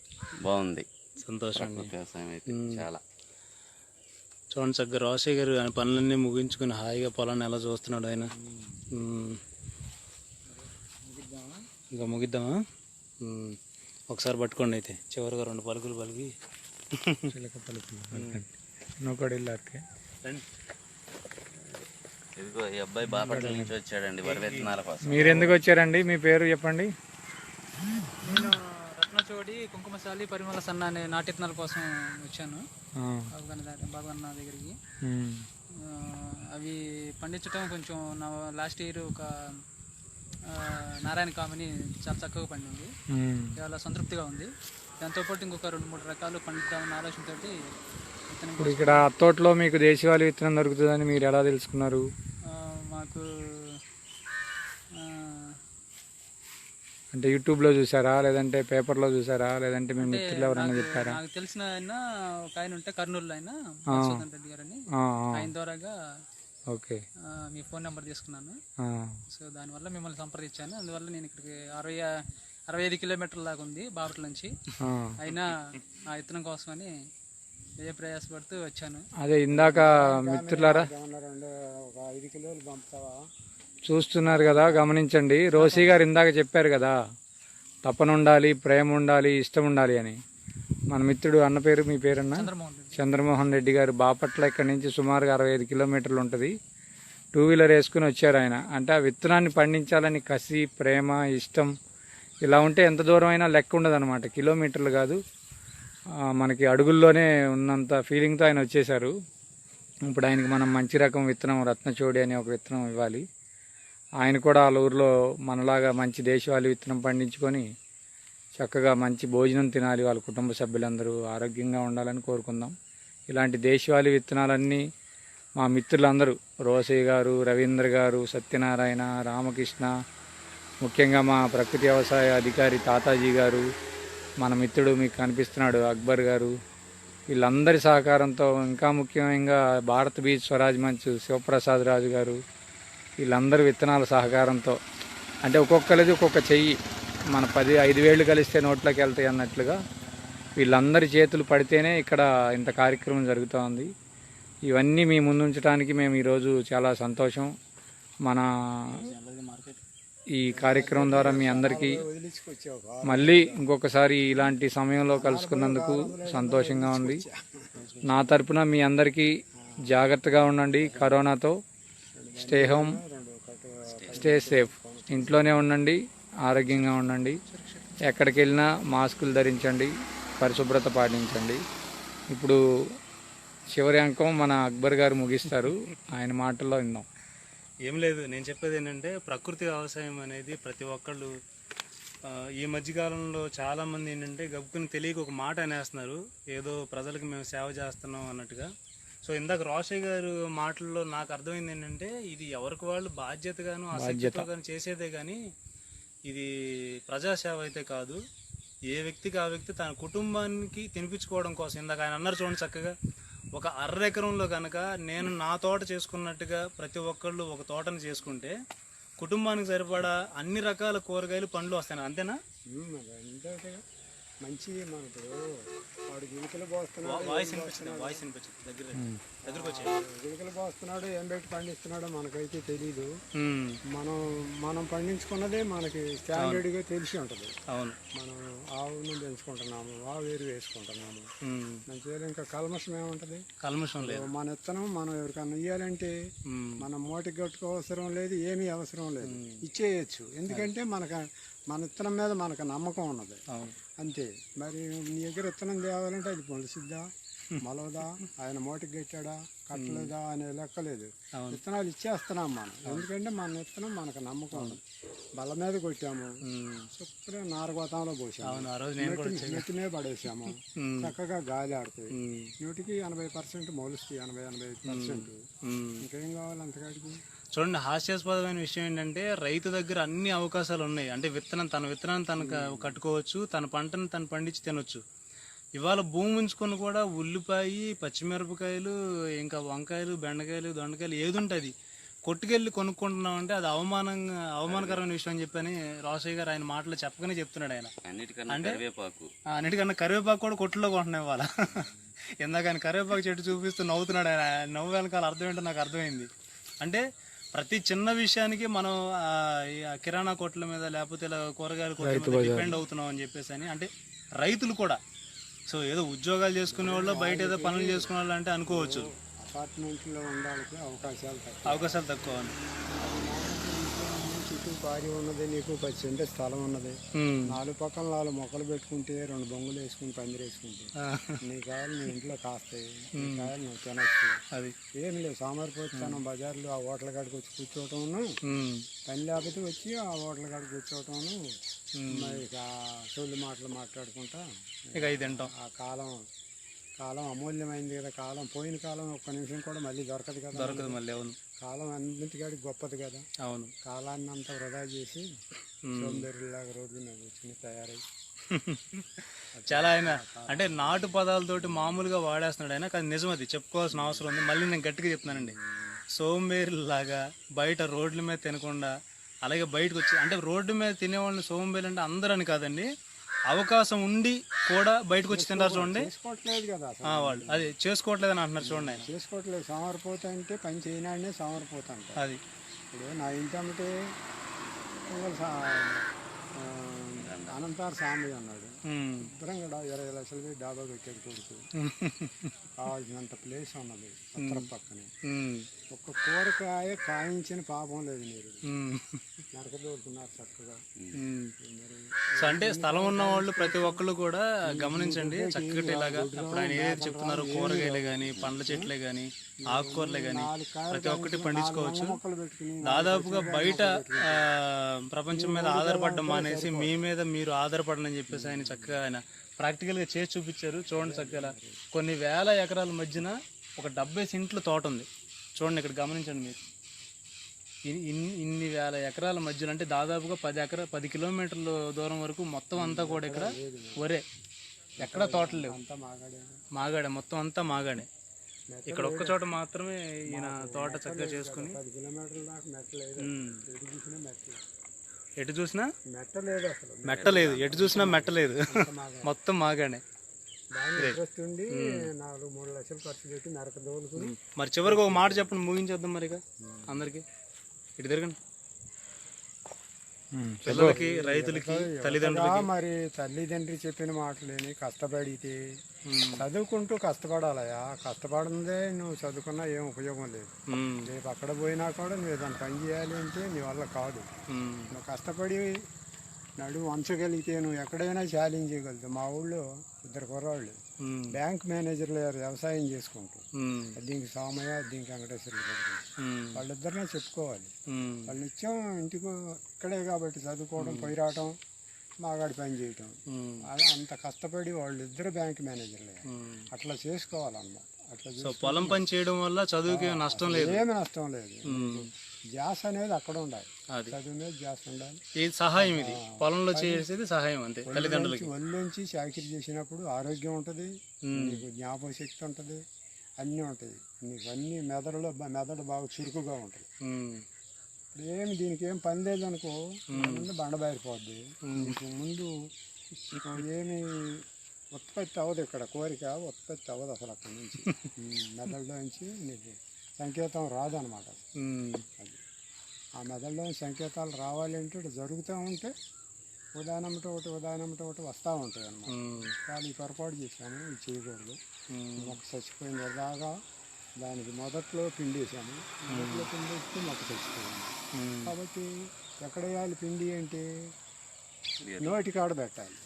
D: బాగుంది.
B: సంతోషం.
D: వ్యవసాయం అయితే చాలా.
B: చూడండి చక్కగా రోషయ్య గారు ఆయన పనులన్నీ ముగించుకుని హాయిగా పొలాన్ని ఎలా చూస్తున్నాడు ఆయన. ఇంకా ముగిద్దామా? ఒకసారి పట్టుకోండి అయితే చివరిగా 2 పలుకులు పలికి.
A: చిలక పలుకులు నొకడి
D: ఇదిగో ఈ అబ్బాయి బాపట్ల నుంచి వచ్చాడండి వరి విత్తనాల కోసం.
A: మీరు ఎందుకు వచ్చారండి? మీ పేరు చెప్పండి.
E: నేను రత్నచోడి, కుంకుమశాలి, పరిమళ సన్న అనే నాటిత్తనాల కోసం వచ్చాను బాబు అన్న దగ్గరికి. అవి పండించడం కొంచెం లాస్ట్ ఇయర్ ఒక నారాయణ కామిని చాలా చక్కగా పండింది. చాలా సంతృప్తిగా ఉంది. దాంతోపాటు ఇంకొక 2-3 రకాలు పండిద్దామన్న ఆలోచనతోటి
A: ఇప్పుడు ఇక్కడ తోటలో మీకు దేశవాళీ విత్తనం దొరుకుతుందని మీరు ఎలా తెలుసుకున్నారు?
E: మాకు
A: అంటే యూట్యూబ్లో చూసారా, లేదంటే పేపర్లో చూసారా, లేదంటే మీ మిత్రులు ఎవరైనా చెప్పారా?
E: నాకు తెలిసిన ఆయన ఒక ఆయన ఉంటే కర్నూలులో, ఆయన మధుసూదన్ రెడ్డి గారు అని, ఆయన ద్వారాగా
A: ఓకే
E: మీ ఫోన్ నెంబర్ తీసుకున్నాను. సో దానివల్ల మిమ్మల్ని సంప్రదించాను. అందువల్ల నేను ఇక్కడికి 65 కిలోమీటర్ల దాకా ఉంది బాపట్ల నుంచి. అయినా ఆ విత్తనం కోసమని ప్రయాసపడుతూ వచ్చాను.
A: అదే ఇందాక మిత్రులారా
C: ఒక 5 కిలోలు పంపుతావా?
A: చూస్తున్నారు కదా, గమనించండి. రోసీ గారు ఇందాక చెప్పారు కదా, తపన ఉండాలి, ప్రేమ ఉండాలి, ఇష్టం ఉండాలి అని. మన మిత్రుడు అన్న పేరు, మీ పేరన్నా? చంద్రమోహన్ రెడ్డి గారు. బాపట్ల ఇక్కడి నుంచి సుమారుగా 65 కిలోమీటర్లు ఉంటుంది. 2 వీలర్ వేసుకుని వచ్చారు ఆయన. అంటే ఆ విత్తనాన్ని పండించాలని కసి, ప్రేమ, ఇష్టం ఇలా ఉంటే ఎంత దూరం అయినా లెక్క ఉండదు అనమాట. కిలోమీటర్లు కాదు, మనకి అడుగుల్లోనే ఉన్నంత ఫీలింగ్తో ఆయన వచ్చేసారు. ఇప్పుడు ఆయనకి మనం మంచి రకం విత్తనం రత్నచోడి అనే ఒక విత్తనం ఇవ్వాలి. ఆయన కూడా వాళ్ళ ఊరిలో మనలాగా మంచి దేశవాళీ విత్తనం పండించుకొని చక్కగా మంచి భోజనం తినాలి, వాళ్ళ కుటుంబ సభ్యులందరూ ఆరోగ్యంగా ఉండాలని కోరుకుందాం. ఇలాంటి దేశవాళీ విత్తనాలన్నీ మా మిత్రులందరూ, రోసయ్య గారు, రవీంద్ర గారు, సత్యనారాయణ, రామకృష్ణ, ముఖ్యంగా మా ప్రకృతి వ్యవసాయ అధికారి తాతాజీ గారు, మన మిత్రుడు మీకు కనిపిస్తున్నాడు అక్బర్ గారు, వీళ్ళందరి సహకారంతో, ఇంకా ముఖ్యంగా భారత్ బీచ్ స్వరాజ్ మంచ్ శివప్రసాద్ రాజు గారు, వీళ్ళందరి విత్తనాల సహకారంతో, అంటే ఒక్కొక్కరిది ఒక్కొక్క చెయ్యి, మన 5 వేళ్ళు కలిస్తే నోట్లోకి వెళ్తాయి అన్నట్లుగా వీళ్ళందరి చేతులు పడితేనే ఇక్కడ ఇంత కార్యక్రమం జరుగుతూ ఉంది. ఇవన్నీ మీ ముందుంచడానికి మేము ఈరోజు చాలా సంతోషం. మన ఈ కార్యక్రమం ద్వారా మీ అందరికీ మళ్ళీ ఇంకొకసారి ఇలాంటి సమయంలో కలుసుకున్నందుకు సంతోషంగా ఉంది. నా తరపున మీ అందరికీ జాగ్రత్తగా ఉండండి. కరోనాతో స్టే హోమ్, స్టే సేఫ్. ఇంట్లోనే ఉండండి, ఆరోగ్యంగా ఉండండి. ఎక్కడికి వెళ్ళినా మాస్కులు ధరించండి, పరిశుభ్రత పాటించండి. ఇప్పుడు చివరి అంకం మన అక్బర్ గారు ముగిస్తారు. ఆయన మాటల్లో విందాం.
B: ఏం లేదు, నేను చెప్పేది ఏంటంటే ప్రకృతి వ్యవసాయం అనేది ప్రతి ఒక్కళ్ళు ఈ మధ్యకాలంలో చాలామంది ఏంటంటే గబుక్కుని తెలియక ఒక మాట అనేస్తున్నారు, ఏదో ప్రజలకు మేము సేవ చేస్తున్నాం అన్నట్టుగా. సో ఇందాక రోషయ్య గారు మాటల్లో నాకు అర్థమైంది ఏంటంటే ఇది ఎవరికి వాళ్ళు బాధ్యతగాను ఆసక్తితో కానీ చేసేదే కానీ ఇది ప్రజాసేవ అయితే కాదు. ఏ వ్యక్తికి ఆ వ్యక్తి తన కుటుంబానికి తినిపించుకోవడం కోసం, ఇందాక ఆయన అన్నారు చూడండి చక్కగా, ఒక 1/2 ఎకరంలో కనుక నేను నా తోట చేసుకున్నట్టుగా ప్రతి ఒక్కళ్ళు ఒక తోటను చేసుకుంటే కుటుంబానికి సరిపడా అన్ని రకాల కూరగాయలు పండ్లు వస్తాయి. అంతేనా?
C: మంచి మనకు వాడు గిలికలు పోస్తున్నాడు,
B: వాయిస్ వినిపించింది దగ్గరకు వచ్చాయి.
C: గిలికలు పోస్తున్నాడు, ఏం పెట్టి పండిస్తున్నాడో మనకైతే తెలీదు. మనం పండించుకున్నదే మనకి స్టాండర్డ్గా తెలిసి ఉంటుంది.
B: అవును,
C: మనం ఆవును పెంచుకుంటున్నాము, ఆవు వేరు వేసుకుంటున్నాము. మంచిగా ఇంకా కల్మషం ఏముంటుంది?
B: కల్మషం లేదు.
C: మన విత్తనం మనం ఎవరికన్నా ఇవ్వాలంటే మనం మూటికి కట్టుకో అవసరం లేదు, ఏమీ అవసరం లేదు, ఇచ్చేయచ్చు. ఎందుకంటే మన విత్తనం మీద మనకు నమ్మకం ఉన్నది. అంతే. మరి నీ దగ్గర విత్తనం తేవాలంటే అది మొలిసిద్దా, మొలవదా, ఆయన మూటకి కట్టాడా, కట్టలేదా అనే లెక్కలేదు. విత్తనాలు ఇచ్చేస్తున్నాం మనం, ఎందుకంటే మన విత్తనం మనకు నమ్మకం ఉంది. బల్ల మీద కొట్టాము, శుభ్రం నారగోతంలో పోసాము, నెత్తి మీద పడేసాము, చక్కగా గాలి ఆడుతాయి. 100కి 80% మొలుస్తాయి, 80-85%. ఇంకేం కావాలి అంతకాడికి?
B: చూడండి, హాస్యాస్పదమైన విషయం ఏంటంటే రైతు దగ్గర అన్ని అవకాశాలు ఉన్నాయి. అంటే తన విత్తనాన్ని తను కట్టుకోవచ్చు, తన పంటను తను పండించి తినొచ్చు. ఇవాళ భూమి ఉంచుకొని కూడా ఉల్లిపాయ, పచ్చిమిరపకాయలు, ఇంకా వంకాయలు, బెండకాయలు, దొండకాయలు ఏది ఉంటుంది కొట్టుకెళ్ళి కొనుక్కుంటున్నాం అంటే అది అవమానకరమైన విషయం అని చెప్పని రోషయ్య గారు ఆయన మాటలు చెప్పగానే చెప్తున్నాడు. ఆయన అన్నిటికన్నా కరివేపాకు కూడా కొట్టులో కొంటున్నాయి ఇవాళ. ఇందాక ఆయన కరివేపాకు చెట్టు చూపిస్తూ నవ్వుతున్నాడు. ఆయన నవ్వు వెనకాల అర్థం ఏంటో నాకు అర్థమైంది. అంటే ప్రతి చిన్న విషయానికి మనం కిరాణా కొట్ల మీద లేకపోతే ఇలా కూరగాయల కొట్ల మీద డిపెండ్ అవుతున్నాం అని చెప్పేసి అని. అంటే రైతులు కూడా సో ఏదో ఉద్యోగాలు చేసుకునే వాళ్ళు, బయట ఏదో పనులు చేసుకునే వాళ్ళు అంటే అనుకోవచ్చు.
C: అపార్ట్మెంట్లో ఉండడానికి
B: అవకాశాలు తక్కువ.
C: చుట్టూ భారీ ఉన్నది, నీకు 10 సెంటు స్థలం ఉన్నది, 4 పక్కన 4 మొక్కలు పెట్టుకుంటే 2 బొంగులు వేసుకుని పందిరి వేసుకుంటే నీ కాయలు నీ ఇంట్లో కాస్తాయి, నీ కాయలు నువ్వు తినచ్చు. అది ఏమి లేదు, సోమవారిపోతాను బజార్లో ఆ హోటల్ కాడికి వచ్చి కూర్చోవటం, పని లేకపోతే వచ్చి ఆ హోటల్ కాడికి కూర్చోవటం, మరి సొల్లు మాటలు మాట్లాడుకుంటా
B: ఇక తింటాం.
C: ఆ కాలం అమూల్యమైంది కదా. కాలం పోయిన కాలం ఒక్క నిమిషం కూడా మళ్ళీ దొరకదు కదా,
B: దొరకదు మళ్ళీ. అవును,
C: కాలం అన్నింటికాడికి గొప్పది కదా.
B: అవును,
C: కాలాన్ని అంతా వృధా చేసి సోంబేరులాగా రోడ్ల మీద కూర్చుని తయారై
B: చాలా ఆయన అంటే నాటు పదాలతోటి మామూలుగా వాడేస్తున్నాడు ఆయన. కానీ నిజం, అది చెప్పుకోవాల్సిన అవసరం ఉంది. మళ్ళీ నేను గట్టిగా చెప్తున్నానండి, సోంబేరులాగా బయట రోడ్ల మీద తినకుండా అలాగే బయటకు వచ్చి, అంటే రోడ్డు మీద తినేవాళ్ళని సోంబేరు అంటే అందరూ అని కాదండి, అవకాశం ఉండి కూడా బయటకు వచ్చి తింటారు చూడండి.
C: చేసుకోవట్లేదు కదా
B: వాళ్ళు, అది చేసుకోవట్లేదని అంటున్నారు చూడండి. ఆయన
C: చేసుకోవట్లేదు, సోమరిపోతా అంటే పని చేయనాడనే సోమరిపోతా అంటే. అది ఇప్పుడు నా ఇంటి అమ్మటే అనంతారు సామయ్య అన్నాడు, శుభ్రంగా 20 లక్షలు పెట్టి డాబా పెట్టాడు కొడుకు. కావాల్సినంత ప్లేస్ ఉన్నది ఉత్తరం పక్కనే, ఒక్క కూరకాయ కాయించిన పాపం లేదు. మీరు నరకదోడుతున్నారు చక్కగా.
B: సో అంటే స్థలం ఉన్న వాళ్ళు ప్రతి ఒక్కళ్ళు కూడా గమనించండి చక్కటి ఇలాగా. ఇప్పుడు ఆయన ఏదైతే చెప్తున్నారో కూరగాయలే కానీ, పండ్ల చెట్లే కానీ, ఆకుకూరలే కానీ ప్రతి ఒక్కటి పండించుకోవచ్చు. దాదాపుగా బయట ప్రపంచం మీద ఆధారపడడం మానేసి మీ మీద మీరు ఆధారపడని చెప్పేసి ఆయన చక్కగా ఆయన ప్రాక్టికల్గా చేసి చూపించారు. చూడండి చక్కగా కొన్ని వేల ఎకరాల మధ్యన ఒక 70 సెంట్ల తోట ఉంది. చూడండి ఇక్కడ గమనించండి మీరు, ఇన్ని వేల ఎకరాల మధ్యలో అంటే దాదాపుగా 10 కిలోమీటర్ల దూరం వరకు మొత్తం అంతా కూడా ఇక్కడ వరే. ఎక్కడ తోటలు లేవు,
C: అంతా మాగాడే.
B: మాగాడే, మొత్తం అంతా మాగాడే. ఇక్కడ ఒక్క చోట మాత్రమే ఈయన తోట చక్కగా చేసుకుని
C: 10 కిలోమీటర్ల దాకా మెట్ట లేదు. ఎటు చూసినా మెట్ట లేదు.
B: ఎటు చూసినా
C: మెట్ట లేదు అసలు.
B: మెట్ట లేదు, ఎటు చూసినా మెట్ట లేదు, మొత్తం మాగాడే.
C: బాగా ఇంట్రెస్ట్ ఉండి 4-3 లక్షలు ఖర్చు పెట్టి నరక దోలుకుని.
B: మరి చివరికి ఒక మాట చెప్పండి, ముగించేద్దాం మరి ఇక అందరికి. ఇటు తిరగండి. పిల్లలకి, రైతులకి, తల్లిదండ్రులకి.
C: మరి తల్లిదండ్రి చెప్పిన మాటలేని కష్టపడితే చదువుకుంటూ కష్టపడాలయా. కష్టపడిందే నువ్వు చదువుకున్నా ఏం ఉపయోగం లేదు. రేపు అక్కడ పోయినా కూడా నువ్వు ఏదైనా పని చేయాలి అంటే నీ వల్ల కాదు. నువ్వు కష్టపడి నడువు వంచగలిగితే నువ్వు ఎక్కడైనా ఛాలెంజ్ చేయగలుగుతావు. మా ఊళ్ళో 2 కుర్రాళ్ళు బ్యాంక్ మేనేజర్లు వ్యవసాయం చేసుకుంటూ, దీనికి సోమయ్య, దీనికి వెంకటేశ్వర్లు వాళ్ళిద్దరినే చెప్పుకోవాలి. వాళ్ళు నిత్యం ఇంటికి ఇక్కడే కాబట్టి చదువుకోవడం, పోయి రావటం, మాగాడి పని చేయటం, అలా అంత కష్టపడి వాళ్ళిద్దరు బ్యాంక్ మేనేజర్లే. అట్లా చేసుకోవాలన్నమాట. అట్లా
B: పొలం పని చేయడం వల్ల చదువుకి నష్టం లేదు,
C: ఏమి నష్టం లేదు. ధ్యాస అనేది అక్కడ ఉండాలి, చదువు మీద ధ్యాస ఉండాలి.
B: ఇది సహాయం, ఇది పొలంలో చేసేది సహాయం అంతే. తల్లిదండ్రులకి
C: ఒళ్ళొంచి చాకరీ చేసినప్పుడు ఆరోగ్యం ఉంటుంది, నీకు జ్ఞాపక శక్తి ఉంటుంది, అన్నీ ఉంటాయి. నీకు అన్ని మెదడు బాగా చురుకుగా ఉంటుంది. ఇప్పుడు ఏమి దీనికి ఏం పని లేదనుకో, ముందు బండబారిపోద్ది. నీకు ముందు ఏమి ఉత్పత్తి అవ్వదు, ఇక్కడ కోరిక ఉత్పత్తి అవ్వదు అసలు. అక్కడి నుంచి మెదడులో నుంచి నీకు సంకేతం రాదనమాట. అది ఆ మెదడులో సంకేతాలు రావాలి అంటే ఇటు జరుగుతూ ఉంటే ఉదాహరణతో ఒకటి వస్తూ ఉంటాయి అన్నమాట. కానీ ఈ పొరపాటు చేశాము, ఇది చేయకూడదు. మొక్క చచ్చిపోయిన దాకా దానికి మొదట్లో పిండేసాము, మొదట్లో పిండేస్తే మొక్క చచ్చిపోయింది. కాబట్టి ఎక్కడ వేయాలి పిండి అంటే నోటికాడ పెట్టాలి.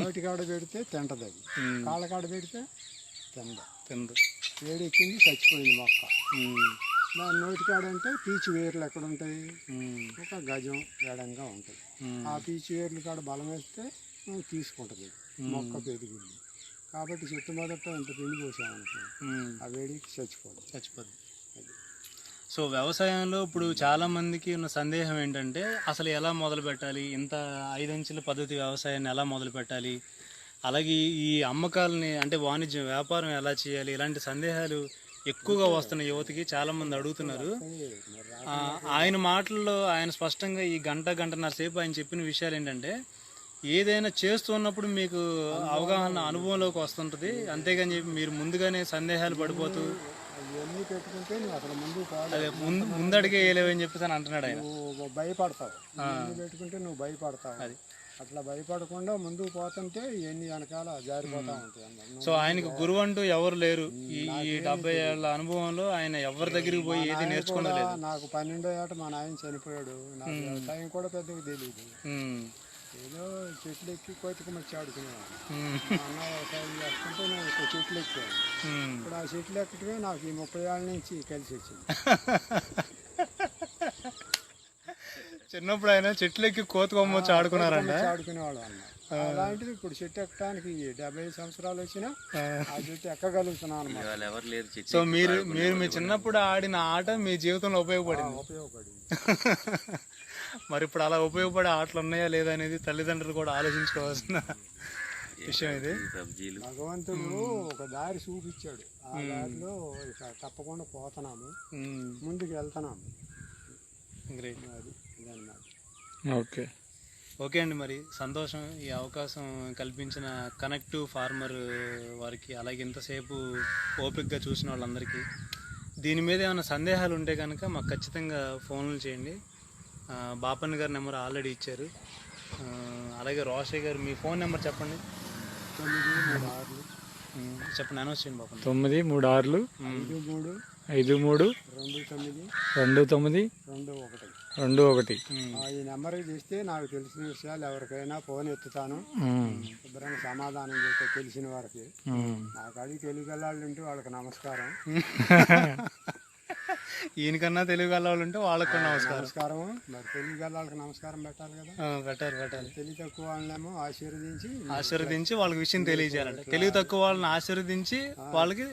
C: నోటికాడ పెడితే తింటది, అది కాళ్ళకాడ పెడితే తిందు. వేడెక్కింది, చచ్చిపోయింది మొక్క. దాని నోటికాడ అంటే పీచు వేర్లు ఎక్కడ ఉంటాయి, ఒక గజం వేడంగా ఉంటాయి. ఆ పీచు వేర్లు కాడ బలం వేస్తే తీసుకుంటుంది, మొక్క పెరుగుద్ది. కాబట్టి చెట్టు మొదట ఇంత పిండి పోసామనుకో, ఆ వేడికి చచ్చిపోదు.
B: సో వ్యవసాయంలో ఇప్పుడు చాలా మందికి ఉన్న సందేహం ఏంటంటే అసలు ఎలా మొదలు పెట్టాలి, ఇంత 5 అంచెల పద్ధతి వ్యవసాయాన్ని ఎలా మొదలు పెట్టాలి, అలాగే ఈ అమ్మకాలని అంటే వాణిజ్యం వ్యాపారం ఎలా చేయాలి, ఇలాంటి సందేహాలు ఎక్కువగా వస్తున్న యువతకి చాలామంది అడుగుతున్నారు. ఆయన మాటల్లో ఆయన స్పష్టంగా ఈ గంటన్నర సేపు ఆయన చెప్పిన విషయాలు ఏంటంటే ఏదైనా చేస్తున్నప్పుడు మీకు అవగాహన అనుభవంలోకి వస్తుంటుంది, అంతేగాని చెప్పి మీరు ముందుగానే సందేహాలు పడిపోతూ అదే ముందడిగే వేయలేవని చెప్పేసి అని అంటున్నాడు ఆయన.
C: భయపడతావు, పెట్టుకుంటే నువ్వు భయపడతావు. అది అట్లా భయపడకుండా ముందుకు పోతుంటే ఇవన్నీ వెనకాల జారిపోతా ఉంటాయి.
B: సో ఆయనకు గురువు అంటూ ఎవరు లేరు. ఈ 70 ఏళ్ల అనుభవంలో ఆయన ఎవరి దగ్గరికి పోయి ఏది నేర్చుకున్నది లేదు.
C: నాకు 12వ ఏట మా నాయన చనిపోయాడు, నాకు వ్యవసాయం కూడా పెద్దగా తెలియదు. ఏదో చెట్లు ఎక్కి కోతికి మచ్చి ఆడుకునేవాడు. అన్న వ్యవసాయం చేసుకుంటే నేను చెట్లు ఎక్కాను. ఇప్పుడు ఆ చెట్లు ఎక్కడమే నాకు ఈ 30 ఏళ్ళ నుంచి కలిసి వచ్చింది.
B: చిన్నప్పుడు ఆయన చెట్లు ఎక్కి కోతి కొమ్మొచ్చి ఆడుకున్నారంట,
C: ఆడుకునేవాడు అన్న. అలాంటిది ఇప్పుడు చెట్టు ఎక్కడానికి 75 సంవత్సరాలు వచ్చినా ఆ చెట్టు ఎక్కగలుగుతున్నాను అన్నమాట.
B: సో మీరు మీ చిన్నప్పుడు ఆడిన ఆట మీ జీవితంలో ఉపయోగపడింది. మరి ఇప్పుడు అలా ఉపయోగపడే ఆటలు ఉన్నాయా లేదా అనేది తల్లిదండ్రులు కూడా ఆలోచించుకోవాల్సిన విషయం ఇది.
C: భగవంతుడు ఒక దారి చూపించాడు, ఆ దారిలో తప్పకుండా పోతున్నాము, ముందుకు వెళ్తున్నాము.
B: గ్రేట్.
C: అది
B: ఓకే అండి, మరి సంతోషం ఈ అవకాశం కల్పించిన కనెక్టివ్ ఫార్మర్ వారికి, అలాగే ఇంతసేపు ఓపికగా చూసిన వాళ్ళందరికీ. దీని మీద ఏమైనా సందేహాలు ఉంటే కనుక మాకు ఖచ్చితంగా ఫోన్లు చేయండి. బాపన్న గారి నెంబర్ ఆల్రెడీ ఇచ్చారు. అలాగే రోషయ్య గారు మీ ఫోన్ నెంబర్ చెప్పండి.
C: 936
B: చెప్పండి, అనౌన్స్ చేయండి బాపన్న.
C: 936 53 29 21. ఈ నెంబర్కి చేస్తే నాకు తెలిసిన విషయాలు ఎవరికైనా ఫోన్ ఎత్తుతాను, శుభ్రంగా సమాధానం చేస్తే తెలిసిన వారికి. నాకు అడిగి తెలుగు ఉంటే వాళ్ళకి నమస్కారం.
B: ఈయనకన్నా తెలుగు వాళ్ళు ఉంటే వాళ్ళకు
C: నమస్కారం. మరి తెలుగు వాళ్ళకి నమస్కారం పెట్టాలి కదా,
B: పెట్టాలి.
C: తెలివి తక్కువ వాళ్ళనేమో
B: ఆశీర్వదించి వాళ్ళకి విషయం తెలియజేయాలంటే, తెలివి తక్కువ వాళ్ళని ఆశీర్వదించి వాళ్ళకి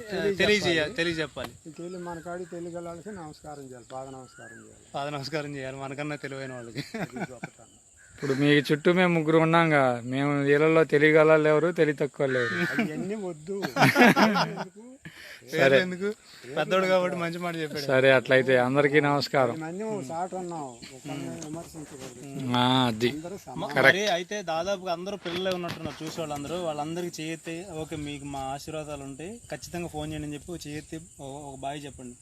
B: తెలియజెప్పాలి.
C: తెలివి మన కాడి తెలుగు వాళ్ళకి నమస్కారం చేయాలి, పాద నమస్కారం చేయాలి
B: మనకన్నా తెలివైన వాళ్ళకి.
A: ఇప్పుడు మీ చుట్టూ మేము ముగ్గురు ఉన్నాంగా, మేము వీళ్ళలో తెలియగల ఎవరు, తెలివి తక్కువ లేరు.
C: అవన్నీ వద్దు.
B: సరే ఎందుకు, పెద్దోడు కాబట్టి మంచి మాట చెప్పాడు.
A: సరే అట్లయితే అందరికీ నమస్కారం.
C: మంది సాట్ ఉన్నాం, ఒకరిని విమర్శించకూడదు.
A: అది
B: మరి అయితే దాదాపుగా అందరూ పిల్లలే ఉన్నట్టున్నారు చూసే వాళ్ళందరికీ చేయెత్తి ఓకే మీకు మా ఆశీర్వాదాలు ఉంటాయి, ఖచ్చితంగా ఫోన్ చేయండి అని చెప్పి చేయెత్తి ఒక బాయ్ చెప్పండి.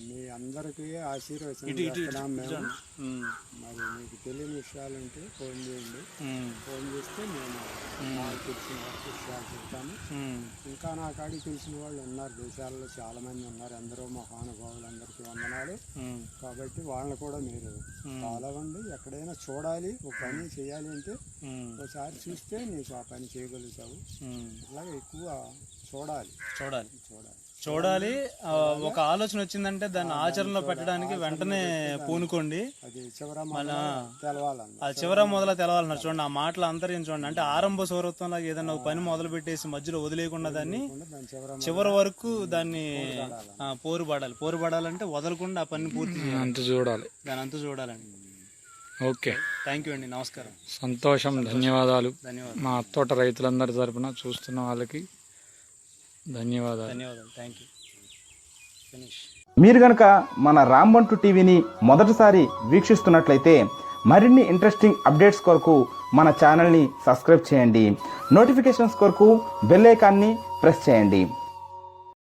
C: మీ అందరికీ ఆశీర్వదిస్తున్నాం మేము. మరి మీకు తెలియని విషయాలుంటే ఫోన్ చేయండి. ఫోన్ చేస్తే మేము నాకు తెలిసిన విషయాలు చెప్తాము. ఇంకా నా కాడికి తెలిసిన వాళ్ళు ఉన్నారు, దేశాల్లో చాలా మంది ఉన్నారు. అందరూ మహానుభావులు, అందరికీ వందనాలు. కాబట్టి వాళ్ళని కూడా మీరు ఫాలో అవ్వండి. ఎక్కడైనా చూడాలి, ఒక పని చేయాలి అంటే ఒకసారి చూస్తే నీకు ఆ పని చేయగలుగుతావు. అలాగే ఎక్కువ చూడాలి. ఒక ఆలోచన వచ్చిందంటే దాన్ని ఆచరణలో పెట్టడానికి వెంటనే పూనుకోండి. అది
B: చివర మొదల తెలవాలన్నారు. చూడండి ఆ మాటలు అంతర్యం చూడండి. అంటే ఆరంభ సౌరత్వం లాగా ఏదైనా ఒక పని మొదలు పెట్టేసి మధ్యలో వదిలేయకుండా దాన్ని చివరి వరకు దాన్ని పోరుపడాలంటే వదలకుండా ఆ పని పూర్తి చేయాలి. దాని అంతా చూడాలండి.
A: ఓకే,
B: థ్యాంక్ యూ అండి, నమస్కారం.
A: సంతోషం, ధన్యవాదాలు. మా తోట రైతులందరి తరపున చూస్తున్న వాళ్ళకి ధన్యవాదాలు.
B: Thank you. ఫినిష్.
F: మీరు కనుక మన రాంబంటు టీవీని మొదటిసారి వీక్షిస్తున్నట్లయితే మరిన్ని ఇంట్రెస్టింగ్ అప్డేట్స్ కొరకు మన ఛానల్ని సబ్స్క్రైబ్ చేయండి. నోటిఫికేషన్స్ కొరకు బెల్ ఐకాన్ని ప్రెస్ చేయండి.